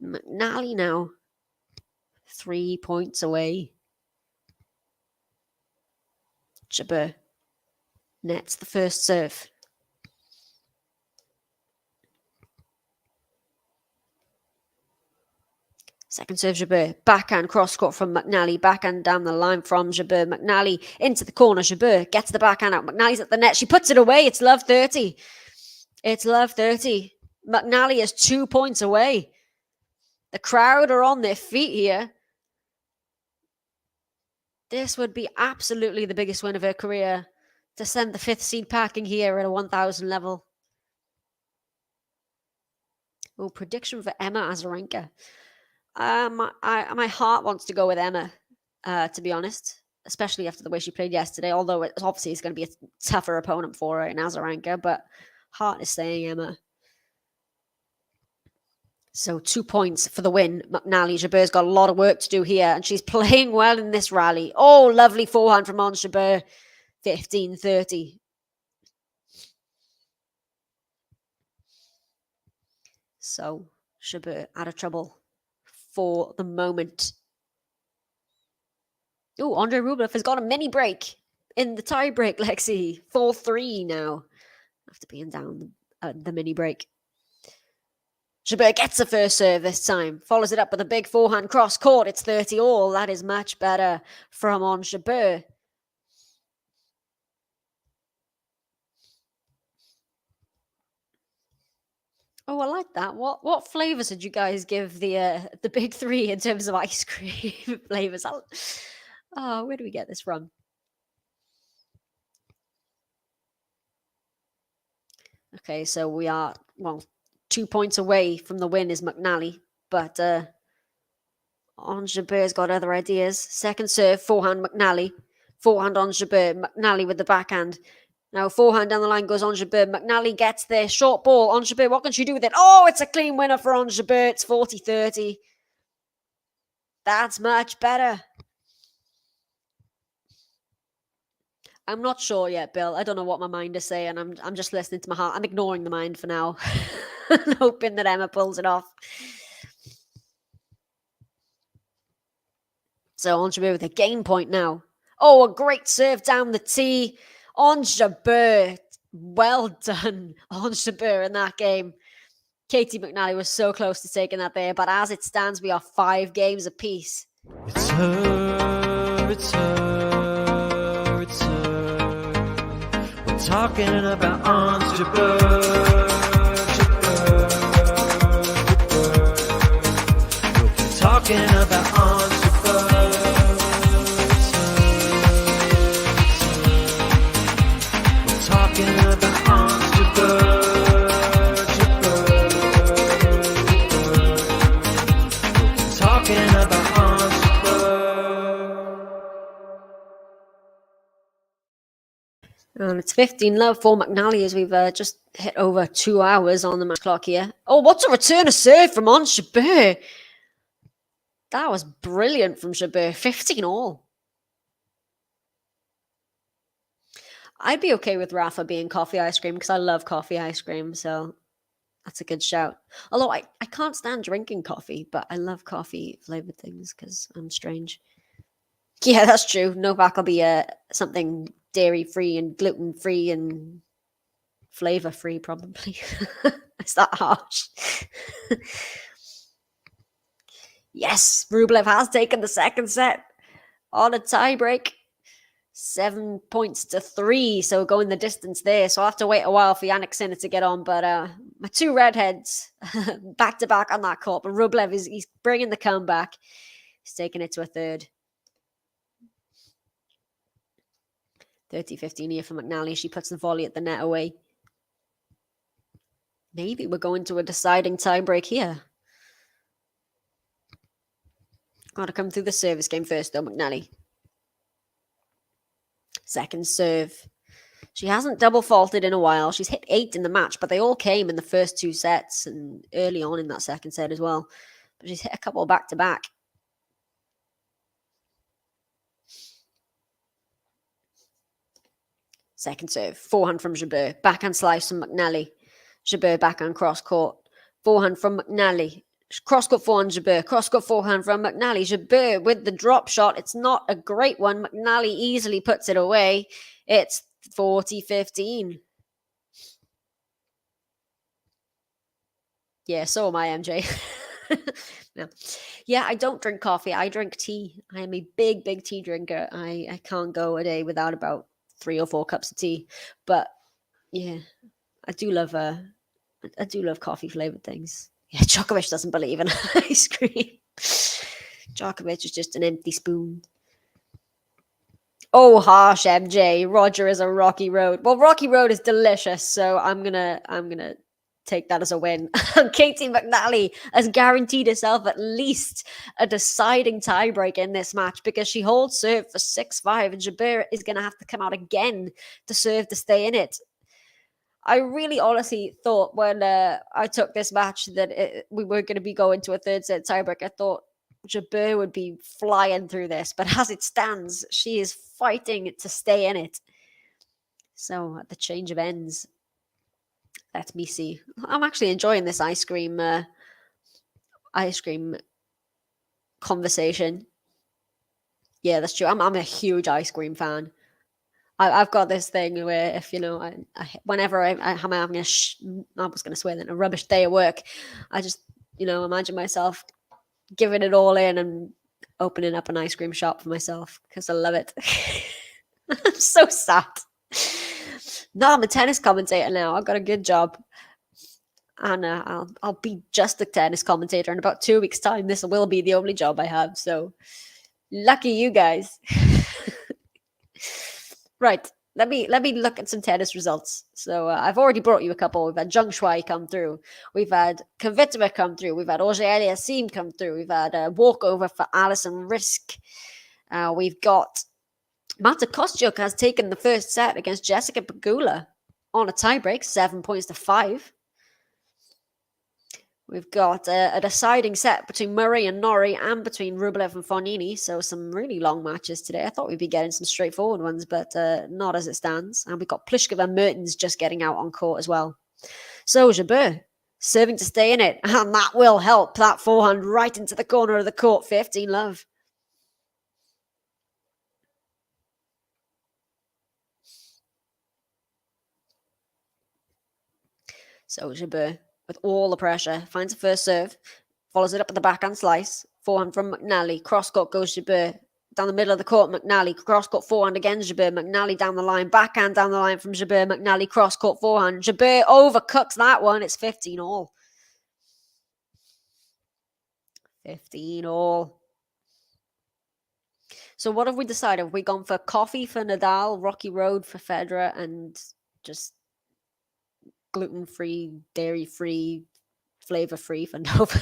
Speaker 6: McNally now 3 points away. Jabeur nets the first serve. Second serve, Jabeur. Backhand cross-court from McNally. Backhand down the line from Jabeur. McNally into the corner. Jabeur gets the backhand out. McNally's at the net. She puts it away. It's love 30. It's love 30. McNally is 2 points away. The crowd are on their feet here. This would be absolutely the biggest win of her career to send the 5th seed packing here at a 1000 level. Oh, prediction for Emma Azarenka. My heart wants to go with Emma, to be honest, especially after the way she played yesterday, although it obviously is going to be a tougher opponent for her in Azarenka, but heart is saying Emma. So 2 points for the win. McNally, Jabeur's got a lot of work to do here, and she's playing well in this rally. Oh, lovely forehand from Ons JABEUR, 15-30. So JABEUR out of trouble for the moment. Oh, Andrei Rublev has got a mini break in the tie break, Lexi. 4-3 now after being down the mini break. JABEUR gets the first serve this time. Follows it up with a big forehand cross court. It's 30 all. That is much better from Ons JABEUR. Oh, I like that. What flavors did you guys give the big three in terms of ice cream flavors? Oh, where do we get this from? Okay, so we are, well, 2 points away from the win is McNally, but Ons JABEUR's got other ideas. Second serve, forehand McNally. Forehand Ons JABEUR. McNally with the backhand. Now forehand down the line goes Ons JABEUR. McNally gets there. Short ball. Ons JABEUR, what can she do with it? Oh, it's a clean winner for Ons JABEUR. It's 40-30. That's much better. I'm not sure yet, Bill. I don't know what my mind is saying. I'm just listening to my heart. I'm ignoring the mind for now. And hoping that Emma pulls it off. So Ons JABEUR with a game point now. Oh, a great serve down the tee. Ons JABEUR. Well done, Ons JABEUR in that game. Katie McNally was so close to taking that there, but as it stands, we are 5 games apiece.
Speaker 7: It's her, it's her, it's her. We're talking about Ons JABEUR. talking about Ons JABEUR. We're talking about Ons JABEUR, We're talking about Ons JABEUR.
Speaker 6: And it's 15-love for McNally as we've just hit over 2 hours on the match clock here. Oh, what's a return of serve from Ons JABEUR? That was brilliant from JABEUR. 15 all. I'd be okay with Rafa being coffee ice cream because I love coffee ice cream, so that's a good shout. Although I can't stand drinking coffee, but I love coffee flavored things because I'm strange. Yeah, that's true. Novak will be something dairy-free and gluten-free and flavor-free, probably. Is that harsh? Yes, Rublev has taken the second set on a tiebreak. 7 points to 3, so going the distance there. So I have to wait a while for Yannick Sinner to get on. But my two redheads back-to-back on that court. But Rublev, he's bringing the comeback. He's taking it to a third. 30-15 here for McNally. She puts the volley at the net away. Maybe we're going to a deciding tiebreak here. Got to come through the service game first, though, McNally. Second serve. She hasn't double faulted in a while. She's hit 8 in the match, but they all came in the first 2 sets and early on in that second set as well. But she's hit a couple back-to-back. Second serve. Forehand from JABEUR. Backhand slice from McNally. JABEUR backhand cross court. Forehand from McNally. Cross court forehand JABEUR. Cross court forehand from McNally. JABEUR with the drop shot. It's not a great one. McNally easily puts it away. It's 40-15. Yeah, so am I, MJ. No. Yeah, I don't drink coffee. I drink tea. I am a big, big tea drinker. I can't go a day without about 3 or 4 cups of tea. But yeah, I do love coffee flavored things. Yeah, Djokovic doesn't believe in ice cream. Djokovic is just an empty spoon. Oh, harsh, MJ. Roger is a rocky road. Well, rocky road is delicious, so I'm gonna take that as a win. Katie McNally has guaranteed herself at least a deciding tiebreak in this match because she holds serve for 6-5, and JABEUR is gonna have to come out again to serve to stay in it. I really honestly thought when I took this match that we were going to be going to a third set tiebreak. I thought JABEUR would be flying through this, but as it stands, she is fighting to stay in it. So at the change of ends, let me see. I'm actually enjoying this ice cream conversation. Yeah, that's true. I'm a huge ice cream fan. I've got this thing where if, whenever I'm having I was going to swear then, a rubbish day at work, I just, imagine myself giving it all in and opening up an ice cream shop for myself because I love it. I'm so sad. No, I'm a tennis commentator now. I've got a good job. And I'll be just a tennis commentator in about 2 weeks' time. This will be the only job I have. So lucky you guys. Right. Let me look at some tennis results. So I've already brought you a couple. We've had Zheng Shuai come through. We've had Kvitova come through. We've had Auger-Aliassime come through. We've had a walkover for Alison Risk. We've got Marta Kostyuk has taken the first set against Jessica Pegula on a tiebreak, 7 points to 5. We've got a deciding set between Murray and Norrie and between Rublev and Fognini. So some really long matches today. I thought we'd be getting some straightforward ones, but not as it stands. And we've got Pliskova and Mertens just getting out on court as well. So JABEUR serving to stay in it. And that will help. That forehand right into the corner of the court. 15-love. So JABEUR, with all the pressure, finds a first serve, follows it up with the backhand slice, forehand from McNally, cross-court goes JABEUR, down the middle of the court, McNally, cross-court forehand again, JABEUR, McNally down the line, backhand down the line from JABEUR, McNally, cross-court forehand, JABEUR overcooks that one, it's 15 all. 15 all. So what have we decided? Have we gone for coffee for Nadal, Rocky Road for Federer, and just gluten-free, dairy-free, flavor-free for Novak?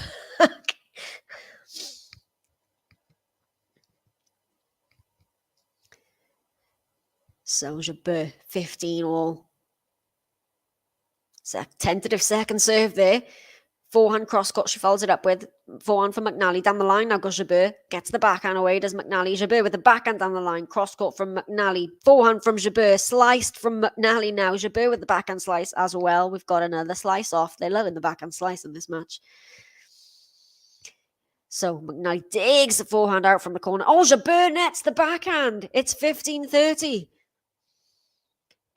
Speaker 6: So Jabeur, 15 all. Tentative second serve there. Forehand cross-court, she follows it up with. Forehand for McNally down the line. Now goes Jabeur. Gets the backhand away, does McNally. Jabeur with the backhand down the line. Cross-court from McNally. Forehand from Jabeur. Sliced from McNally now. Jabeur with the backhand slice as well. We've got another slice off. They're loving the backhand slice in this match. So McNally digs the forehand out from the corner. Oh, Jabeur nets the backhand. It's 15-30.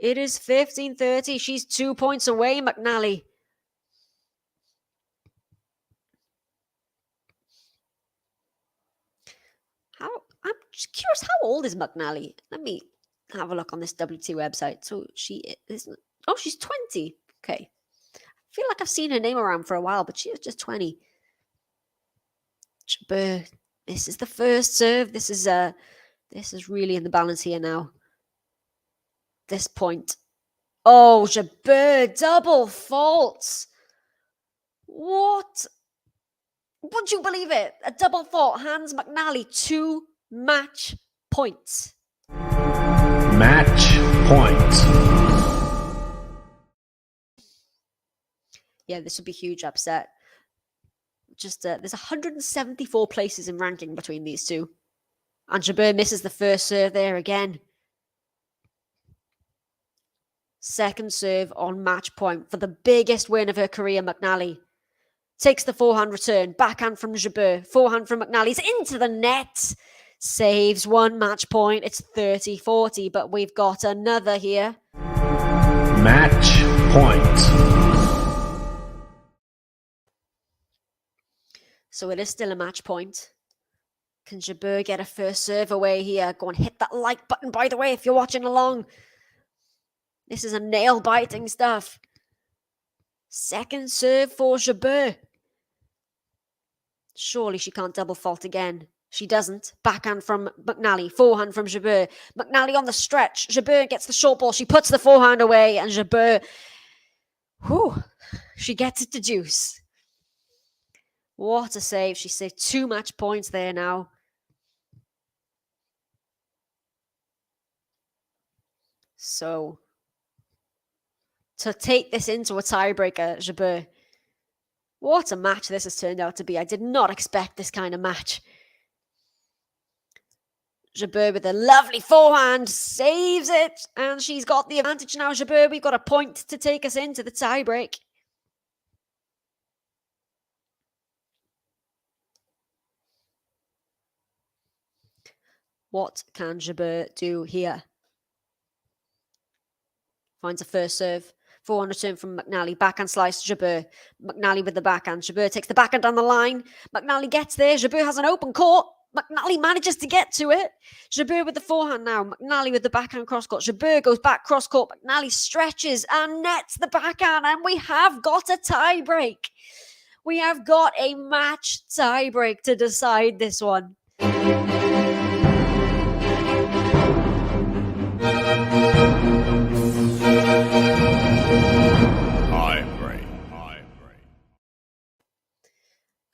Speaker 6: It is 15-30. She's 2 points away, McNally. I'm just curious, how old is McNally? Let me have a look on this WT website. So she is, oh, she's 20. Okay. I feel like I've seen her name around for a while, but she was just 20. Jabeur, this is the first serve. This is really in the balance here now. This point. Oh, Jabeur, double faults. What? Would you believe it? A double fault hands McNally 2 match points.
Speaker 1: Match point.
Speaker 6: Yeah, this would be huge upset. Just there's 174 places in ranking between these two. And Jabeur misses the first serve there again. Second serve on match point for the biggest win of her career, McNally. Takes the forehand return. Backhand from Jabeur. Forehand from McNally's into the net. Saves 1 match point. It's 30-40, but we've got another here.
Speaker 1: Match point.
Speaker 6: So it is still a match point. Can Jabeur get a first serve away here? Go and hit that like button, by the way, if you're watching along. This is a nail-biting stuff. Second serve for Jabeur. Surely she can't double fault again. She doesn't. Backhand from McNally. Forehand from Jabeur. McNally on the stretch. Jabeur gets the short ball. She puts the forehand away. And Jabeur, she gets it to deuce. What a save. She saved 2 match points there now. So, to take this into a tiebreaker, Jabeur. What a match this has turned out to be. I did not expect this kind of match. Jabeur with a lovely forehand, saves it, and she's got the advantage now. Jabeur, we've got a point to take us into the tiebreak. What can Jabeur do here? Finds a first serve. Forehand return from McNally. Backhand slice, Jabeur. McNally with the backhand. Jabeur takes the backhand down the line. McNally gets there. Jabeur has an open court. McNally manages to get to it. Jabeur with the forehand now. McNally with the backhand cross court. Jabeur goes back cross court. McNally stretches and nets the backhand. And we have got a tie break. We have got a match tie break to decide this one.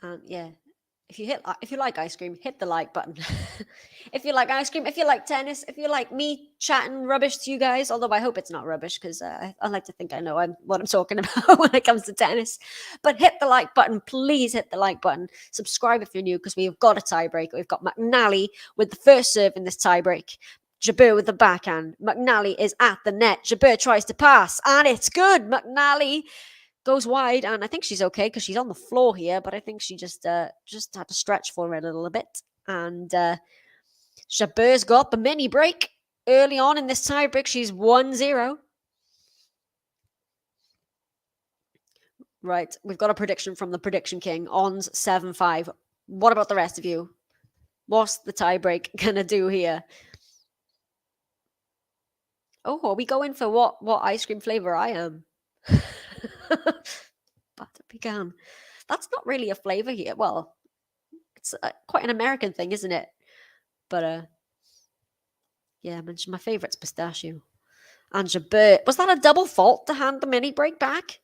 Speaker 6: And yeah, if you like ice cream, hit the like button. If you like ice cream, if you like tennis, if you like me chatting rubbish to you guys, although I hope it's not rubbish because I like to think I know what I'm talking about when it comes to tennis. But hit the like button, please hit the like button. Subscribe if you're new because we've got a tiebreak. We've got McNally with the first serve in this tiebreak. Jabeur with the backhand. McNally is at the net. Jabeur tries to pass and it's good. McNally goes wide, and I think she's okay because she's on the floor here, but I think she just had to stretch for it a little bit. And Jabeur's got the mini break early on in this tiebreak. She's 1-0. Right, we've got a prediction from the Prediction King. Ons 7-5. What about the rest of you? What's the tiebreak gonna do here? Oh, are we going for what ice cream flavor I am? Butter pecan. That's not really a flavor here. Well, It's quite an American thing, isn't it? But yeah, I mentioned my favourite's pistachio. And Jabeur, was that a double fault to hand the mini break back?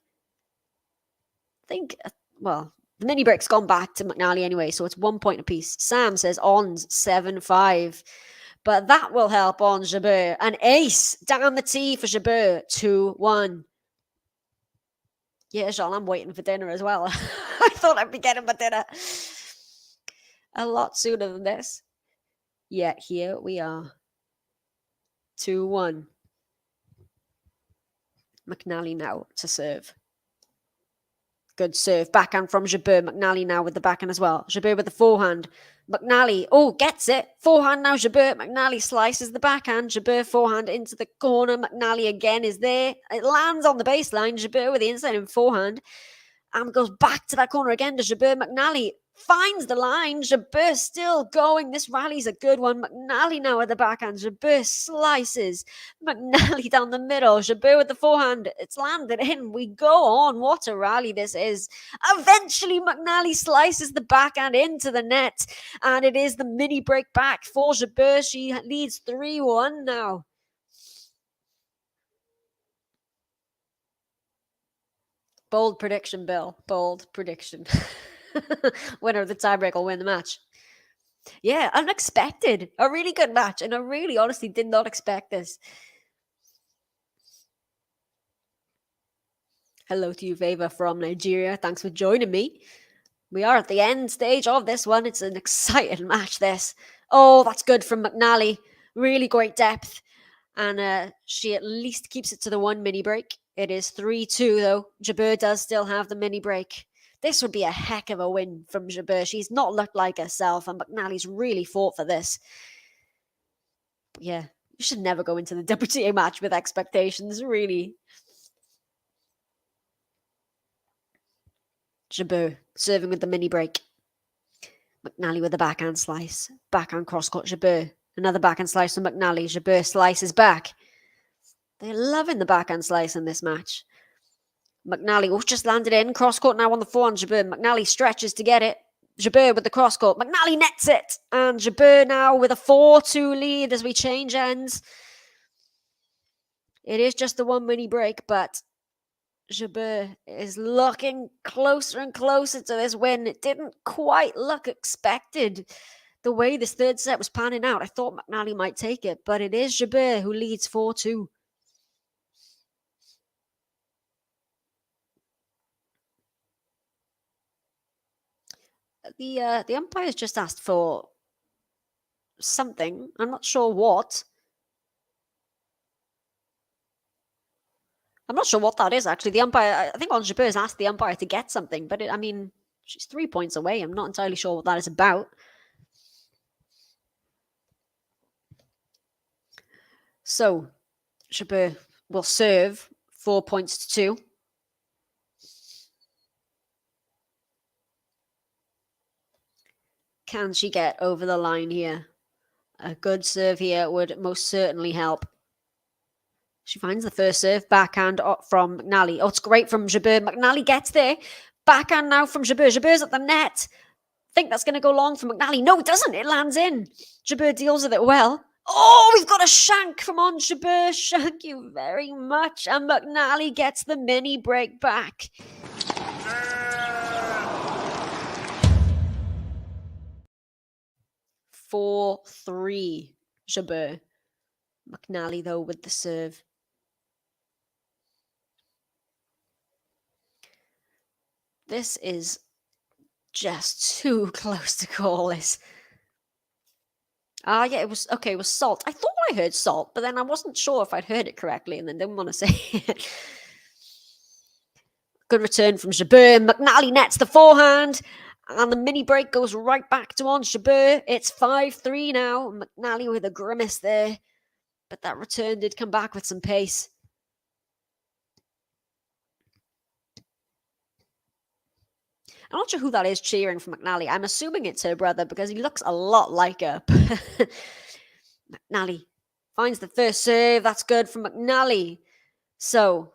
Speaker 6: I think, well, the mini break's gone back to McNally anyway, so it's 1 point apiece. Sam says Ons 7-5. But that will help Ons JABEUR. An ace down the tee for JABEUR. 2-1. Yeah, Jean, I'm waiting for dinner as well. I thought I'd be getting my dinner a lot sooner than this. Yeah, here we are. 2-1. McNally now to serve. Good serve. Backhand from JABEUR. McNally now with the backhand as well. JABEUR with the forehand. McNally, gets it. Forehand now, JABEUR. McNally slices the backhand. JABEUR forehand into the corner. McNally again is there. It lands on the baseline. JABEUR with the inside in forehand. And goes back to that corner again to JABEUR. McNally finds the line. JABEUR still going. This rally's a good one. McNally now at the backhand. JABEUR slices. McNally down the middle. JABEUR with the forehand. It's landed in. We go on. What a rally this is. Eventually, McNally slices the backhand into the net. And it is the mini break back for JABEUR. She leads 3-1 now. Bold prediction, Bill. Bold prediction. Winner of the tiebreak will win the match. Yeah, unexpected. A really good match. And I really honestly did not expect this. Hello to you, Veva from Nigeria. Thanks for joining me. We are at the end stage of this one. It's an exciting match, this. Oh, that's good from McNally. Really great depth. And she at least keeps it to the 1 mini break. It is 3-2, though. JABEUR does still have the mini break. This would be a heck of a win from JABEUR. She's not looked like herself, and McNally's really fought for this. But yeah, you should never go into the WTA match with expectations, really. JABEUR serving with the mini break. McNally with the backhand slice. Backhand cross-court JABEUR. Another backhand slice from McNally. JABEUR slices back. They're loving the backhand slice in this match. McNally, just landed in. Cross-court now on the forehand. JABEUR. McNally stretches to get it. JABEUR with the cross-court. McNally nets it. And JABEUR now with a 4-2 lead as we change ends. It is just the 1 mini break, but JABEUR is looking closer and closer to this win. It didn't quite look expected the way this third set was panning out. I thought McNally might take it, but it is JABEUR who leads 4-2. The umpire's just asked for something. I'm not sure what. I'm not sure what that is, actually. The umpire, I think Ons JABEUR has asked the umpire to get something, but I mean, she's 3 points away. I'm not entirely sure what that is about. So, JABEUR will serve 4 points to 2. Can she get over the line here? A good serve here would most certainly help. She finds the first serve. Backhand from McNally. Oh, it's great from JABEUR. McNally gets there. Backhand now from JABEUR. JABEUR's at the net. Think that's going to go long for McNally. No, it doesn't. It lands in. JABEUR deals with it well. Oh, we've got a shank from Ons JABEUR. Thank you very much. And McNally gets the mini break back. Four, 4-3 JABEUR. McNally, though, with the serve. This is just too close to call this. Yeah, it was okay. It was salt. I thought I heard salt, but then I wasn't sure if I'd heard it correctly, and then didn't want to say it. Good return from JABEUR. McNally nets the forehand, and the mini break goes right back to Ons JABEUR. It's 5-3 now. McNally with a grimace there, but that return did come back with some pace. I'm not sure who that is cheering for McNally. I'm assuming it's her brother because he looks a lot like her. McNally finds the first serve. That's good from McNally. So,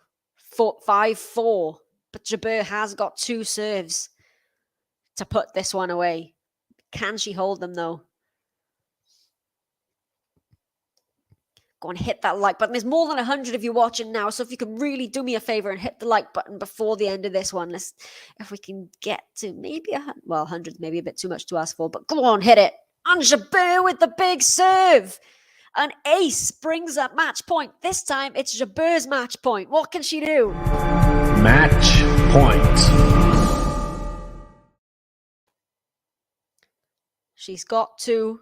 Speaker 6: 5-4. But JABEUR has got 2 serves to put this one away. Can she hold them, though? Go and hit that like button. There's more than 100 of you watching now, so if you could really do me a favor and hit the like button before the end of this one, if we can get to maybe 100, maybe a bit too much to ask for, but go on, hit it. Ons JABEUR with the big serve. An ace brings up match point. This time it's Jabeur's match point. What can she do?
Speaker 1: Match point.
Speaker 6: She's got two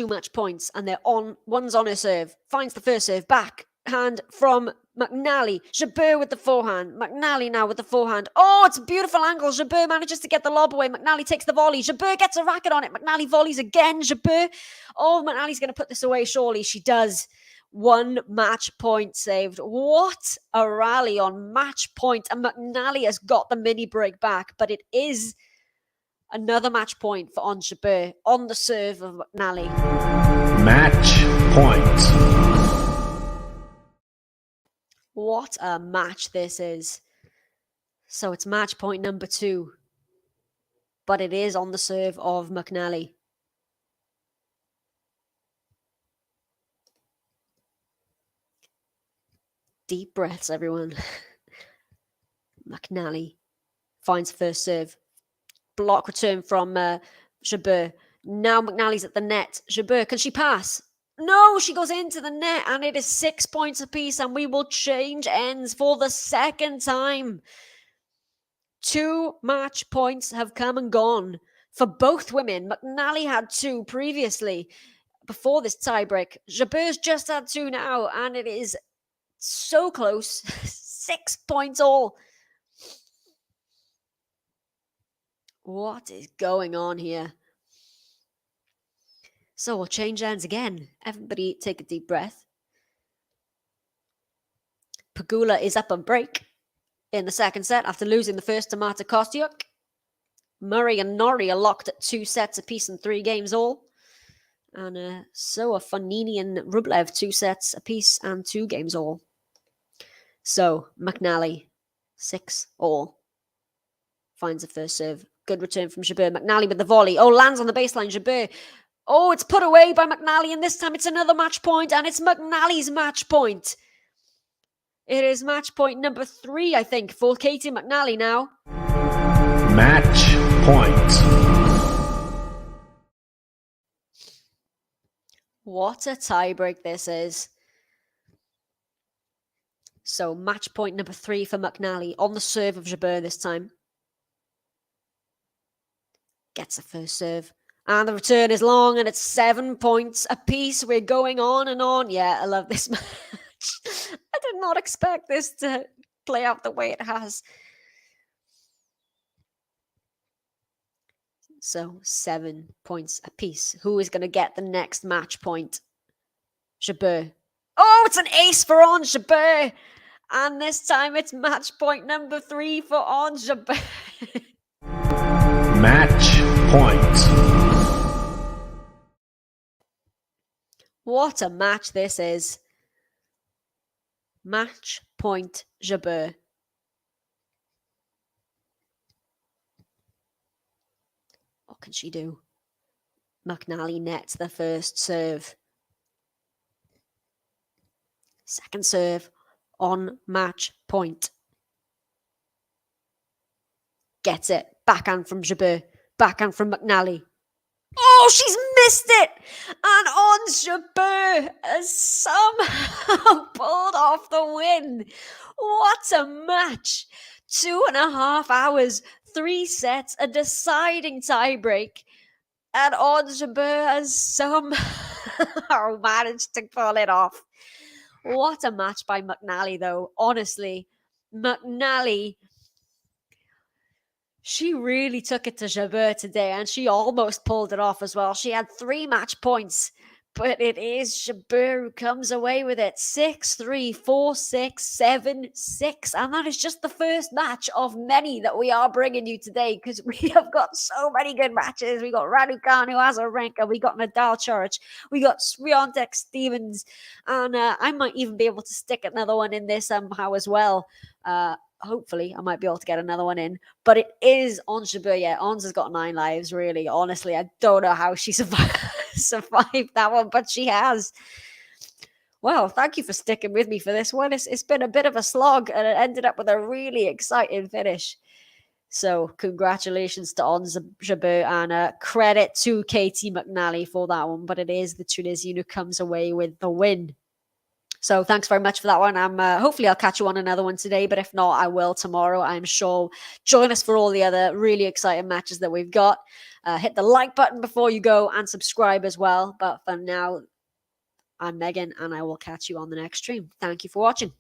Speaker 6: match points, and one's on her serve. Finds the first serve, backhand from MCNALLY. JABEUR with the forehand. MCNALLY now with the forehand. Oh, it's a beautiful angle. JABEUR manages to get the lob away. MCNALLY takes the volley. JABEUR gets a racket on it. MCNALLY volleys again. JABEUR. Oh, MCNALLY's going to put this away, surely. She does. 1 match point saved. What a rally on match point. And MCNALLY has got the mini break back, but it is another match point for Ons JABEUR on the serve of MCNALLY.
Speaker 1: Match point.
Speaker 6: What a match this is. So it's match point number 2. But it is on the serve of MCNALLY. Deep breaths, everyone. MCNALLY finds first serve. Block return from JABEUR. Now MCNALLY's at the net. JABEUR, can she pass? No, she goes into the net, and it is 6 points apiece, and we will change ends for the second time. 2 match points have come and gone for both women. MCNALLY had 2 previously before this tiebreak. JABEUR's just had 2 now, and it is so close. 6 points all. What is going on here? So we'll change ends again. Everybody take a deep breath. Pegula is up on break in the second set after losing the first to Marta Kostyuk. Murray and Norrie are locked at 2 sets apiece in 3 games all. And so are Fognini and Rublev 2 sets apiece and 2 games all. So MCNALLY 6 all. Finds the first serve. Good return from JABEUR. MCNALLY with the volley. Oh, lands on the baseline. JABEUR. Oh, it's put away by MCNALLY, and this time it's another match point, and it's MCNALLY's match point. It is match point number 3, I think, for Katie MCNALLY now.
Speaker 1: Match point.
Speaker 6: What a tiebreak this is. So match point number 3 for MCNALLY on the serve of JABEUR this time. Gets the first serve. And the return is long, and it's 7 points apiece. We're going on and on. Yeah, I love this match. I did not expect this to play out the way it has. So 7 points apiece. Who is going to get the next match point? JABEUR. Oh, it's an ace for Ons JABEUR. And this time it's match point number 3 for Ons JABEUR.
Speaker 1: Match point.
Speaker 6: What a match this is. Match point JABEUR. What can she do? MCNALLY nets the first serve. Second serve on match point. Gets it. Backhand from JABEUR. Backhand from MCNALLY. Oh, she's missed it! And Ons JABEUR has somehow pulled off the win. What a match! 2.5 hours, 3 sets, a deciding tiebreak. And Ons JABEUR has somehow managed to pull it off. What a match by MCNALLY, though. Honestly, MCNALLY, she really took it to JABEUR today, and she almost pulled it off as well. She had 3 match points, but it is JABEUR who comes away with it. 6-3, 4-6, 7-6. And that is just the first match of many that we are bringing you today, because we have got so many good matches. We got Raducanu, Azarenka, we got Nadal Church, we got Swiatek Stevens, and I might even be able to stick another one in there somehow as well. hopefully I might be able to get another one in. But it is Ons JABEUR. Yeah, Ons has got 9 lives, really. Honestly, I don't know how she survived that one, but she has. Well, thank you for sticking with me for this one. It's been a bit of a slog, and it ended up with a really exciting finish. So congratulations to Ons JABEUR, and credit to Katie McNally for that one. But it is the Tunisian who comes away with the win. So thanks very much for that one. Hopefully I'll catch you on another one today, but if not, I will tomorrow, I'm sure. Join us for all the other really exciting matches that we've got. Hit the like button before you go and subscribe as well. But for now, I'm Megan, and I will catch you on the next stream. Thank you for watching.